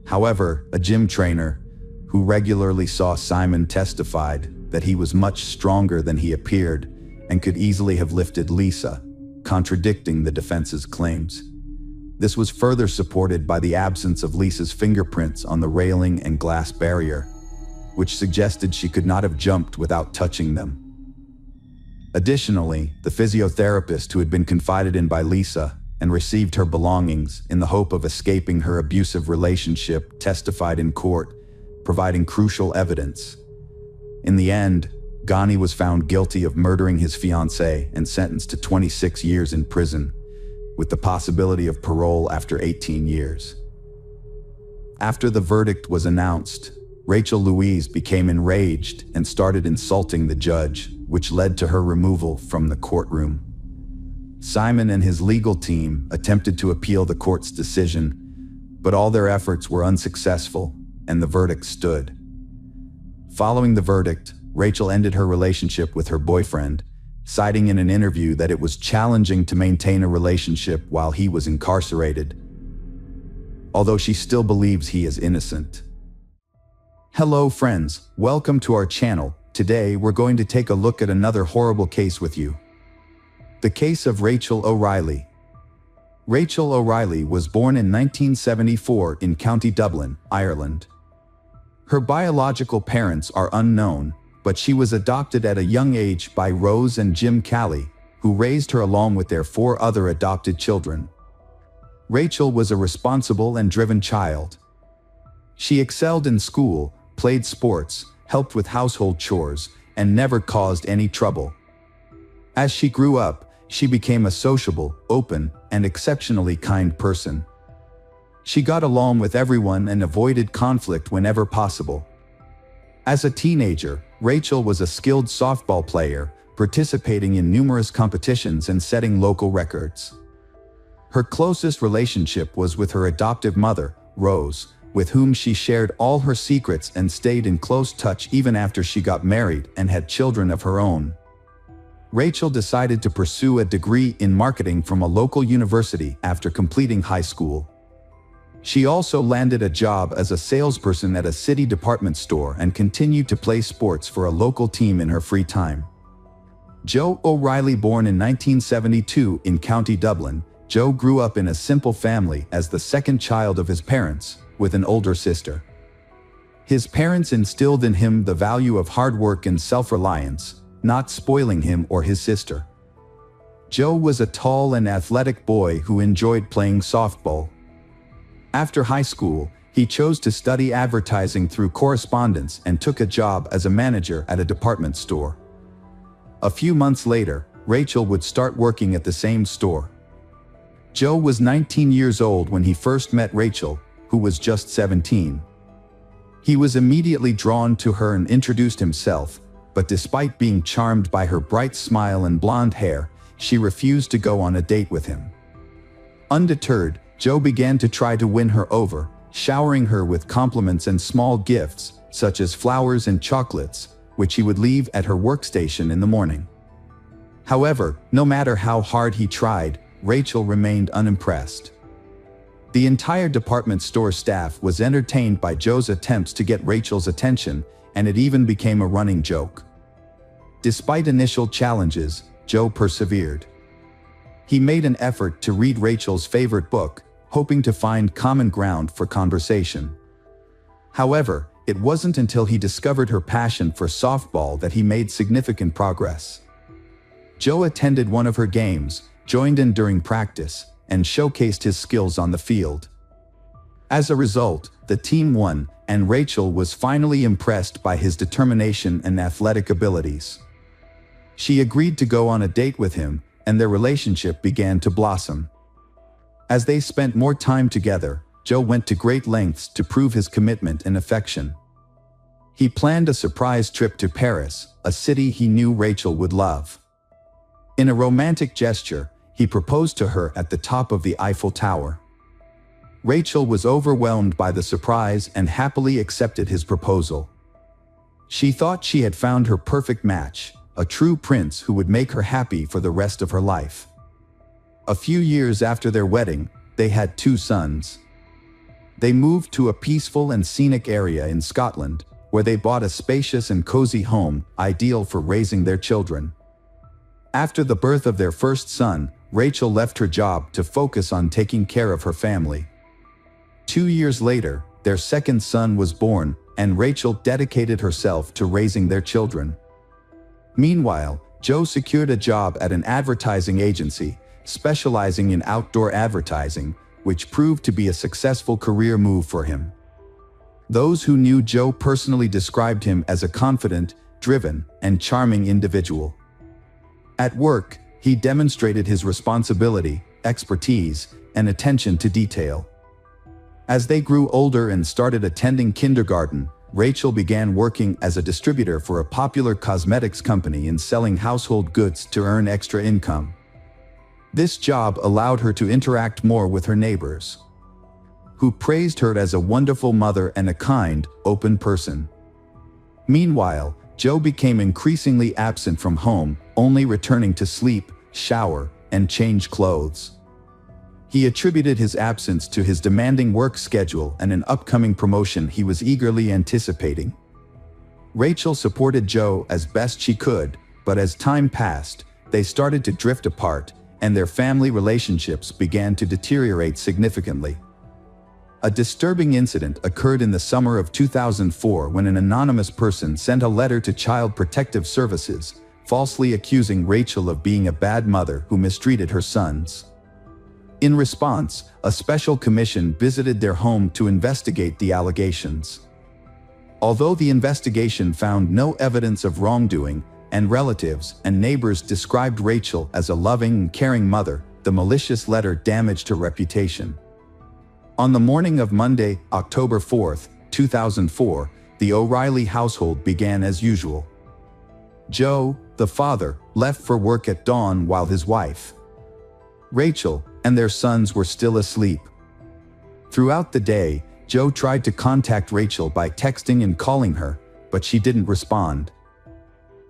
S1: However, a gym trainer who regularly saw Simon testified that he was much stronger than he appeared and could easily have lifted Lisa, contradicting the defense's claims. This was further supported by the absence of Lisa's fingerprints on the railing and glass barrier, which suggested she could not have jumped without touching them. Additionally, the physiotherapist who had been confided in by Lisa and received her belongings in the hope of escaping her abusive relationship testified in court, providing crucial evidence. In the end, Ghani was found guilty of murdering his fiancée and sentenced to 26 years in prison, with the possibility of parole after 18 years. After the verdict was announced, Rachel Louise became enraged and started insulting the judge, which led to her removal from the courtroom. Simon and his legal team attempted to appeal the court's decision, but all their efforts were unsuccessful, and the verdict stood. Following the verdict, Rachel ended her relationship with her boyfriend, citing in an interview that it was challenging to maintain a relationship while he was incarcerated, although she still believes he is innocent. Hello friends, welcome to our channel. Today we're going to take a look at another horrible case with you. The case of Rachel O'Reilly. Rachel O'Reilly was born in 1974 in County Dublin, Ireland. Her biological parents are unknown, but she was adopted at a young age by Rose and Jim Calley, who raised her along with their 4 other adopted children. Rachel was a responsible and driven child. She excelled in school, played sports, helped with household chores, and never caused any trouble. As she grew up, she became a sociable, open, and exceptionally kind person. She got along with everyone and avoided conflict whenever possible. As a teenager, Rachel was a skilled softball player, participating in numerous competitions and setting local records. Her closest relationship was with her adoptive mother, Rose, with whom she shared all her secrets and stayed in close touch even after she got married and had children of her own. Rachel decided to pursue a degree in marketing from a local university after completing high school. She also landed a job as a salesperson at a city department store and continued to play sports for a local team in her free time. Joe O'Reilly, born in 1972 in County Dublin, Joe grew up in a simple family as the second child of his parents, with an older sister. His parents instilled in him the value of hard work and self-reliance, not spoiling him or his sister. Joe was a tall and athletic boy who enjoyed playing softball. After high school, he chose to study advertising through correspondence and took a job as a manager at a department store. A few months later, Rachel would start working at the same store. Joe was 19 years old when he first met Rachel, who was just 17. He was immediately drawn to her and introduced himself, but despite being charmed by her bright smile and blonde hair, she refused to go on a date with him. Undeterred, Joe began to try to win her over, showering her with compliments and small gifts, such as flowers and chocolates, which he would leave at her workstation in the morning. However, no matter how hard he tried, Rachel remained unimpressed. The entire department store staff was entertained by Joe's attempts to get Rachel's attention, and it even became a running joke. Despite initial challenges, Joe persevered. He made an effort to read Rachel's favorite book, hoping to find common ground for conversation. However, it wasn't until he discovered her passion for softball that he made significant progress. Joe attended one of her games, joined in during practice, and showcased his skills on the field. As a result, the team won, and Rachel was finally impressed by his determination and athletic abilities. She agreed to go on a date with him, and their relationship began to blossom. As they spent more time together, Joe went to great lengths to prove his commitment and affection. He planned a surprise trip to Paris, a city he knew Rachel would love. In a romantic gesture, he proposed to her at the top of the Eiffel Tower. Rachel was overwhelmed by the surprise and happily accepted his proposal. She thought she had found her perfect match, a true prince who would make her happy for the rest of her life. A few years after their wedding, they had 2 sons. They moved to a peaceful and scenic area in Scotland, where they bought a spacious and cozy home, ideal for raising their children. After the birth of their first son, Rachel left her job to focus on taking care of her family. 2 years later, their second son was born, and Rachel dedicated herself to raising their children. Meanwhile, Joe secured a job at an advertising agency, specializing in outdoor advertising, which proved to be a successful career move for him. Those who knew Joe personally described him as a confident, driven, and charming individual. At work, he demonstrated his responsibility, expertise, and attention to detail. As they grew older and started attending kindergarten, Rachel began working as a distributor for a popular cosmetics company and selling household goods to earn extra income. This job allowed her to interact more with her neighbors, who praised her as a wonderful mother and a kind, open person. Meanwhile, Joe became increasingly absent from home, only returning to sleep, shower, and change clothes. He attributed his absence to his demanding work schedule and an upcoming promotion he was eagerly anticipating. Rachel supported Joe as best she could, but as time passed, they started to drift apart, and their family relationships began to deteriorate significantly. A disturbing incident occurred in the summer of 2004 when an anonymous person sent a letter to Child Protective Services, falsely accusing Rachel of being a bad mother who mistreated her sons. In response, a special commission visited their home to investigate the allegations. Although the investigation found no evidence of wrongdoing, and relatives and neighbors described Rachel as a loving and caring mother, the malicious letter damaged her reputation. On the morning of Monday, October 4, 2004, the O'Reilly household began as usual. Joe, the father, left for work at dawn while his wife, Rachel, and their sons were still asleep. Throughout the day, Joe tried to contact Rachel by texting and calling her, but she didn't respond.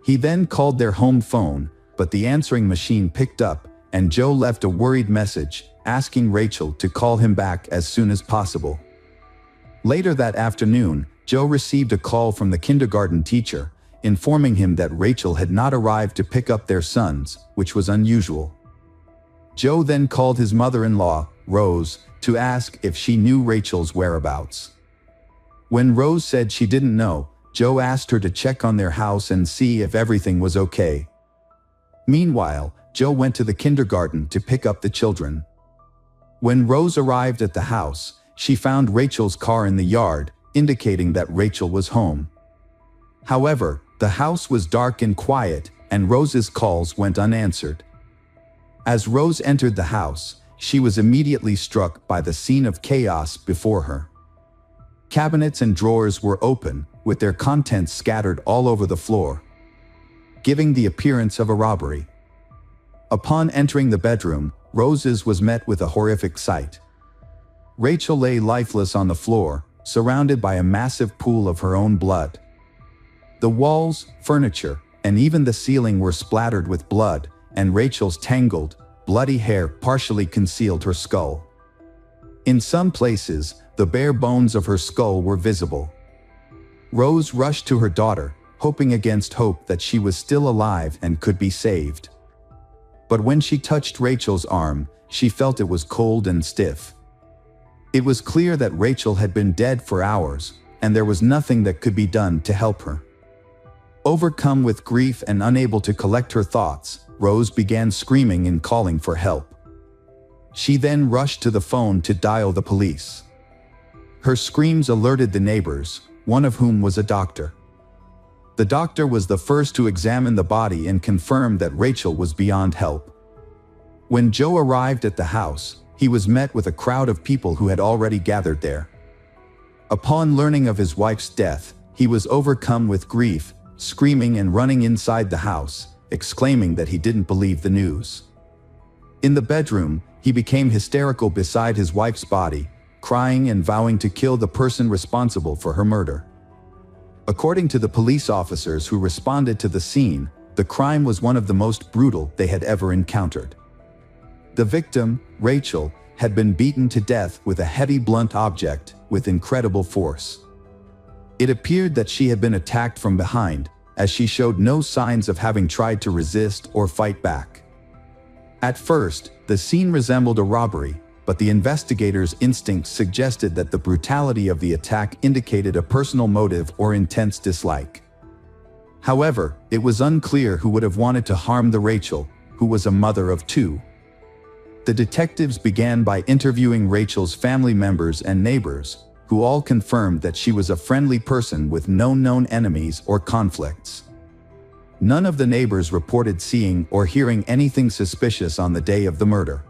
S1: He then called their home phone, but the answering machine picked up, and Joe left a worried message, asking Rachel to call him back as soon as possible. Later that afternoon, Joe received a call from the kindergarten teacher, informing him that Rachel had not arrived to pick up their sons, which was unusual. Joe then called his mother-in-law, Rose, to ask if she knew Rachel's whereabouts. When Rose said she didn't know, Joe asked her to check on their house and see if everything was okay. Meanwhile, Joe went to the kindergarten to pick up the children. When Rose arrived at the house, she found Rachel's car in the yard, indicating that Rachel was home. However, the house was dark and quiet, and Rose's calls went unanswered. As Rose entered the house, she was immediately struck by the scene of chaos before her. Cabinets and drawers were open, with their contents scattered all over the floor, giving the appearance of a robbery. Upon entering the bedroom, Rose's was met with a horrific sight. Rachel lay lifeless on the floor, surrounded by a massive pool of her own blood. The walls, furniture, and even the ceiling were splattered with blood, and Rachel's tangled, bloody hair partially concealed her skull. In some places, the bare bones of her skull were visible. Rose rushed to her daughter, hoping against hope that she was still alive and could be saved. But when she touched Rachel's arm, she felt it was cold and stiff. It was clear that Rachel had been dead for hours, and there was nothing that could be done to help her. Overcome with grief and unable to collect her thoughts, Rose began screaming and calling for help. She then rushed to the phone to dial the police. Her screams alerted the neighbors, one of whom was a doctor. The doctor was the first to examine the body and confirm that Rachel was beyond help. When Joe arrived at the house, he was met with a crowd of people who had already gathered there. Upon learning of his wife's death, he was overcome with grief, screaming and running inside the house, exclaiming that he didn't believe the news. In the bedroom, he became hysterical beside his wife's body, crying and vowing to kill the person responsible for her murder. According to the police officers who responded to the scene, the crime was one of the most brutal they had ever encountered. The victim, Rachel, had been beaten to death with a heavy blunt object, with incredible force. It appeared that she had been attacked from behind, as she showed no signs of having tried to resist or fight back. At first, the scene resembled a robbery, but the investigators' instincts suggested that the brutality of the attack indicated a personal motive or intense dislike. However, it was unclear who would have wanted to harm the Rachel, who was a mother of two. The detectives began by interviewing Rachel's family members and neighbors, who all confirmed that she was a friendly person with no known enemies or conflicts. None of the neighbors reported seeing or hearing anything suspicious on the day of the murder.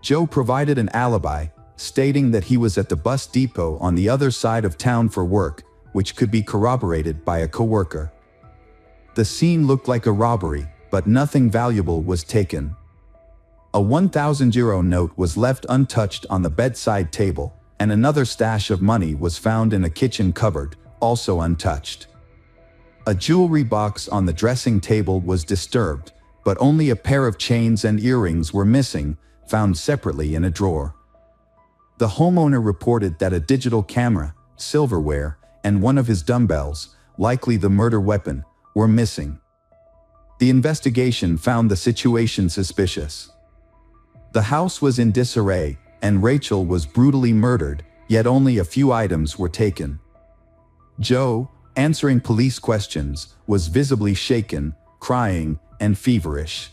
S1: Joe provided an alibi, stating that he was at the bus depot on the other side of town for work, which could be corroborated by a coworker. The scene looked like a robbery, but nothing valuable was taken. A 1,000 euro note was left untouched on the bedside table, and another stash of money was found in a kitchen cupboard, also untouched. A jewelry box on the dressing table was disturbed, but only a pair of chains and earrings were missing, found separately in a drawer. The homeowner reported that a digital camera, silverware, and one of his dumbbells, likely the murder weapon, were missing. The investigation found the situation suspicious. The house was in disarray, and Rachel was brutally murdered, yet only a few items were taken. Joe, answering police questions, was visibly shaken, crying, and feverish.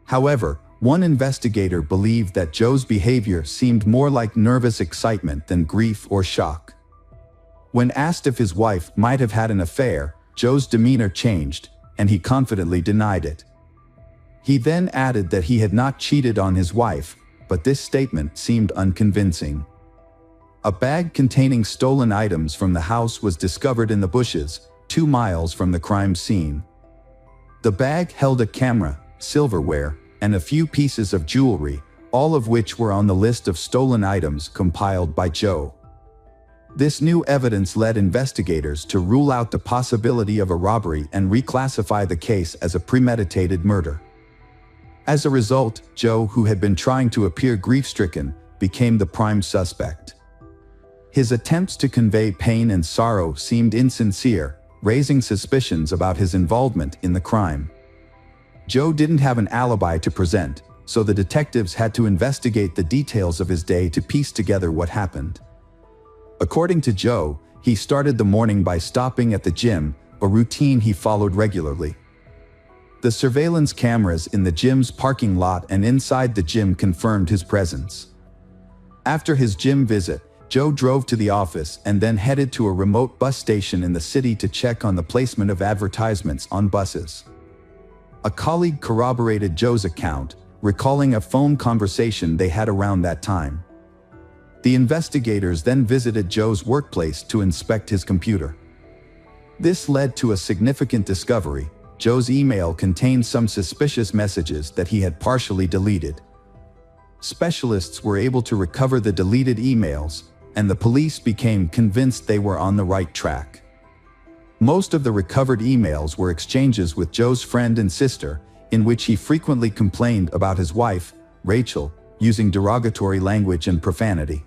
S1: However, one investigator believed that Joe's behavior seemed more like nervous excitement than grief or shock. When asked if his wife might have had an affair, Joe's demeanor changed, and he confidently denied it. He then added that he had not cheated on his wife, but this statement seemed unconvincing. A bag containing stolen items from the house was discovered in the bushes, 2 miles from the crime scene. The bag held a camera, silverware, and a few pieces of jewelry, all of which were on the list of stolen items compiled by Joe. This new evidence led investigators to rule out the possibility of a robbery and reclassify the case as a premeditated murder. As a result, Joe, who had been trying to appear grief-stricken, became the prime suspect. His attempts to convey pain and sorrow seemed insincere, raising suspicions about his involvement in the crime. Joe didn't have an alibi to present, so the detectives had to investigate the details of his day to piece together what happened. According to Joe, he started the morning by stopping at the gym, a routine he followed regularly. The surveillance cameras in the gym's parking lot and inside the gym confirmed his presence. After his gym visit, Joe drove to the office and then headed to a remote bus station in the city to check on the placement of advertisements on buses. A colleague corroborated Joe's account, recalling a phone conversation they had around that time. The investigators then visited Joe's workplace to inspect his computer. This led to a significant discovery. Joe's email contained some suspicious messages that he had partially deleted. Specialists were able to recover the deleted emails, and the police became convinced they were on the right track. Most of the recovered emails were exchanges with Joe's friend and sister, in which he frequently complained about his wife, Rachel, using derogatory language and profanity.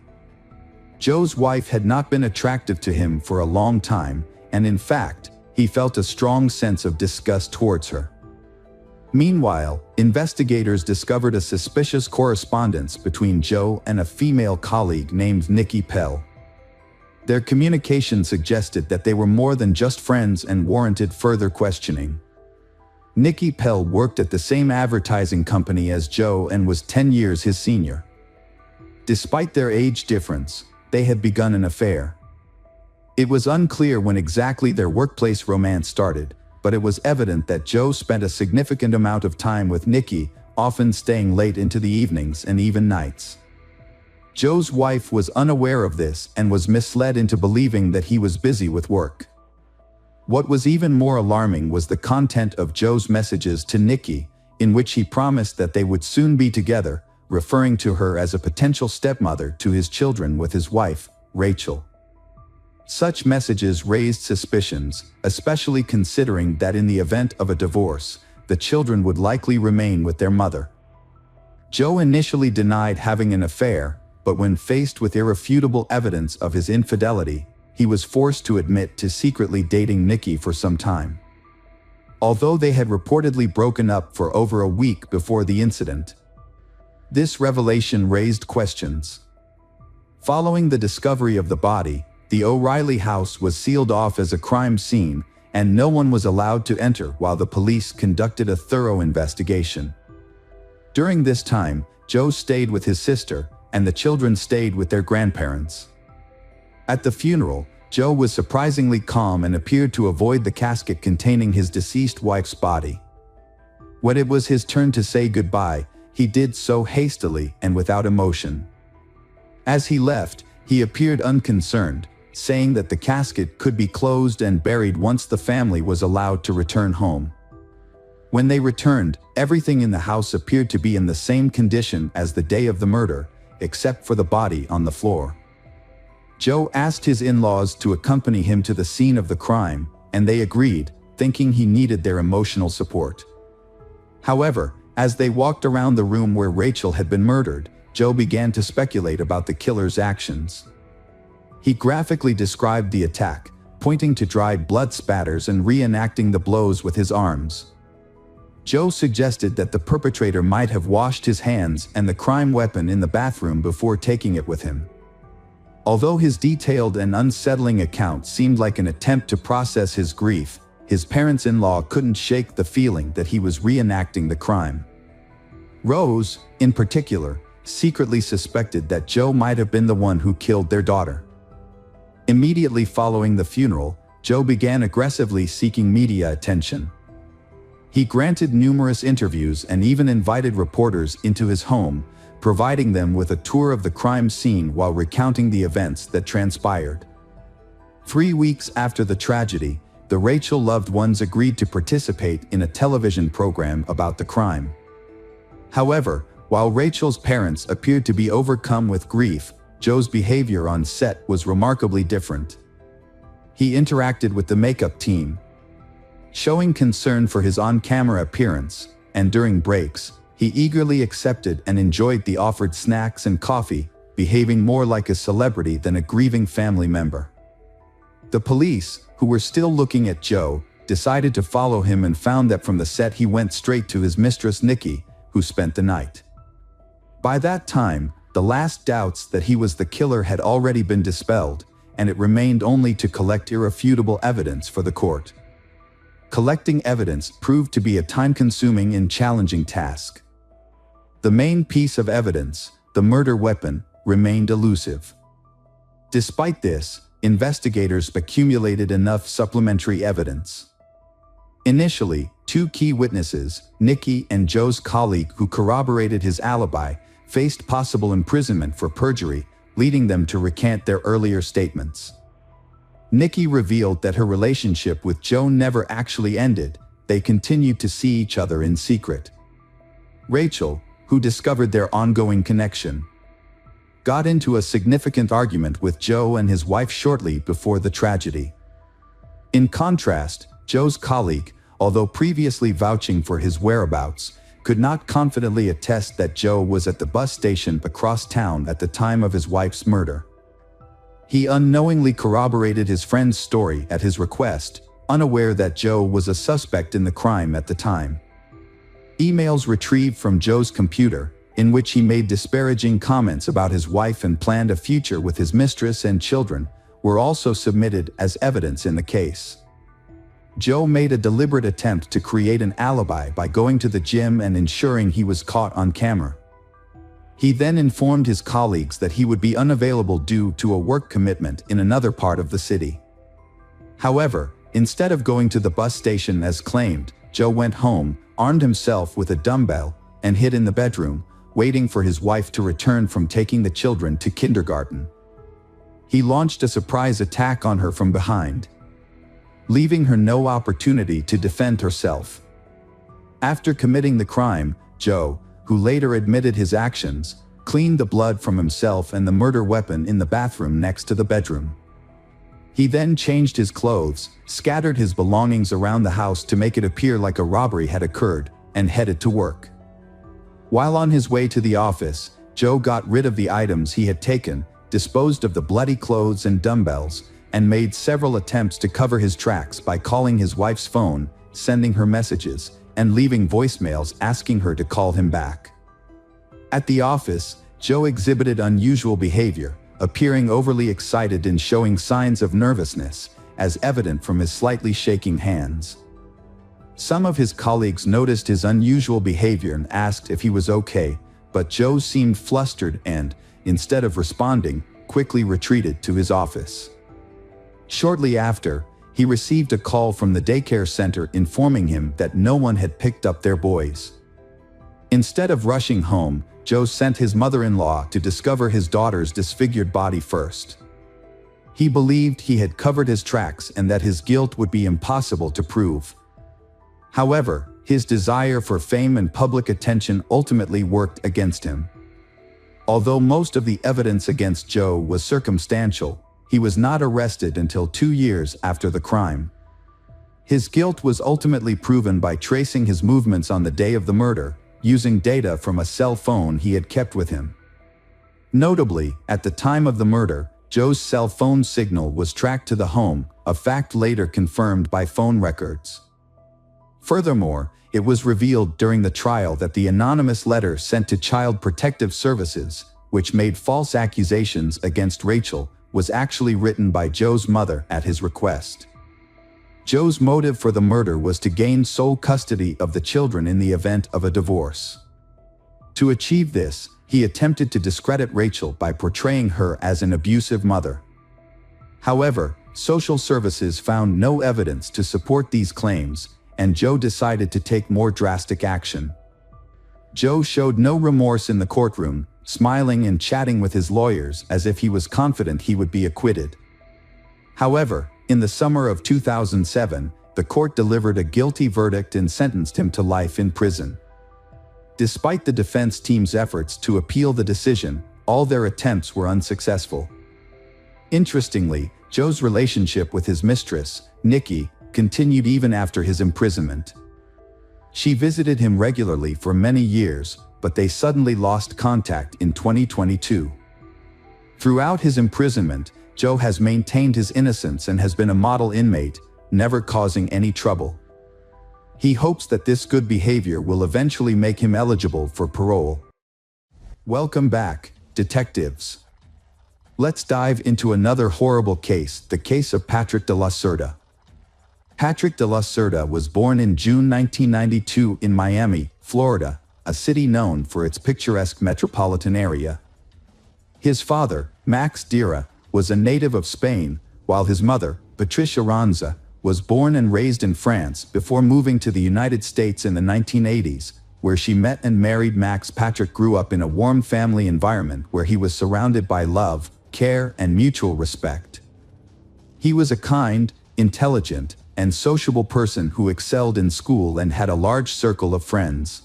S1: Joe's wife had not been attractive to him for a long time, and in fact, he felt a strong sense of disgust towards her. Meanwhile, investigators discovered a suspicious correspondence between Joe and a female colleague named Nikki Pell. Their communication suggested that they were more than just friends and warranted further questioning. Nikki Pell worked at the same advertising company as Joe and was 10 years his senior. Despite their age difference, they had begun an affair. It was unclear when exactly their workplace romance started, but it was evident that Joe spent a significant amount of time with Nikki, often staying late into the evenings and even nights. Joe's wife was unaware of this and was misled into believing that he was busy with work. What was even more alarming was the content of Joe's messages to Nikki, in which he promised that they would soon be together, referring to her as a potential stepmother to his children with his wife, Rachel. Such messages raised suspicions, especially considering that in the event of a divorce, the children would likely remain with their mother. Joe initially denied having an affair, but when faced with irrefutable evidence of his infidelity, he was forced to admit to secretly dating Nikki for some time. Although they had reportedly broken up for over a week before the incident. This revelation raised questions. Following the discovery of the body, the O'Reilly house was sealed off as a crime scene, and no one was allowed to enter while the police conducted a thorough investigation. During this time, Joe stayed with his sister, and the children stayed with their grandparents. At the funeral, Joe was surprisingly calm and appeared to avoid the casket containing his deceased wife's body. When it was his turn to say goodbye, he did so hastily and without emotion. As he left, he appeared unconcerned, saying that the casket could be closed and buried once the family was allowed to return home. When they returned, everything in the house appeared to be in the same condition as the day of the murder, except for the body on the floor. Joe asked his in-laws to accompany him to the scene of the crime, and they agreed, thinking he needed their emotional support. However, as they walked around the room where Rachel had been murdered, Joe began to speculate about the killer's actions. He graphically described the attack, pointing to dried blood spatters and reenacting the blows with his arms. Joe suggested that the perpetrator might have washed his hands and the crime weapon in the bathroom before taking it with him. Although his detailed and unsettling account seemed like an attempt to process his grief, his parents-in-law couldn't shake the feeling that he was reenacting the crime. Rose, in particular, secretly suspected that Joe might have been the one who killed their daughter. Immediately following the funeral, Joe began aggressively seeking media attention. He granted numerous interviews and even invited reporters into his home, providing them with a tour of the crime scene while recounting the events that transpired. 3 weeks after the tragedy, the Rachel loved ones agreed to participate in a television program about the crime. However, while Rachel's parents appeared to be overcome with grief, Joe's behavior on set was remarkably different. He interacted with the makeup team, showing concern for his on-camera appearance, and during breaks, he eagerly accepted and enjoyed the offered snacks and coffee, behaving more like a celebrity than a grieving family member. The police, who were still looking at Joe, decided to follow him and found that from the set he went straight to his mistress Nikki, who spent the night. By that time, the last doubts that he was the killer had already been dispelled, and it remained only to collect irrefutable evidence for the court. Collecting evidence proved to be a time-consuming and challenging task. The main piece of evidence, the murder weapon, remained elusive. Despite this, investigators accumulated enough supplementary evidence. Initially, 2 key witnesses, Nikki and Joe's colleague who corroborated his alibi, faced possible imprisonment for perjury, leading them to recant their earlier statements. Nikki revealed that her relationship with Joe never actually ended, they continued to see each other in secret. Rachel, who discovered their ongoing connection, got into a significant argument with Joe and his wife shortly before the tragedy. In contrast, Joe's colleague, although previously vouching for his whereabouts, could not confidently attest that Joe was at the bus station across town at the time of his wife's murder. He unknowingly corroborated his friend's story at his request, unaware that Joe was a suspect in the crime at the time. Emails retrieved from Joe's computer, in which he made disparaging comments about his wife and planned a future with his mistress and children, were also submitted as evidence in the case. Joe made a deliberate attempt to create an alibi by going to the gym and ensuring he was caught on camera. He then informed his colleagues that he would be unavailable due to a work commitment in another part of the city. However, instead of going to the bus station as claimed, Joe went home, armed himself with a dumbbell, and hid in the bedroom, waiting for his wife to return from taking the children to kindergarten. He launched a surprise attack on her from behind, leaving her no opportunity to defend herself. After committing the crime, Joe, who later admitted his actions, cleaned the blood from himself and the murder weapon in the bathroom next to the bedroom. He then changed his clothes, scattered his belongings around the house to make it appear like a robbery had occurred, and headed to work. While on his way to the office, Joe got rid of the items he had taken, disposed of the bloody clothes and dumbbells, and made several attempts to cover his tracks by calling his wife's phone, sending her messages, and leaving voicemails asking her to call him back. At the office, Joe exhibited unusual behavior, appearing overly excited and showing signs of nervousness, as evident from his slightly shaking hands. Some of his colleagues noticed his unusual behavior and asked if he was okay, but Joe seemed flustered and, instead of responding, quickly retreated to his office. Shortly after, he received a call from the daycare center informing him that no one had picked up their boys. Instead of rushing home, Joe sent his mother-in-law to discover his daughter's disfigured body first. He believed he had covered his tracks and that his guilt would be impossible to prove. However, his desire for fame and public attention ultimately worked against him. Although most of the evidence against Joe was circumstantial, he was not arrested until 2 years after the crime. His guilt was ultimately proven by tracing his movements on the day of the murder, using data from a cell phone he had kept with him. Notably, at the time of the murder, Joe's cell phone signal was tracked to the home, a fact later confirmed by phone records. Furthermore, it was revealed during the trial that the anonymous letter sent to Child Protective Services, which made false accusations against Rachel, was actually written by Joe's mother at his request. Joe's motive for the murder was to gain sole custody of the children in the event of a divorce. To achieve this, he attempted to discredit Rachel by portraying her as an abusive mother. However, social services found no evidence to support these claims, and Joe decided to take more drastic action. Joe showed no remorse in the courtroom, smiling and chatting with his lawyers as if he was confident he would be acquitted. However, in the summer of 2007, the court delivered a guilty verdict and sentenced him to life in prison. Despite the defense team's efforts to appeal the decision, all their attempts were unsuccessful. Interestingly, Joe's relationship with his mistress, Nikki, continued even after his imprisonment. She visited him regularly for many years, but they suddenly lost contact in 2022. Throughout his imprisonment, Joe has maintained his innocence and has been a model inmate, never causing any trouble. He hopes that this good behavior will eventually make him eligible for parole. Welcome back, detectives. Let's dive into another horrible case, the case of Patrick de la Cerda. Patrick de la Cerda was born in June 1992 in Miami, Florida, a city known for its picturesque metropolitan area. His father, Max Dira, was a native of Spain, while his mother, Patricia Ranza, was born and raised in France before moving to the United States in the 1980s, where she met and married Max. Patrick grew up in a warm family environment where he was surrounded by love, care, and mutual respect. He was a kind, intelligent, and sociable person who excelled in school and had a large circle of friends.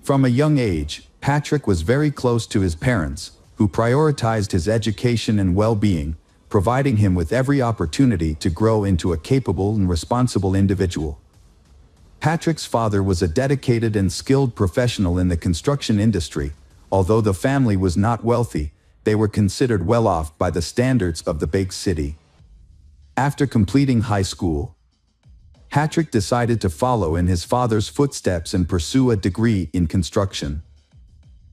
S1: From a young age, Patrick was very close to his parents, who prioritized his education and well-being, providing him with every opportunity to grow into a capable and responsible individual. Patrick's father was a dedicated and skilled professional in the construction industry. Although the family was not wealthy, they were considered well off by the standards of the big city. After completing high school, Patrick decided to follow in his father's footsteps and pursue a degree in construction.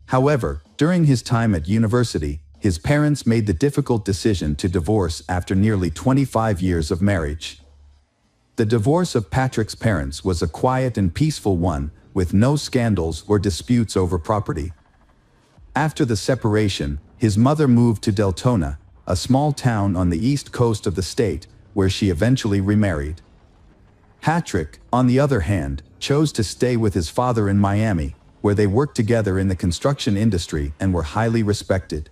S1: However, during his time at university, his parents made the difficult decision to divorce after nearly 25 years of marriage. The divorce of Patrick's parents was a quiet and peaceful one, with no scandals or disputes over property. After the separation, his mother moved to Deltona, a small town on the east coast of the state, where she eventually remarried. Patrick, on the other hand, chose to stay with his father in Miami, where they worked together in the construction industry and were highly respected.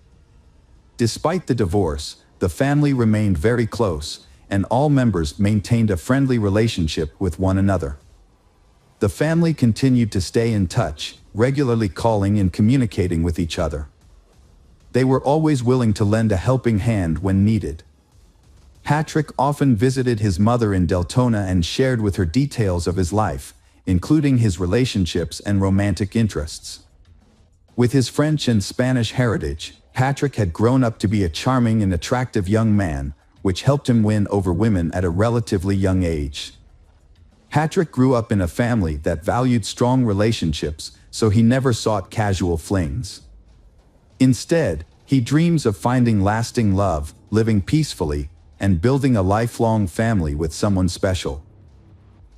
S1: Despite the divorce, the family remained very close, and all members maintained a friendly relationship with one another. The family continued to stay in touch, regularly calling and communicating with each other. They were always willing to lend a helping hand when needed. Patrick often visited his mother in Deltona and shared with her details of his life, including his relationships and romantic interests. With his French and Spanish heritage, Patrick had grown up to be a charming and attractive young man, which helped him win over women at a relatively young age. Patrick grew up in a family that valued strong relationships, so he never sought casual flings. Instead, he dreams of finding lasting love, living peacefully, and building a lifelong family with someone special.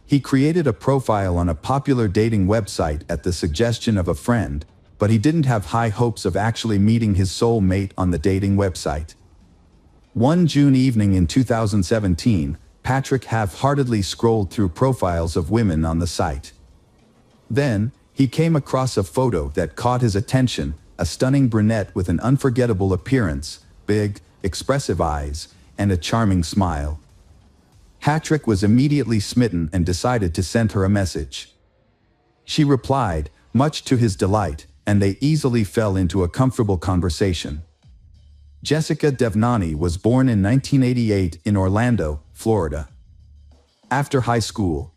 S1: He created a profile on a popular dating website at the suggestion of a friend, but he didn't have high hopes of actually meeting his soul mate on the dating website. One June evening in 2017, Patrick half-heartedly scrolled through profiles of women on the site. Then, he came across a photo that caught his attention, a stunning brunette with an unforgettable appearance, big, expressive eyes, and a charming smile. Patrick was immediately smitten and decided to send her a message. She replied, much to his delight, and they easily fell into a comfortable conversation. Jessica Devnani was born in 1988 in Orlando, Florida. After high school,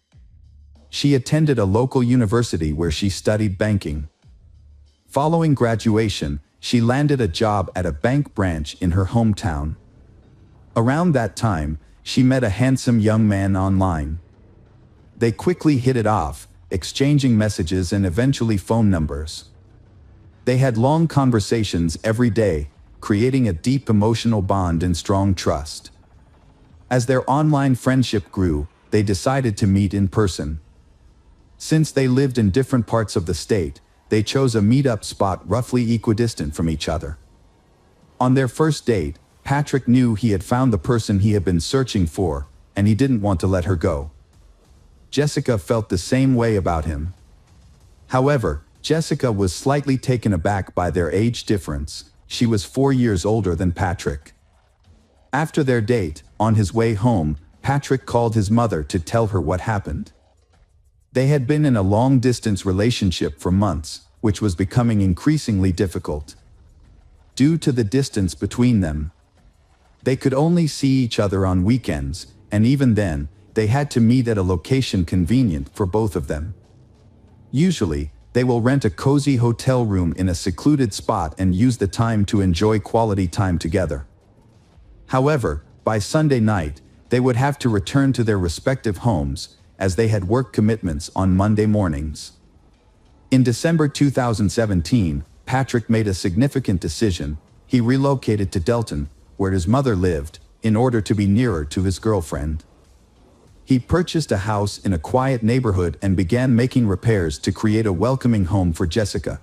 S1: she attended a local university where she studied banking. Following graduation, she landed a job at a bank branch in her hometown. Around that time, she met a handsome young man online. They quickly hit it off, exchanging messages and eventually phone numbers. They had long conversations every day, creating a deep emotional bond and strong trust. As their online friendship grew, they decided to meet in person. Since they lived in different parts of the state, they chose a meet-up spot roughly equidistant from each other. On their first date, Patrick knew he had found the person he had been searching for, and he didn't want to let her go. Jessica felt the same way about him. However, Jessica was slightly taken aback by their age difference. She was 4 years older than Patrick. After their date, on his way home, Patrick called his mother to tell her what happened. They had been in a long-distance relationship for months, which was becoming increasingly difficult. Due to the distance between them, they could only see each other on weekends, and even then, they had to meet at a location convenient for both of them. Usually, they will rent a cozy hotel room in a secluded spot and use the time to enjoy quality time together. However, by Sunday night, they would have to return to their respective homes, as they had work commitments on Monday mornings. In December 2017, Patrick made a significant decision. He relocated to Delton, where his mother lived, in order to be nearer to his girlfriend. He purchased a house in a quiet neighborhood and began making repairs to create a welcoming home for Jessica.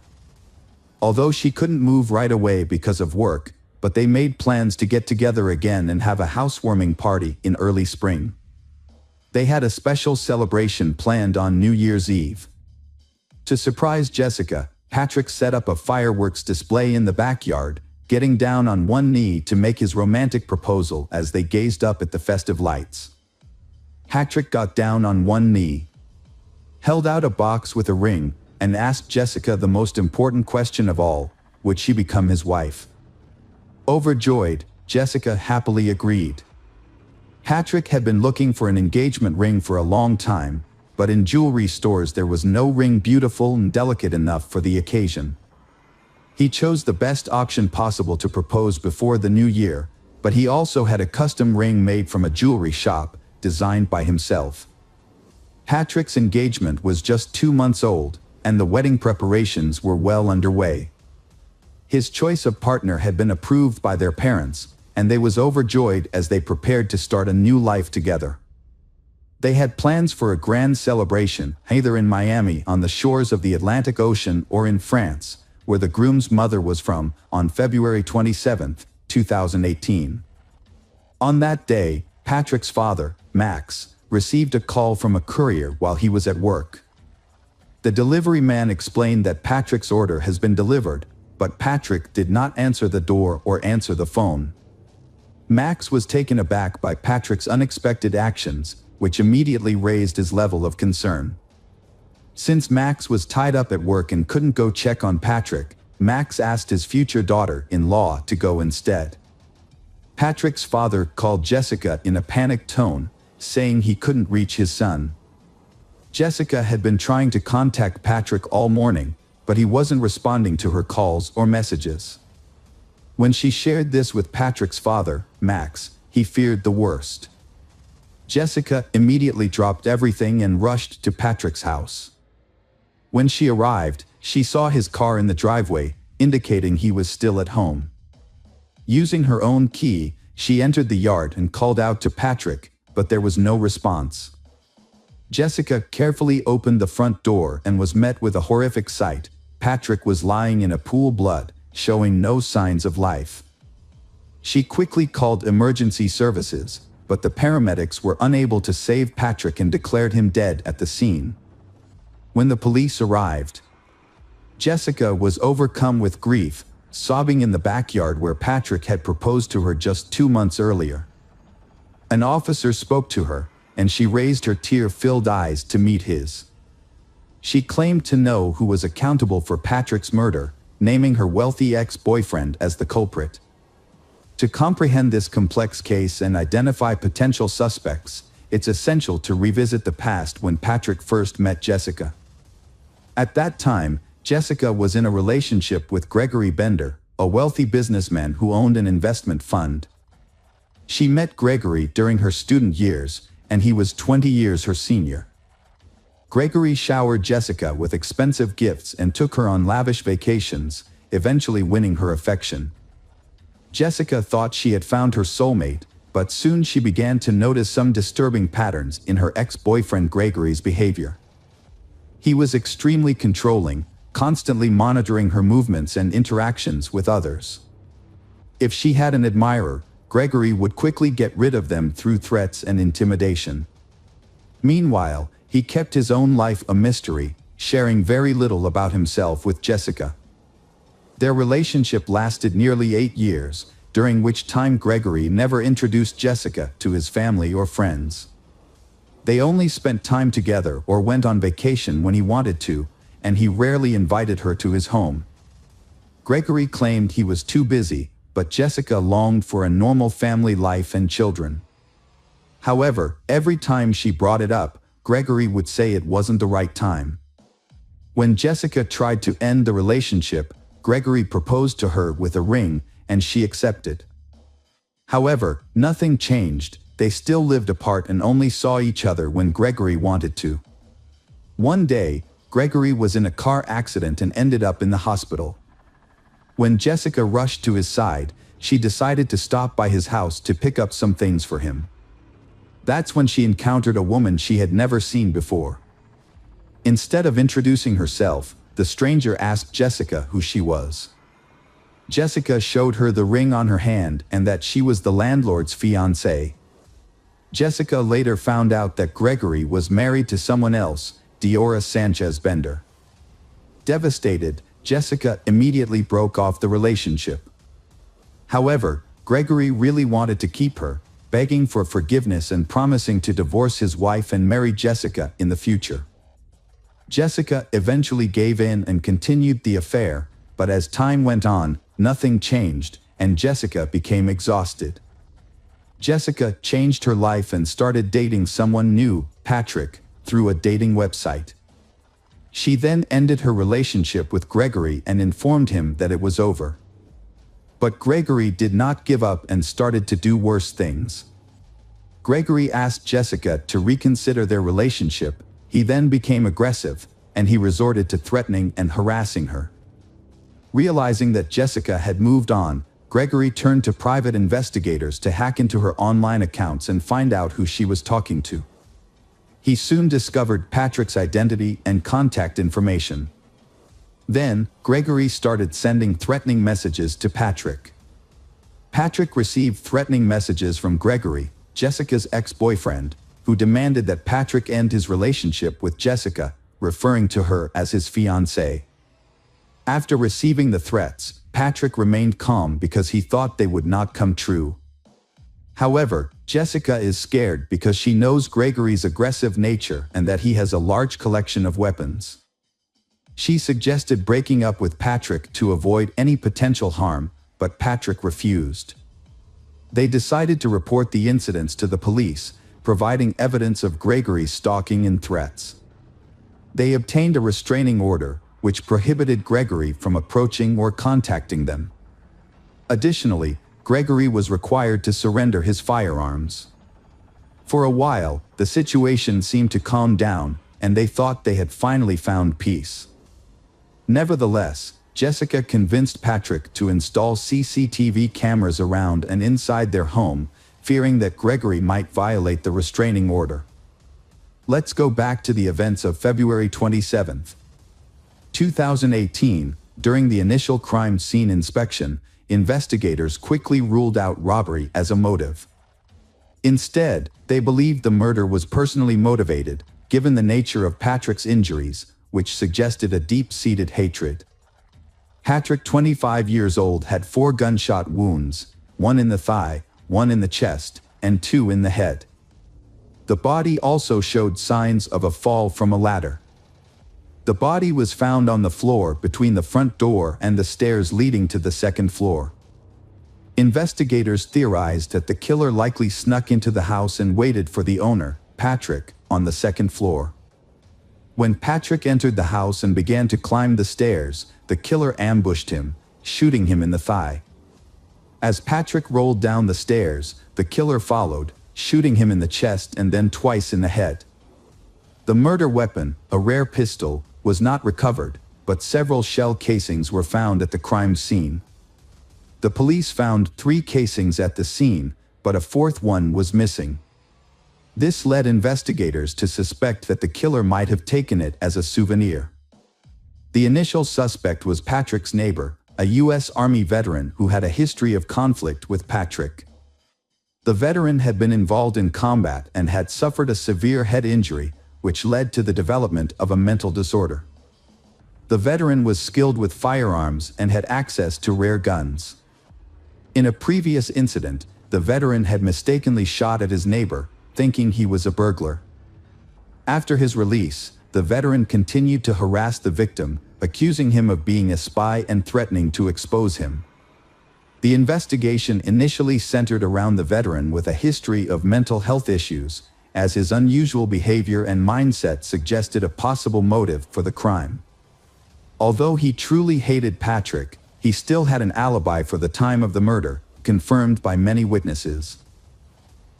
S1: Although she couldn't move right away because of work, but they made plans to get together again and have a housewarming party in early spring. They had a special celebration planned on New Year's Eve. To surprise Jessica, Patrick set up a fireworks display in the backyard, getting down on one knee to make his romantic proposal as they gazed up at the festive lights. Patrick got down on one knee, held out a box with a ring, and asked Jessica the most important question of all: would she become his wife? Overjoyed, Jessica happily agreed. Patrick had been looking for an engagement ring for a long time, but in jewelry stores there was no ring beautiful and delicate enough for the occasion. He chose the best auction possible to propose before the new year, but he also had a custom ring made from a jewelry shop, designed by himself. Patrick's engagement was just 2 months old, and the wedding preparations were well underway. His choice of partner had been approved by their parents, and they was overjoyed as they prepared to start a new life together. They had plans for a grand celebration, either in Miami on the shores of the Atlantic Ocean or in France, where the groom's mother was from, on February 27, 2018. On that day, Patrick's father, Max, received a call from a courier while he was at work. The delivery man explained that Patrick's order has been delivered, but Patrick did not answer the door or answer the phone. Max was taken aback by Patrick's unexpected actions, which immediately raised his level of concern. Since Max was tied up at work and couldn't go check on Patrick, Max asked his future daughter-in-law to go instead. Patrick's father called Jessica in a panicked tone, saying he couldn't reach his son. Jessica had been trying to contact Patrick all morning, but he wasn't responding to her calls or messages. When she shared this with Patrick's father, Max, he feared the worst. Jessica immediately dropped everything and rushed to Patrick's house. When she arrived, she saw his car in the driveway, indicating he was still at home. Using her own key, she entered the yard and called out to Patrick, but there was no response. Jessica carefully opened the front door and was met with a horrific sight. Patrick was lying in a pool of blood, showing no signs of life. She quickly called emergency services, but the paramedics were unable to save Patrick and declared him dead at the scene. When the police arrived, Jessica was overcome with grief, sobbing in the backyard where Patrick had proposed to her just 2 months earlier. An officer spoke to her, and she raised her tear-filled eyes to meet his. She claimed to know who was accountable for Patrick's murder, naming her wealthy ex-boyfriend as the culprit. To comprehend this complex case and identify potential suspects, it's essential to revisit the past when Patrick first met Jessica. At that time, Jessica was in a relationship with Gregory Bender, a wealthy businessman who owned an investment fund. She met Gregory during her student years, and he was 20 years her senior. Gregory showered Jessica with expensive gifts and took her on lavish vacations, eventually winning her affection. Jessica thought she had found her soulmate, but soon she began to notice some disturbing patterns in her ex-boyfriend Gregory's behavior. He was extremely controlling, constantly monitoring her movements and interactions with others. If she had an admirer, Gregory would quickly get rid of them through threats and intimidation. Meanwhile, he kept his own life a mystery, sharing very little about himself with Jessica. Their relationship lasted nearly 8 years, during which time Gregory never introduced Jessica to his family or friends. They only spent time together or went on vacation when he wanted to, and he rarely invited her to his home. Gregory claimed he was too busy, but Jessica longed for a normal family life and children. However, every time she brought it up, Gregory would say it wasn't the right time. When Jessica tried to end the relationship, Gregory proposed to her with a ring, and she accepted. However, nothing changed. They still lived apart and only saw each other when Gregory wanted to. One day, Gregory was in a car accident and ended up in the hospital. When Jessica rushed to his side, she decided to stop by his house to pick up some things for him. That's when she encountered a woman she had never seen before. Instead of introducing herself, the stranger asked Jessica who she was. Jessica showed her the ring on her hand and that she was the landlord's fiancée. Jessica later found out that Gregory was married to someone else, Diora Sanchez Bender. Devastated, Jessica immediately broke off the relationship. However, Gregory really wanted to keep her, begging for forgiveness and promising to divorce his wife and marry Jessica in the future. Jessica eventually gave in and continued the affair, but as time went on, nothing changed, and Jessica became exhausted. Jessica changed her life and started dating someone new, Patrick, through a dating website. She then ended her relationship with Gregory and informed him that it was over. But Gregory did not give up and started to do worse things. Gregory asked Jessica to reconsider their relationship. He then became aggressive, and he resorted to threatening and harassing her. Realizing that Jessica had moved on, Gregory turned to private investigators to hack into her online accounts and find out who she was talking to. He soon discovered Patrick's identity and contact information. Then, Gregory started sending threatening messages to Patrick. Patrick received threatening messages from Gregory, Jessica's ex-boyfriend, who demanded that Patrick end his relationship with Jessica, referring to her as his fiancée. After receiving the threats, Patrick remained calm because he thought they would not come true. However, Jessica is scared because she knows Gregory's aggressive nature and that he has a large collection of weapons. She suggested breaking up with Patrick to avoid any potential harm, but Patrick refused. They decided to report the incidents to the police, providing evidence of Gregory's stalking and threats. They obtained a restraining order, which prohibited Gregory from approaching or contacting them. Additionally, Gregory was required to surrender his firearms. For a while, the situation seemed to calm down, and they thought they had finally found peace. Nevertheless, Jessica convinced Patrick to install CCTV cameras around and inside their home, fearing that Gregory might violate the restraining order. Let's go back to the events of February 27, 2018. During the initial crime scene inspection, investigators quickly ruled out robbery as a motive. Instead, they believed the murder was personally motivated, given the nature of Patrick's injuries, which suggested a deep-seated hatred. Patrick, 25 years old, had 4 gunshot wounds, 1 in the thigh, 1 in the chest, and 2 in the head. The body also showed signs of a fall from a ladder. The body was found on the floor between the front door and the stairs leading to the second floor. Investigators theorized that the killer likely snuck into the house and waited for the owner, Patrick, on the second floor. When Patrick entered the house and began to climb the stairs, the killer ambushed him, shooting him in the thigh. As Patrick rolled down the stairs, the killer followed, shooting him in the chest and then twice in the head. The murder weapon, a rare pistol, was not recovered, but several shell casings were found at the crime scene. The police found 3 casings at the scene, but a 4th one was missing. This led investigators to suspect that the killer might have taken it as a souvenir. The initial suspect was Patrick's neighbor, a U.S. Army veteran who had a history of conflict with Patrick. The veteran had been involved in combat and had suffered a severe head injury, which led to the development of a mental disorder. The veteran was skilled with firearms and had access to rare guns. In a previous incident, the veteran had mistakenly shot at his neighbor, thinking he was a burglar. After his release, the veteran continued to harass the victim, accusing him of being a spy and threatening to expose him. The investigation initially centered around the veteran with a history of mental health issues, as his unusual behavior and mindset suggested a possible motive for the crime. Although he truly hated Patrick, he still had an alibi for the time of the murder, confirmed by many witnesses.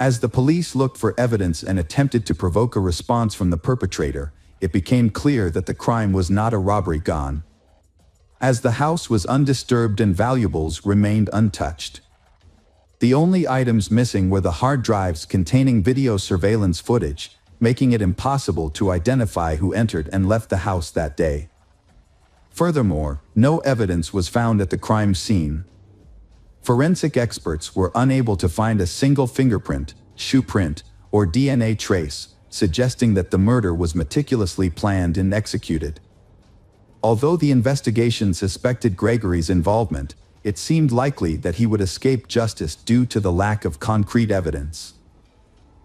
S1: As the police looked for evidence and attempted to provoke a response from the perpetrator, it became clear that the crime was not a robbery gone. As the house was undisturbed and valuables remained untouched. The only items missing were the hard drives containing video surveillance footage, making it impossible to identify who entered and left the house that day. Furthermore, no evidence was found at the crime scene. Forensic experts were unable to find a single fingerprint, shoe print, or DNA trace, suggesting that the murder was meticulously planned and executed. Although the investigation suspected Gregory's involvement, it seemed likely that he would escape justice due to the lack of concrete evidence.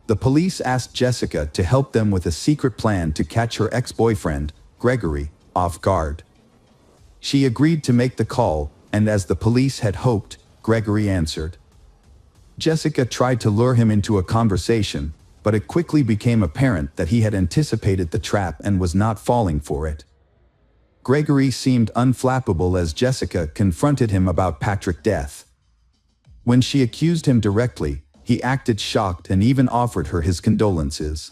S1: The police asked Jessica to help them with a secret plan to catch her ex-boyfriend, Gregory, off guard. She agreed to make the call, and as the police had hoped, Gregory answered. Jessica tried to lure him into a conversation, but it quickly became apparent that he had anticipated the trap and was not falling for it. Gregory seemed unflappable as Jessica confronted him about Patrick's death. When she accused him directly, he acted shocked and even offered her his condolences.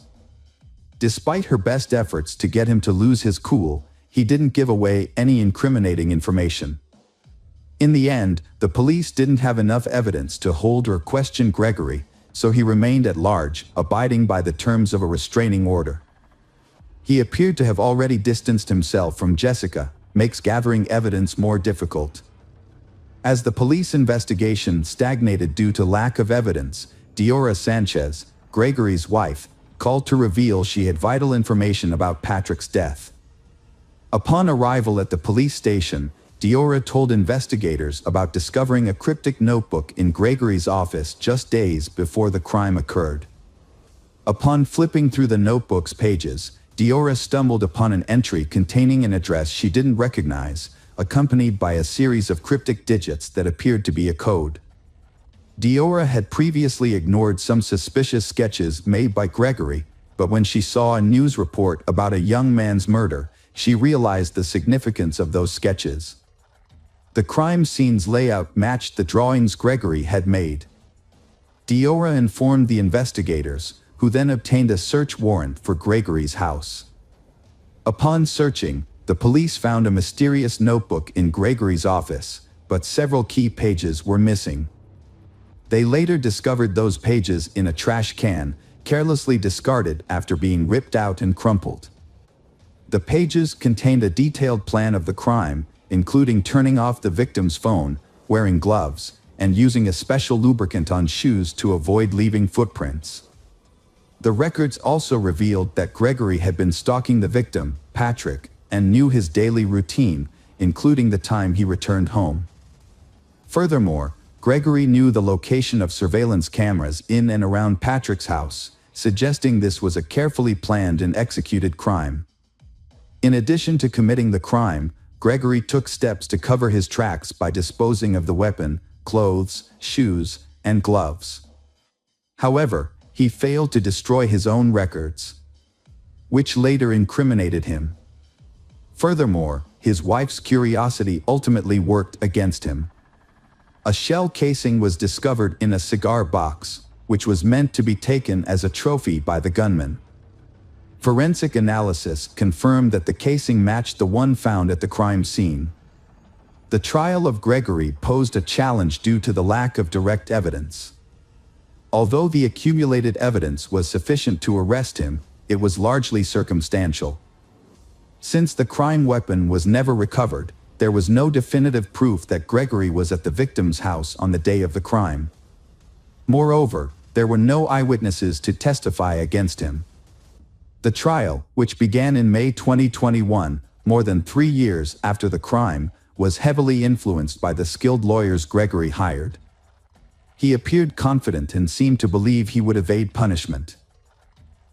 S1: Despite her best efforts to get him to lose his cool, he didn't give away any incriminating information. In the end, the police didn't have enough evidence to hold or question Gregory, so he remained at large, abiding by the terms of a restraining order. He appeared to have already distanced himself from Jessica, makes gathering evidence more difficult. As the police investigation stagnated due to lack of evidence, Diora Sanchez, Gregory's wife, called to reveal she had vital information about Patrick's death. Upon arrival at the police station, Diora told investigators about discovering a cryptic notebook in Gregory's office just days before the crime occurred. Upon flipping through the notebook's pages, Diora stumbled upon an entry containing an address she didn't recognize, accompanied by a series of cryptic digits that appeared to be a code. Diora had previously ignored some suspicious sketches made by Gregory, but when she saw a news report about a young man's murder, she realized the significance of those sketches. The crime scene's layout matched the drawings Gregory had made. Diora informed the investigators, who then obtained a search warrant for Gregory's house. Upon searching, the police found a mysterious notebook in Gregory's office, but several key pages were missing. They later discovered those pages in a trash can, carelessly discarded after being ripped out and crumpled. The pages contained a detailed plan of the crime, including turning off the victim's phone, wearing gloves, and using a special lubricant on shoes to avoid leaving footprints. The records also revealed that Gregory had been stalking the victim, Patrick, and knew his daily routine, including the time he returned home. Furthermore, Gregory knew the location of surveillance cameras in and around Patrick's house, suggesting this was a carefully planned and executed crime. In addition to committing the crime, Gregory took steps to cover his tracks by disposing of the weapon, clothes, shoes, and gloves. However, he failed to destroy his own records, which later incriminated him. Furthermore, his wife's curiosity ultimately worked against him. A shell casing was discovered in a cigar box, which was meant to be taken as a trophy by the gunman. Forensic analysis confirmed that the casing matched the one found at the crime scene. The trial of Gregory posed a challenge due to the lack of direct evidence. Although the accumulated evidence was sufficient to arrest him, it was largely circumstantial. Since the crime weapon was never recovered, there was no definitive proof that Gregory was at the victim's house on the day of the crime. Moreover, there were no eyewitnesses to testify against him. The trial, which began in May 2021, more than 3 years after the crime, was heavily influenced by the skilled lawyers Gregory hired. He appeared confident and seemed to believe he would evade punishment.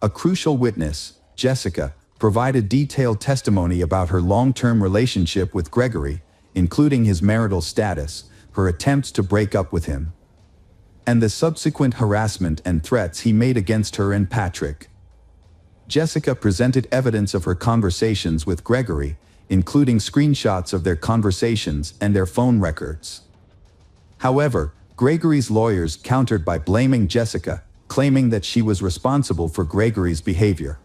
S1: A crucial witness, Jessica, provided detailed testimony about her long-term relationship with Gregory, including his marital status, her attempts to break up with him, and the subsequent harassment and threats he made against her and Patrick. Jessica presented evidence of her conversations with Gregory, including screenshots of their conversations and their phone records. However, Gregory's lawyers countered by blaming Jessica, claiming that she was responsible for Gregory's behavior.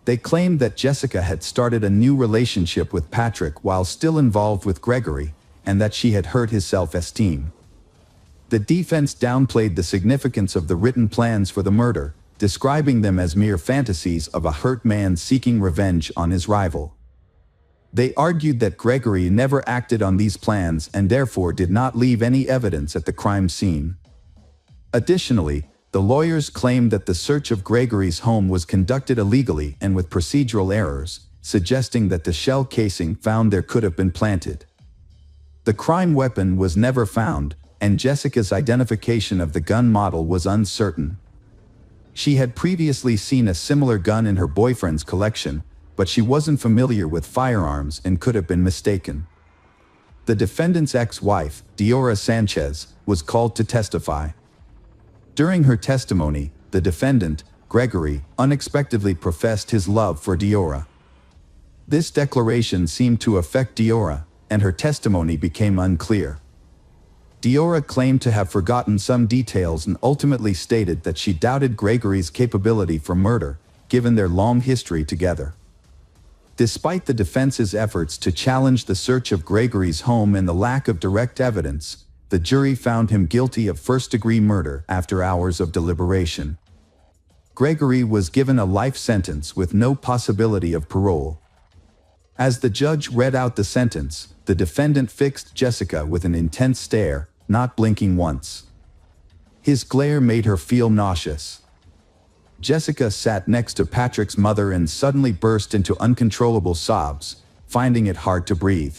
S1: They claimed that Jessica had started a new relationship with Patrick while still involved with Gregory, and that she had hurt his self-esteem. The defense downplayed the significance of the written plans for the murder, describing them as mere fantasies of a hurt man seeking revenge on his rival. They argued that Gregory never acted on these plans and therefore did not leave any evidence at the crime scene. Additionally, the lawyers claimed that the search of Gregory's home was conducted illegally and with procedural errors, suggesting that the shell casing found there could have been planted. The crime weapon was never found, and Jessica's identification of the gun model was uncertain. She had previously seen a similar gun in her boyfriend's collection, but she wasn't familiar with firearms and could have been mistaken. The defendant's ex-wife, Diora Sanchez, was called to testify. During her testimony, the defendant, Gregory, unexpectedly professed his love for Diora. This declaration seemed to affect Diora, and her testimony became unclear. Diora claimed to have forgotten some details and ultimately stated that she doubted Gregory's capability for murder, given their long history together. Despite the defense's efforts to challenge the search of Gregory's home and the lack of direct evidence, the jury found him guilty of first-degree murder after hours of deliberation. Gregory was given a life sentence with no possibility of parole. As the judge read out the sentence, the defendant fixed Jessica with an intense stare, not blinking once. His glare made her feel nauseous. Jessica sat next to Patrick's mother and suddenly burst into uncontrollable sobs, finding it hard to breathe.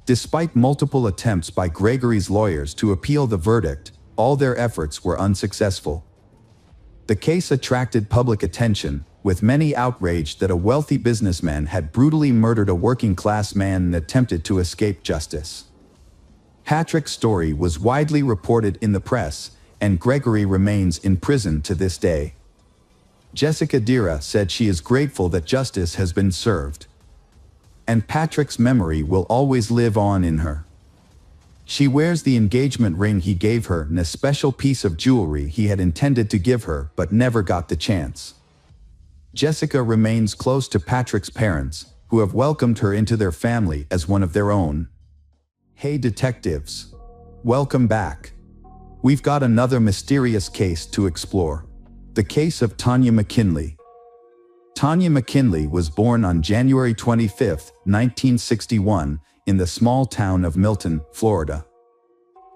S1: Despite multiple attempts by Gregory's lawyers to appeal the verdict, all their efforts were unsuccessful. The case attracted public attention, with many outraged that a wealthy businessman had brutally murdered a working-class man and attempted to escape justice. Patrick's story was widely reported in the press, and Gregory remains in prison to this day. Jessica Dira said she is grateful that justice has been served. and Patrick's memory will always live on in her. She wears the engagement ring he gave her and a special piece of jewelry he had intended to give her but never got the chance. Jessica remains close to Patrick's parents, who have welcomed her into their family as one of their own. Hey detectives! Welcome back. We've got another mysterious case to explore. The case of Tanya McKinley. Tanya McKinley was born on January 25, 1961, in the small town of Milton, Florida.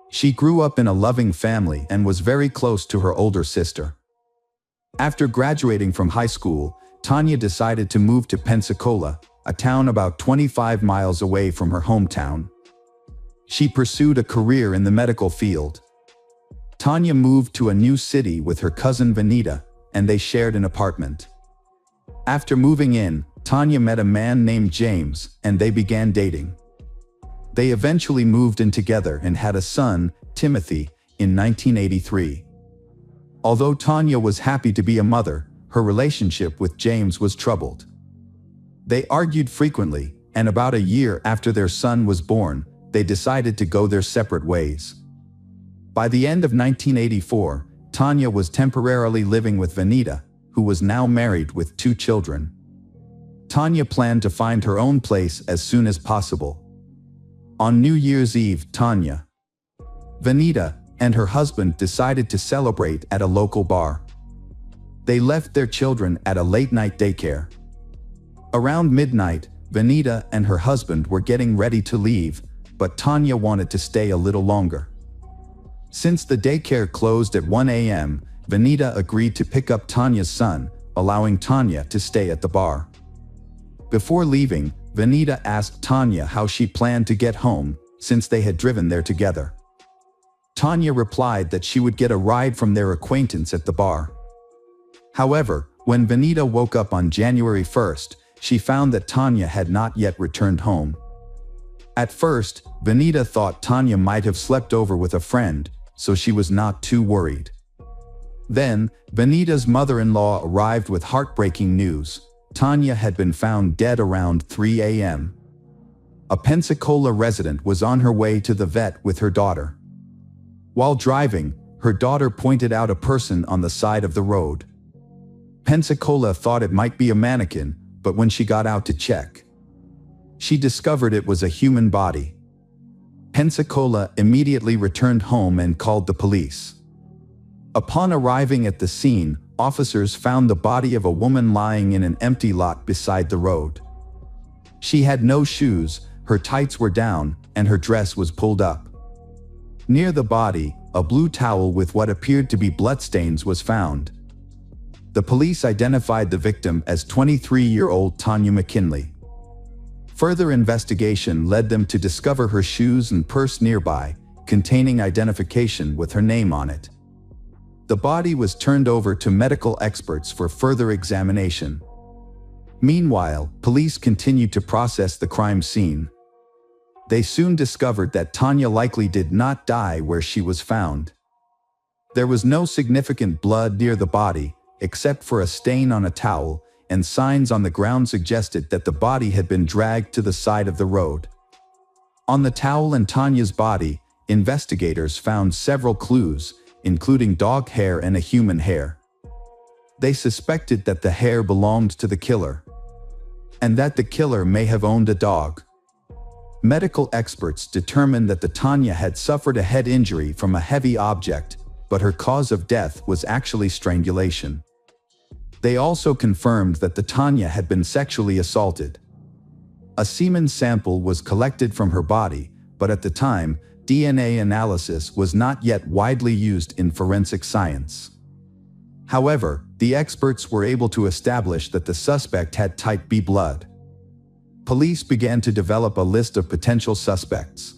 S1: She grew up in a loving family and was very close to her older sister. After graduating from high school, Tanya decided to move to Pensacola, a town about 25 miles away from her hometown. She pursued a career in the medical field. Tanya moved to a new city with her cousin Vanita, and they shared an apartment. After moving in, Tanya met a man named James, and they began dating. They eventually moved in together and had a son, Timothy, in 1983. Although Tanya was happy to be a mother, her relationship with James was troubled. They argued frequently, and about a year after their son was born, they decided to go their separate ways. By the end of 1984, Tanya was temporarily living with Vanita, who was now married with 2 children. Tanya planned to find her own place as soon as possible. On New Year's Eve, Tanya, Vanita, and her husband decided to celebrate at a local bar. They left their children at a late-night daycare. Around midnight, Vanita and her husband were getting ready to leave, but Tanya wanted to stay a little longer. Since the daycare closed at 1 a.m., Vanita agreed to pick up Tanya's son, allowing Tanya to stay at the bar. Before leaving, Vanita asked Tanya how she planned to get home, since they had driven there together. Tanya replied that she would get a ride from their acquaintance at the bar. However, when Vanita woke up on January 1st, she found that Tanya had not yet returned home. At first, Vanita thought Tanya might have slept over with a friend, so she was not too worried. Then, Vanita's mother-in-law arrived with heartbreaking news. Tanya had been found dead around 3 a.m. A Pensacola resident was on her way to the vet with her daughter. While driving, her daughter pointed out a person on the side of the road. Pensacola thought it might be a mannequin, but when she got out to check, she discovered it was a human body. Pensacola immediately returned home and called the police. Upon arriving at the scene, officers found the body of a woman lying in an empty lot beside the road. She had no shoes, her tights were down, and her dress was pulled up. Near the body, a blue towel with what appeared to be bloodstains was found. The police identified the victim as 23-year-old Tanya McKinley. Further investigation led them to discover her shoes and purse nearby, containing identification with her name on it. The body was turned over to medical experts for further examination. Meanwhile, police continued to process the crime scene. They soon discovered that Tanya likely did not die where she was found. There was no significant blood near the body, except for a stain on a towel, and signs on the ground suggested that the body had been dragged to the side of the road. On the towel and Tanya's body, investigators found several clues, including dog hair and a human hair. They suspected that the hair belonged to the killer, and that the killer may have owned a dog. Medical experts determined that the Tanya had suffered a head injury from a heavy object, but her cause of death was actually strangulation. They also confirmed that the Tanya had been sexually assaulted. A semen sample was collected from her body, but at the time, DNA analysis was not yet widely used in forensic science. However, the experts were able to establish that the suspect had type B blood. Police began to develop a list of potential suspects.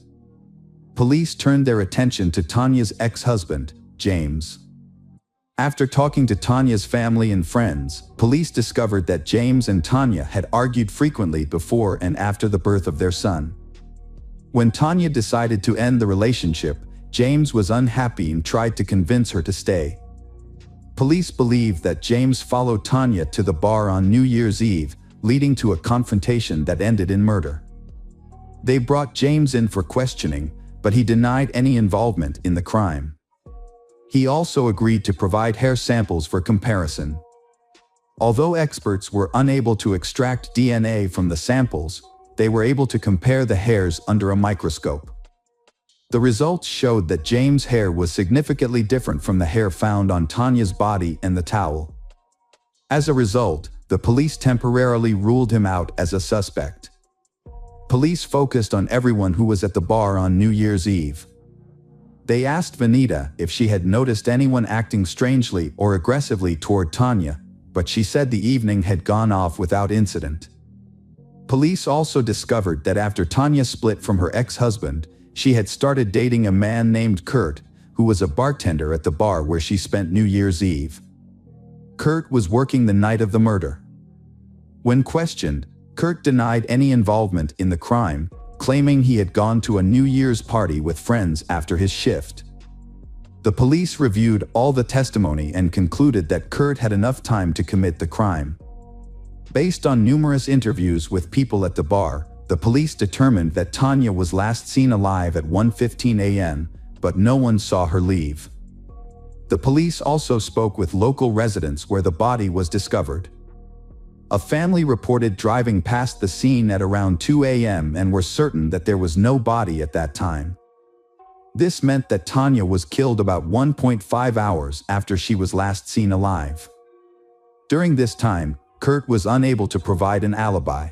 S1: Police turned their attention to Tanya's ex-husband, James. After talking to Tanya's family and friends, police discovered that James and Tanya had argued frequently before and after the birth of their son. When Tanya decided to end the relationship, James was unhappy and tried to convince her to stay. Police believe that James followed Tanya to the bar on New Year's Eve, leading to a confrontation that ended in murder. They brought James in for questioning, but he denied any involvement in the crime. He also agreed to provide hair samples for comparison. Although experts were unable to extract DNA from the samples, they were able to compare the hairs under a microscope. The results showed that James' hair was significantly different from the hair found on Tanya's body and the towel. As a result, the police temporarily ruled him out as a suspect. Police focused on everyone who was at the bar on New Year's Eve. They asked Vanita if she had noticed anyone acting strangely or aggressively toward Tanya, but she said the evening had gone off without incident. Police also discovered that after Tanya split from her ex-husband, she had started dating a man named Kurt, who was a bartender at the bar where she spent New Year's Eve. Kurt was working the night of the murder. When questioned, Kurt denied any involvement in the crime, claiming he had gone to a New Year's party with friends after his shift. The police reviewed all the testimony and concluded that Kurt had enough time to commit the crime. Based on numerous interviews with people at the bar, the police determined that Tanya was last seen alive at 1:15 a.m., but no one saw her leave. The police also spoke with local residents where the body was discovered. A family reported driving past the scene at around 2 a.m. and were certain that there was no body at that time. This meant that Tanya was killed about 1.5 hours after she was last seen alive. During this time, Kurt was unable to provide an alibi.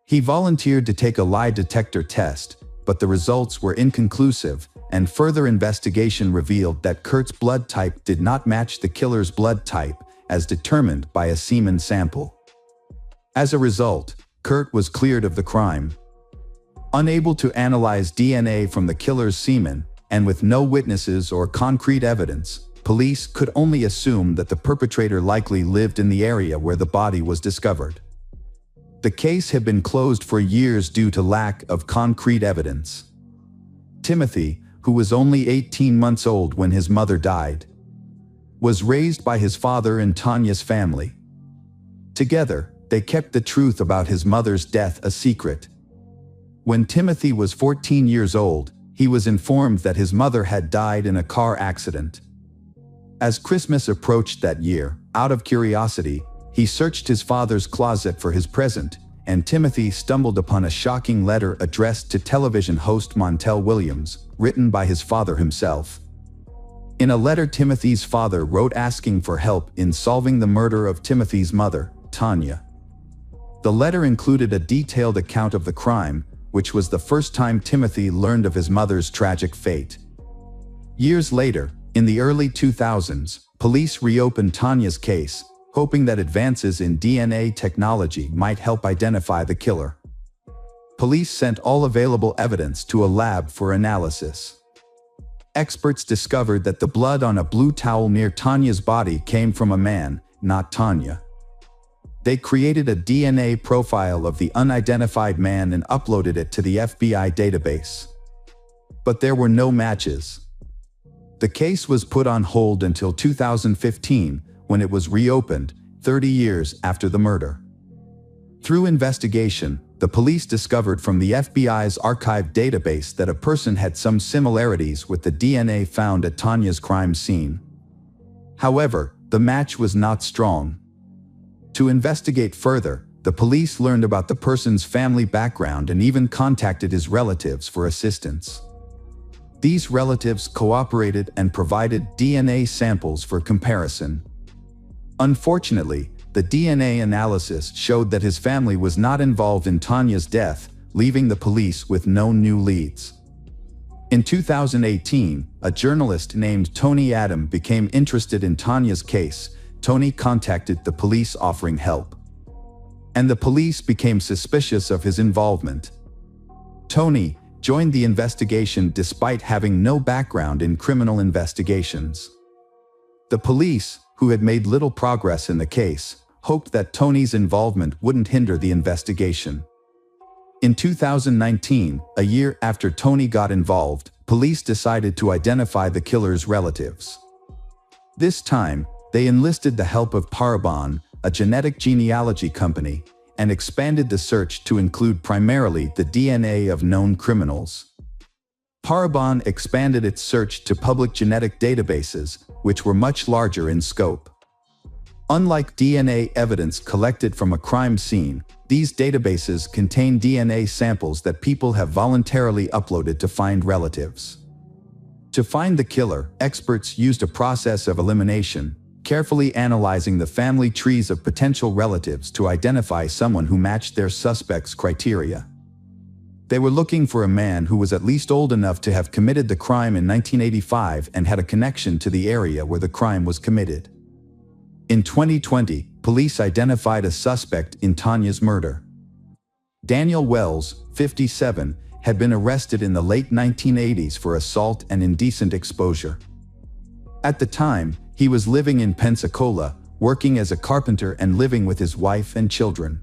S1: He volunteered to take a lie detector test, but the results were inconclusive, and further investigation revealed that Kurt's blood type did not match the killer's blood type, as determined by a semen sample. As a result, Kurt was cleared of the crime. Unable to analyze DNA from the killer's semen, and with no witnesses or concrete evidence, police could only assume that the perpetrator likely lived in the area where the body was discovered. The case had been closed for years due to lack of concrete evidence. Timothy, who was only 18 months old when his mother died, was raised by his father and Tanya's family. Together, they kept the truth about his mother's death a secret. When Timothy was 14 years old, he was informed that his mother had died in a car accident. As Christmas approached that year, out of curiosity, he searched his father's closet for his present, and Timothy stumbled upon a shocking letter addressed to television host Montel Williams, written by his father himself. In a letter, Timothy's father wrote asking for help in solving the murder of Timothy's mother, Tanya. The letter included a detailed account of the crime, which was the first time Timothy learned of his mother's tragic fate. Years later, in the early 2000s, police reopened Tanya's case, hoping that advances in DNA technology might help identify the killer. Police sent all available evidence to a lab for analysis. Experts discovered that the blood on a blue towel near Tanya's body came from a man, not Tanya. They created a DNA profile of the unidentified man and uploaded it to the FBI database. But there were no matches. The case was put on hold until 2015, when it was reopened, 30 years after the murder. Through investigation, the police discovered from the FBI's archive database that a person had some similarities with the DNA found at Tanya's crime scene. However, the match was not strong. To investigate further, the police learned about the person's family background and even contacted his relatives for assistance. These relatives cooperated and provided DNA samples for comparison. Unfortunately, the DNA analysis showed that his family was not involved in Tanya's death, leaving the police with no new leads. In 2018, a journalist named Tony Adam became interested in Tanya's case. Tony contacted the police offering help, and the police became suspicious of his involvement. Tony joined the investigation despite having no background in criminal investigations. The police, who had made little progress in the case, hoped that Tony's involvement wouldn't hinder the investigation. In 2019, a year after Tony got involved, police decided to identify the killer's relatives. This time, they enlisted the help of Parabon, a genetic genealogy company, and expanded the search to include primarily the DNA of known criminals. Parabon expanded its search to public genetic databases, which were much larger in scope. Unlike DNA evidence collected from a crime scene, these databases contain DNA samples that people have voluntarily uploaded to find relatives. To find the killer, experts used a process of elimination, carefully analyzing the family trees of potential relatives to identify someone who matched their suspect's criteria. They were looking for a man who was at least old enough to have committed the crime in 1985 and had a connection to the area where the crime was committed. In 2020, police identified a suspect in Tanya's murder. Daniel Wells, 57, had been arrested in the late 1980s for assault and indecent exposure. At the time, he was living in Pensacola, working as a carpenter and living with his wife and children.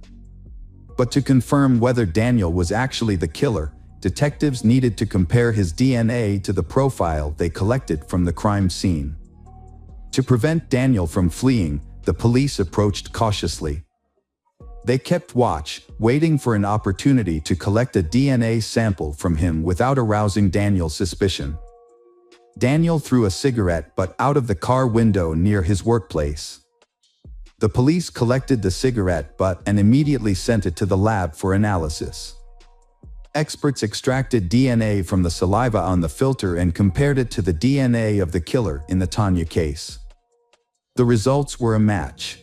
S1: But to confirm whether Daniel was actually the killer, detectives needed to compare his DNA to the profile they collected from the crime scene. To prevent Daniel from fleeing, the police approached cautiously. They kept watch, waiting for an opportunity to collect a DNA sample from him without arousing Daniel's suspicion. Daniel threw a cigarette butt out of the car window near his workplace. The police collected the cigarette butt and immediately sent it to the lab for analysis. Experts extracted DNA from the saliva on the filter and compared it to the DNA of the killer in the Tanya case. The results were a match.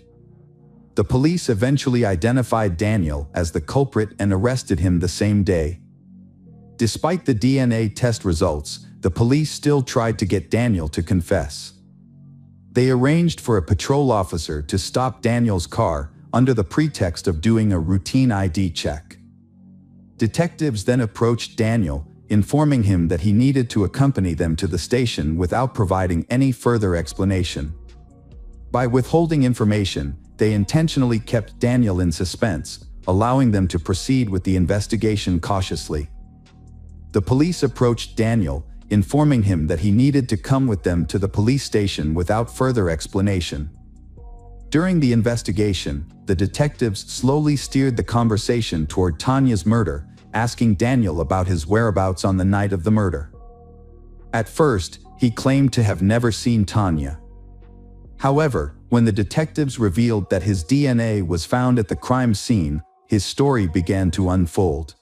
S1: The police eventually identified Daniel as the culprit and arrested him the same day. Despite the DNA test results, the police still tried to get Daniel to confess. They arranged for a patrol officer to stop Daniel's car under the pretext of doing a routine ID check. Detectives then approached Daniel, informing him that he needed to accompany them to the station without providing any further explanation. By withholding information, they intentionally kept Daniel in suspense, allowing them to proceed with the investigation cautiously. The police approached Daniel, informing him that he needed to come with them to the police station without further explanation. During the investigation, the detectives slowly steered the conversation toward Tanya's murder, asking Daniel about his whereabouts on the night of the murder. At first, he claimed to have never seen Tanya. However, when the detectives revealed that his DNA was found at the crime scene, his story began to unfold.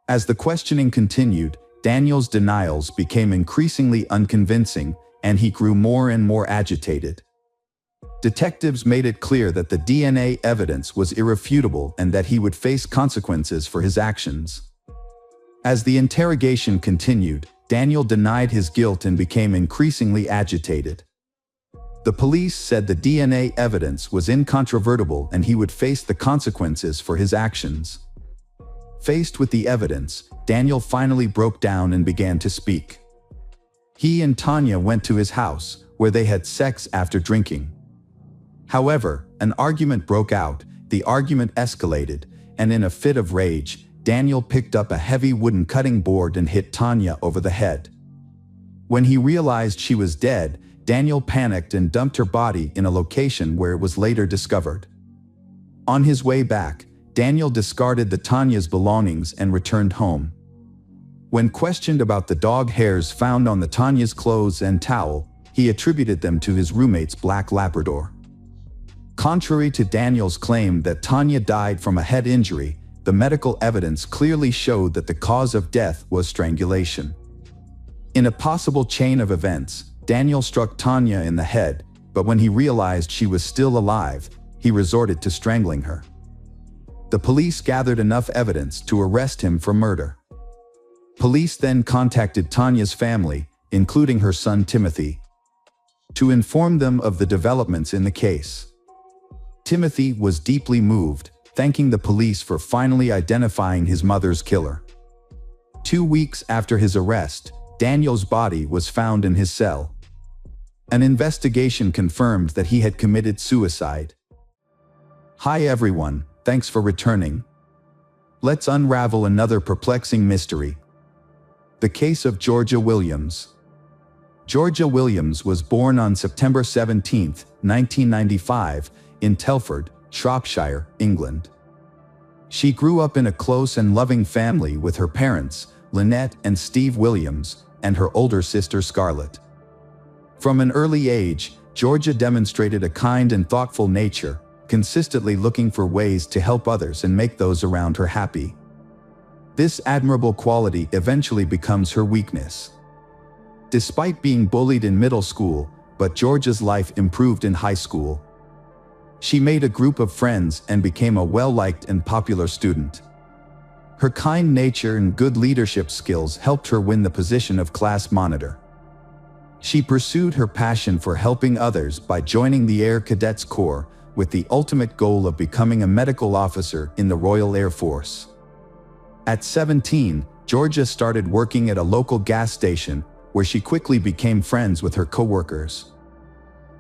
S1: As the questioning continued, Daniel's denials became increasingly unconvincing, and he grew more and more agitated. Detectives made it clear that the DNA evidence was irrefutable and that he would face consequences for his actions. As the interrogation continued, Daniel denied his guilt and became increasingly agitated. The police said the DNA evidence was incontrovertible and he would face the consequences for his actions. Faced with the evidence, Daniel finally broke down and began to speak. He and Tanya went to his house, where they had sex after drinking. However, an argument broke out, the argument escalated, and in a fit of rage, Daniel picked up a heavy wooden cutting board and hit Tanya over the head. When he realized she was dead, Daniel panicked and dumped her body in a location where it was later discovered. On his way back, Daniel discarded the Tanya's belongings and returned home. When questioned about the dog hairs found on the Tanya's clothes and towel, he attributed them to his roommate's black Labrador. Contrary to Daniel's claim that Tanya died from a head injury, the medical evidence clearly showed that the cause of death was strangulation. In a possible chain of events, Daniel struck Tanya in the head, but when he realized she was still alive, he resorted to strangling her. The police gathered enough evidence to arrest him for murder. Police then contacted Tanya's family, including her son Timothy, to inform them of the developments in the case. Timothy was deeply moved, thanking the police for finally identifying his mother's killer. 2 weeks after his arrest, Daniel's body was found in his cell. An investigation confirmed that he had committed suicide. Hi everyone, thanks for returning. Let's unravel another perplexing mystery. The case of Georgia Williams. Georgia Williams was born on September 17, 1995, in Telford, Shropshire, England. She grew up in a close and loving family with her parents, Lynette and Steve Williams, and her older sister Scarlett. From an early age, Georgia demonstrated a kind and thoughtful nature, consistently looking for ways to help others and make those around her happy. This admirable quality eventually becomes her weakness. Despite being bullied in middle school, but Georgia's life improved in high school. She made a group of friends and became a well-liked and popular student. Her kind nature and good leadership skills helped her win the position of class monitor. She pursued her passion for helping others by joining the Air Cadets Corps, with the ultimate goal of becoming a medical officer in the Royal Air Force. At 17, Georgia started working at a local gas station, where she quickly became friends with her coworkers.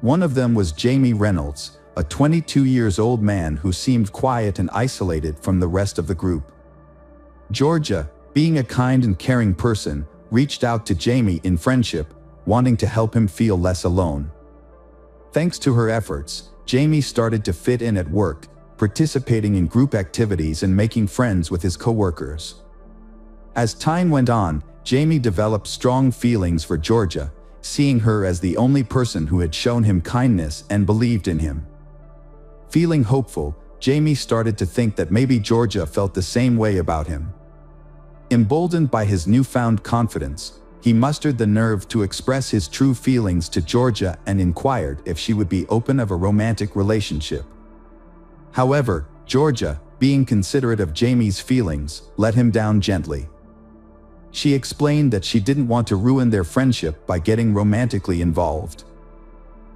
S1: One of them was Jamie Reynolds, a 22-year-old man who seemed quiet and isolated from the rest of the group. Georgia, being a kind and caring person, reached out to Jamie in friendship, wanting to help him feel less alone. Thanks to her efforts, Jamie started to fit in at work, participating in group activities and making friends with his coworkers. As time went on, Jamie developed strong feelings for Georgia, seeing her as the only person who had shown him kindness and believed in him. Feeling hopeful, Jamie started to think that maybe Georgia felt the same way about him. Emboldened by his newfound confidence, he mustered the nerve to express his true feelings to Georgia and inquired if she would be open of a romantic relationship. However, Georgia, being considerate of Jamie's feelings, let him down gently. She explained that she didn't want to ruin their friendship by getting romantically involved.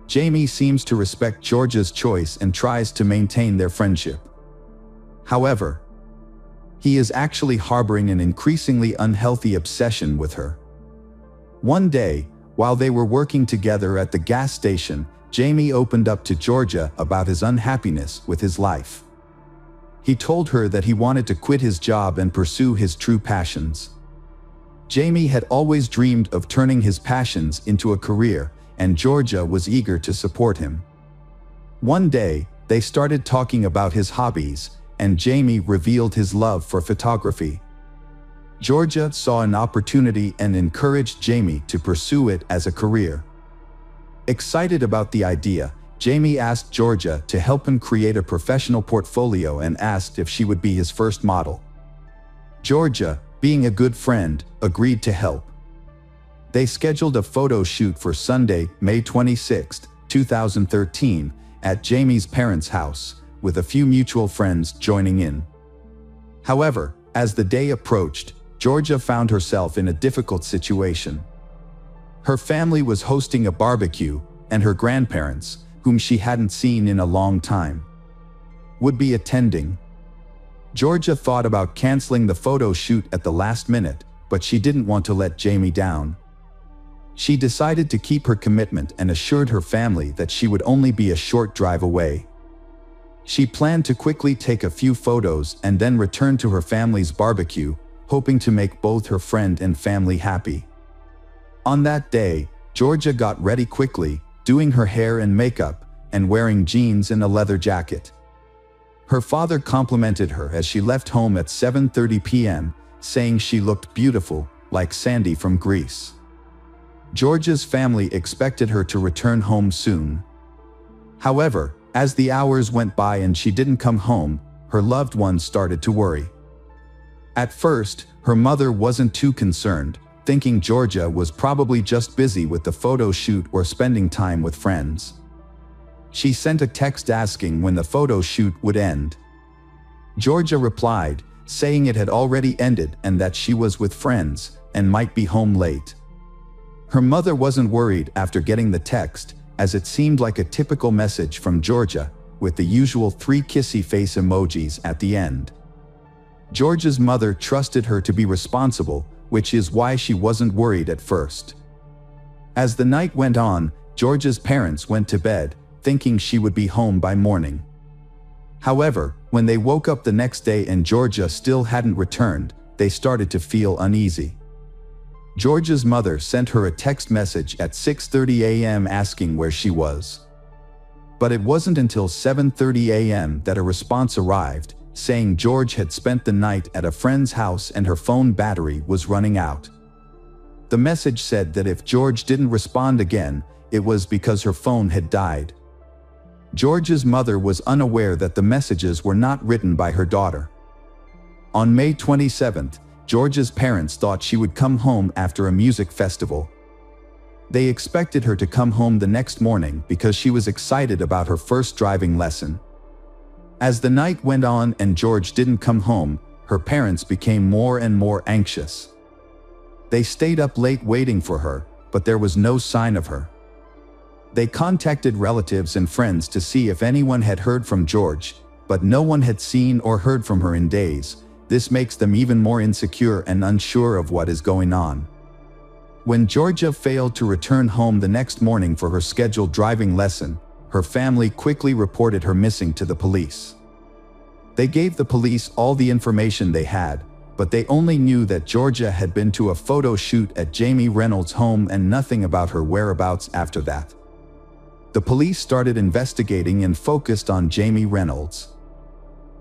S1: Jamie seems to respect Georgia's choice and tries to maintain their friendship. However, he is actually harboring an increasingly unhealthy obsession with her. One day, while they were working together at the gas station, Jamie opened up to Georgia about his unhappiness with his life. He told her that he wanted to quit his job and pursue his true passions. Jamie had always dreamed of turning his passions into a career, and Georgia was eager to support him. One day, they started talking about his hobbies, and Jamie revealed his love for photography. Georgia saw an opportunity and encouraged Jamie to pursue it as a career. Excited about the idea, Jamie asked Georgia to help him create a professional portfolio and asked if she would be his first model. Georgia, being a good friend, agreed to help. They scheduled a photo shoot for Sunday, May 26, 2013, at Jamie's parents' house, with a few mutual friends joining in. However, as the day approached, Georgia found herself in a difficult situation. Her family was hosting a barbecue, and her grandparents, whom she hadn't seen in a long time, would be attending. Georgia thought about canceling the photo shoot at the last minute, but she didn't want to let Jamie down. She decided to keep her commitment and assured her family that she would only be a short drive away. She planned to quickly take a few photos and then return to her family's barbecue, hoping to make both her friend and family happy. On that day, Georgia got ready quickly, doing her hair and makeup, and wearing jeans and a leather jacket. Her father complimented her as she left home at 7:30 p.m., saying she looked beautiful, like Sandy from Greece. Georgia's family expected her to return home soon. However, as the hours went by and she didn't come home, her loved ones started to worry. At first, her mother wasn't too concerned, thinking Georgia was probably just busy with the photo shoot or spending time with friends. She sent a text asking when the photo shoot would end. Georgia replied, saying it had already ended and that she was with friends and might be home late. Her mother wasn't worried after getting the text, as it seemed like a typical message from Georgia, with the usual 3 kissy face emojis at the end. Georgia's mother trusted her to be responsible, which is why she wasn't worried at first. As the night went on, Georgia's parents went to bed, thinking she would be home by morning. However, when they woke up the next day and Georgia still hadn't returned, they started to feel uneasy. Georgia's mother sent her a text message at 6:30 a.m. asking where she was. But it wasn't until 7:30 a.m. that a response arrived, saying George had spent the night at a friend's house and her phone battery was running out. The message said that if George didn't respond again, it was because her phone had died. George's mother was unaware that the messages were not written by her daughter. On May 27th, George's parents thought she would come home after a music festival. They expected her to come home the next morning because she was excited about her first driving lesson. As the night went on and George didn't come home, her parents became more and more anxious. They stayed up late waiting for her, but there was no sign of her. They contacted relatives and friends to see if anyone had heard from George, but no one had seen or heard from her in days. This makes them even more insecure and unsure of what is going on. When Georgia failed to return home the next morning for her scheduled driving lesson, her family quickly reported her missing to the police. They gave the police all the information they had, but they only knew that Georgia had been to a photo shoot at Jamie Reynolds' home and nothing about her whereabouts after that. The police started investigating and focused on Jamie Reynolds.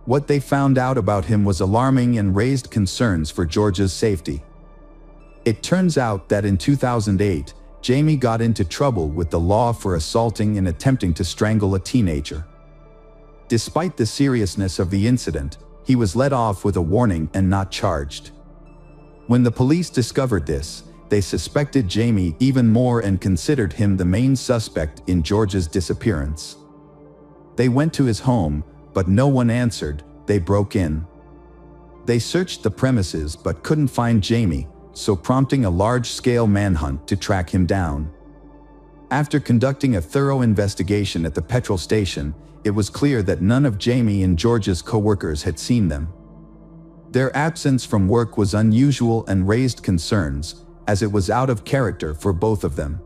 S1: What they found out about him was alarming and raised concerns for Georgia's safety. It turns out that in 2008, Jamie got into trouble with the law for assaulting and attempting to strangle a teenager. Despite the seriousness of the incident, he was let off with a warning and not charged. When the police discovered this, they suspected Jamie even more and considered him the main suspect in George's disappearance. They went to his home, but no one answered. They broke in. They searched the premises but couldn't find Jamie, so prompting a large-scale manhunt to track him down. After conducting a thorough investigation at the petrol station, it was clear that none of Jamie and George's co-workers had seen them. Their absence from work was unusual and raised concerns, as it was out of character for both of them.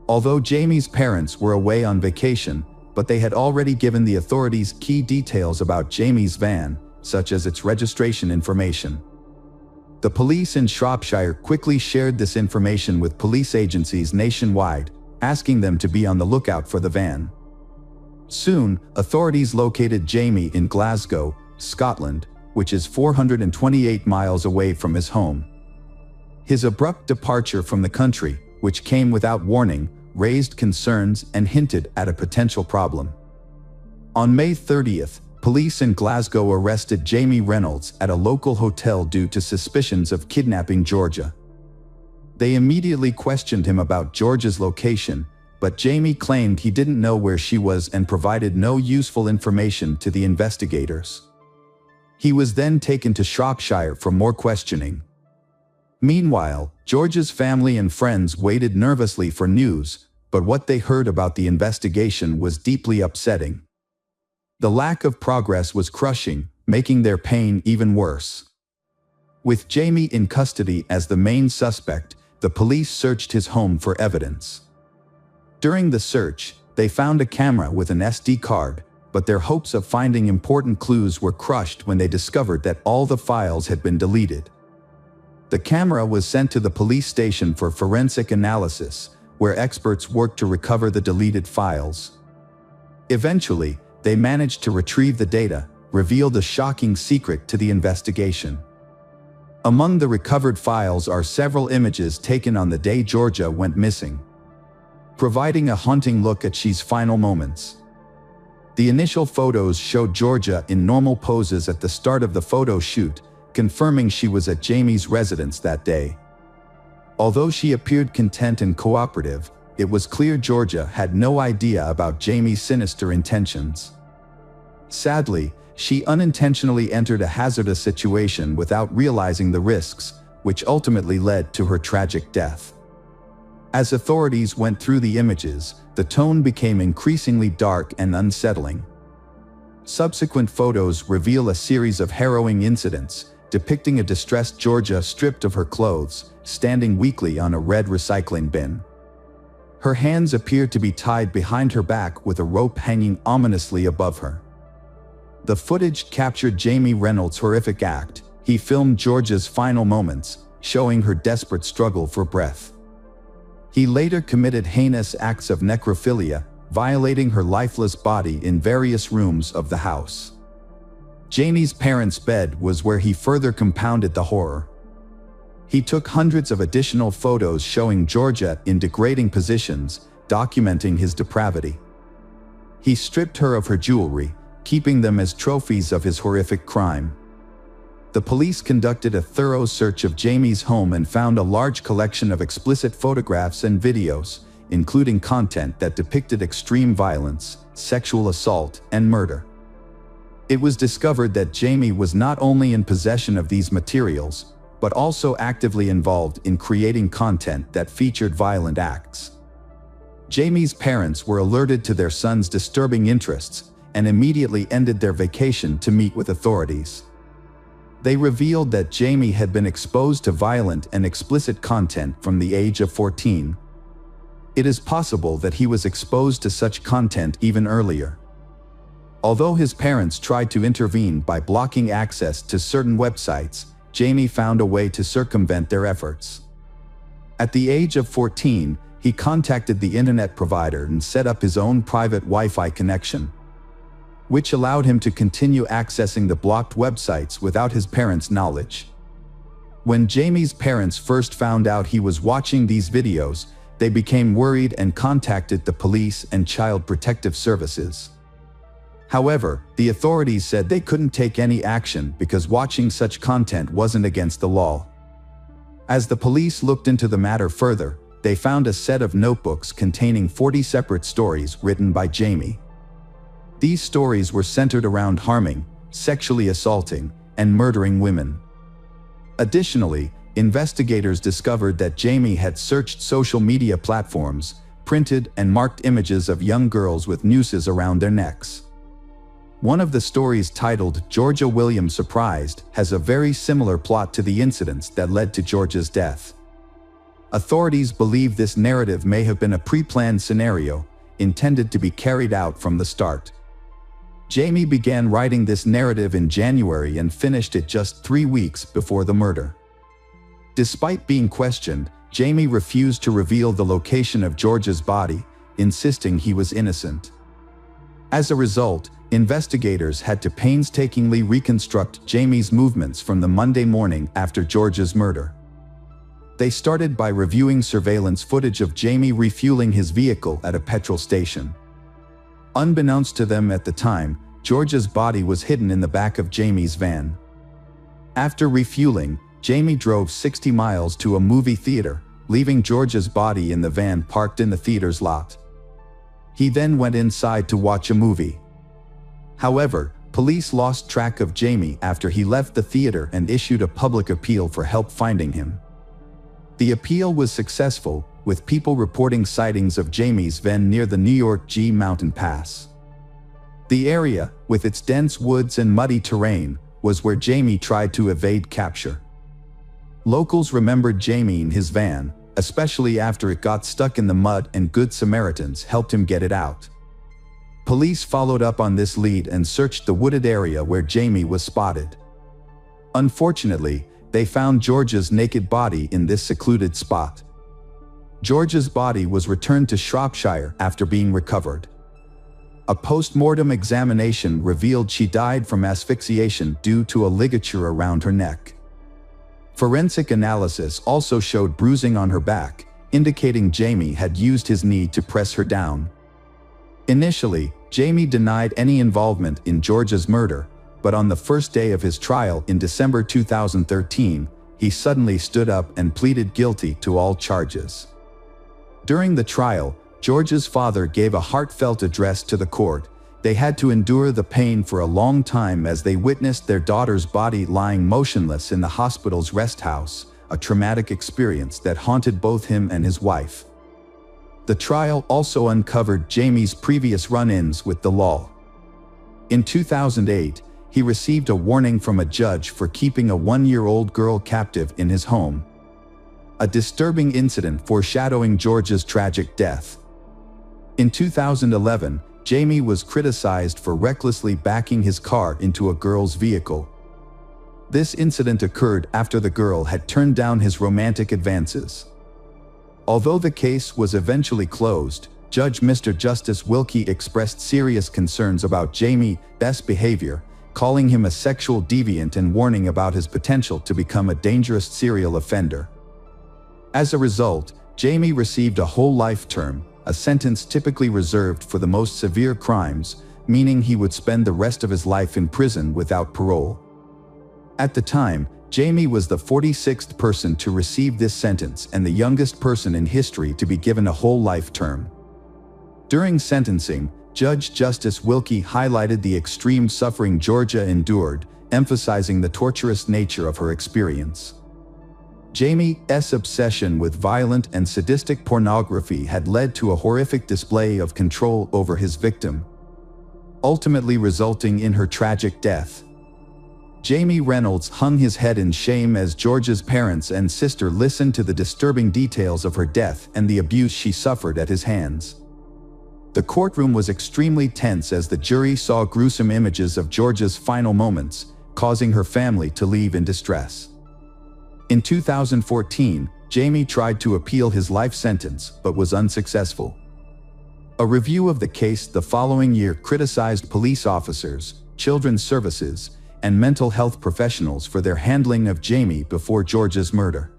S1: Although Jamie's parents were away on vacation, but they had already given the authorities key details about Jamie's van, such as its registration information. The police in Shropshire quickly shared this information with police agencies nationwide, asking them to be on the lookout for the van. Soon, authorities located Jamie in Glasgow, Scotland, which is 428 miles away from his home. His abrupt departure from the country, which came without warning, raised concerns and hinted at a potential problem. On May 30th, police in Glasgow arrested Jamie Reynolds at a local hotel due to suspicions of kidnapping Georgia. They immediately questioned him about Georgia's location, but Jamie claimed he didn't know where she was and provided no useful information to the investigators. He was then taken to Shropshire for more questioning. Meanwhile, Georgia's family and friends waited nervously for news, but what they heard about the investigation was deeply upsetting. The lack of progress was crushing, making their pain even worse. With Jamie in custody as the main suspect, the police searched his home for evidence. During the search, they found a camera with an SD card, but their hopes of finding important clues were crushed when they discovered that all the files had been deleted. The camera was sent to the police station for forensic analysis, where experts worked to recover the deleted files. Eventually, they managed to retrieve the data, revealed a shocking secret to the investigation. Among the recovered files are several images taken on the day Georgia went missing, providing a haunting look at she's final moments. The initial photos showed Georgia in normal poses at the start of the photo shoot, confirming she was at Jamie's residence that day. Although she appeared content and cooperative, it was clear Georgia had no idea about Jamie's sinister intentions. Sadly, she unintentionally entered a hazardous situation without realizing the risks, which ultimately led to her tragic death. As authorities went through the images, the tone became increasingly dark and unsettling. Subsequent photos reveal a series of harrowing incidents, depicting a distressed Georgia stripped of her clothes, standing weakly on a red recycling bin. Her hands appeared to be tied behind her back with a rope hanging ominously above her. The footage captured Jamie Reynolds' horrific act. He filmed Georgia's final moments, showing her desperate struggle for breath. He later committed heinous acts of necrophilia, violating her lifeless body in various rooms of the house. Jamie's parents' bed was where he further compounded the horror. He took hundreds of additional photos showing Georgia in degrading positions, documenting his depravity. He stripped her of her jewelry, keeping them as trophies of his horrific crime. The police conducted a thorough search of Jamie's home and found a large collection of explicit photographs and videos, including content that depicted extreme violence, sexual assault, and murder. It was discovered that Jamie was not only in possession of these materials, but also actively involved in creating content that featured violent acts. Jamie's parents were alerted to their son's disturbing interests and immediately ended their vacation to meet with authorities. They revealed that Jamie had been exposed to violent and explicit content from the age of 14. It is possible that he was exposed to such content even earlier. Although his parents tried to intervene by blocking access to certain websites, Jamie found a way to circumvent their efforts. At the age of 14, he contacted the internet provider and set up his own private Wi-Fi connection, which allowed him to continue accessing the blocked websites without his parents' knowledge. When Jamie's parents first found out he was watching these videos, they became worried and contacted the police and Child Protective Services. However, the authorities said they couldn't take any action because watching such content wasn't against the law. As the police looked into the matter further, they found a set of notebooks containing 40 separate stories written by Jamie. These stories were centered around harming, sexually assaulting, and murdering women. Additionally, investigators discovered that Jamie had searched social media platforms, printed and marked images of young girls with nooses around their necks. One of the stories, titled "Georgia Williams Surprised," has a very similar plot to the incidents that led to Georgia's death. Authorities believe this narrative may have been a pre-planned scenario, intended to be carried out from the start. Jamie began writing this narrative in January and finished it just 3 weeks before the murder. Despite being questioned, Jamie refused to reveal the location of Georgia's body, insisting he was innocent. As a result, investigators had to painstakingly reconstruct Jamie's movements from the Monday morning after Georgia's murder. They started by reviewing surveillance footage of Jamie refueling his vehicle at a petrol station. Unbeknownst to them at the time, Georgia's body was hidden in the back of Jamie's van. After refueling, Jamie drove 60 miles to a movie theater, leaving Georgia's body in the van parked in the theater's lot. He then went inside to watch a movie. However, police lost track of Jamie after he left the theater and issued a public appeal for help finding him. The appeal was successful, with people reporting sightings of Jamie's van near the New York G Mountain Pass. The area, with its dense woods and muddy terrain, was where Jamie tried to evade capture. Locals remembered Jamie in his van, especially after it got stuck in the mud and Good Samaritans helped him get it out. Police followed up on this lead and searched the wooded area where Jamie was spotted. Unfortunately, they found Georgia's naked body in this secluded spot. Georgia's body was returned to Shropshire after being recovered. A post-mortem examination revealed she died from asphyxiation due to a ligature around her neck. Forensic analysis also showed bruising on her back, indicating Jamie had used his knee to press her down. Initially, Jamie denied any involvement in Georgia's murder, but on the first day of his trial in December 2013, he suddenly stood up and pleaded guilty to all charges. During the trial, Georgia's father gave a heartfelt address to the court. They had to endure the pain for a long time as they witnessed their daughter's body lying motionless in the hospital's rest house, a traumatic experience that haunted both him and his wife. The trial also uncovered Jamie's previous run-ins with the law. In 2008, he received a warning from a judge for keeping a 1-year-old girl captive in his home. A disturbing incident foreshadowing Georgia's tragic death. In 2011, Jamie was criticized for recklessly backing his car into a girl's vehicle. This incident occurred after the girl had turned down his romantic advances. Although the case was eventually closed, Judge Mr. Justice Wilkie expressed serious concerns about Jamie's behavior, calling him a sexual deviant and warning about his potential to become a dangerous serial offender. As a result, Jamie received a whole life term, a sentence typically reserved for the most severe crimes, meaning he would spend the rest of his life in prison without parole. At the time, Jamie was the 46th person to receive this sentence and the youngest person in history to be given a whole life term. During sentencing, Judge Justice Wilkie highlighted the extreme suffering Georgia endured, emphasizing the torturous nature of her experience. Jamie's obsession with violent and sadistic pornography had led to a horrific display of control over his victim, ultimately resulting in her tragic death. Jamie Reynolds hung his head in shame as Georgia's parents and sister listened to the disturbing details of her death and the abuse she suffered at his hands. The courtroom was extremely tense as the jury saw gruesome images of Georgia's final moments, causing her family to leave in distress. In 2014, Jamie tried to appeal his life sentence but was unsuccessful. A review of the case the following year criticized police officers, children's services, and mental health professionals for their handling of Jamie before Georgia's murder.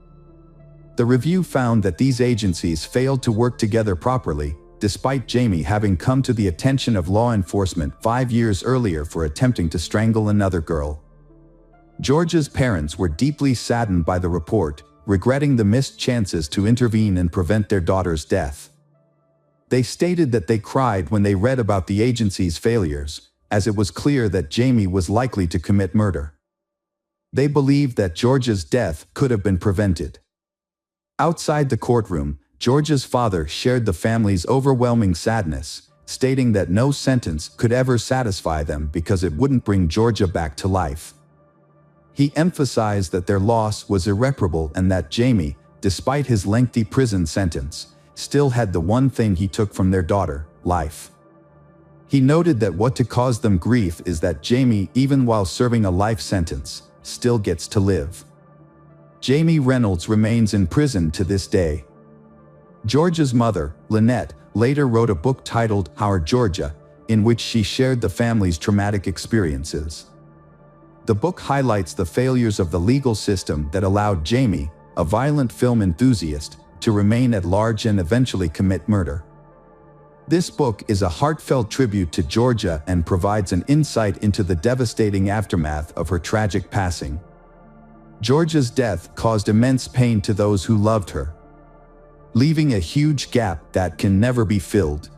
S1: The review found that these agencies failed to work together properly, despite Jamie having come to the attention of law enforcement 5 years earlier for attempting to strangle another girl. Georgia's parents were deeply saddened by the report, regretting the missed chances to intervene and prevent their daughter's death. They stated that they cried when they read about the agency's failures, as it was clear that Jamie was likely to commit murder. They believed that Georgia's death could have been prevented. Outside the courtroom, Georgia's father shared the family's overwhelming sadness, stating that no sentence could ever satisfy them because it wouldn't bring Georgia back to life. He emphasized that their loss was irreparable and that Jamie, despite his lengthy prison sentence, still had the one thing he took from their daughter, life. He noted that what to cause them grief is that Jamie, even while serving a life sentence, still gets to live. Jamie Reynolds remains in prison to this day. Georgia's mother, Lynette, later wrote a book titled Our Georgia, in which she shared the family's traumatic experiences. The book highlights the failures of the legal system that allowed Jamie, a violent film enthusiast, to remain at large and eventually commit murder. This book is a heartfelt tribute to Georgia and provides an insight into the devastating aftermath of her tragic passing. Georgia's death caused immense pain to those who loved her, leaving a huge gap that can never be filled.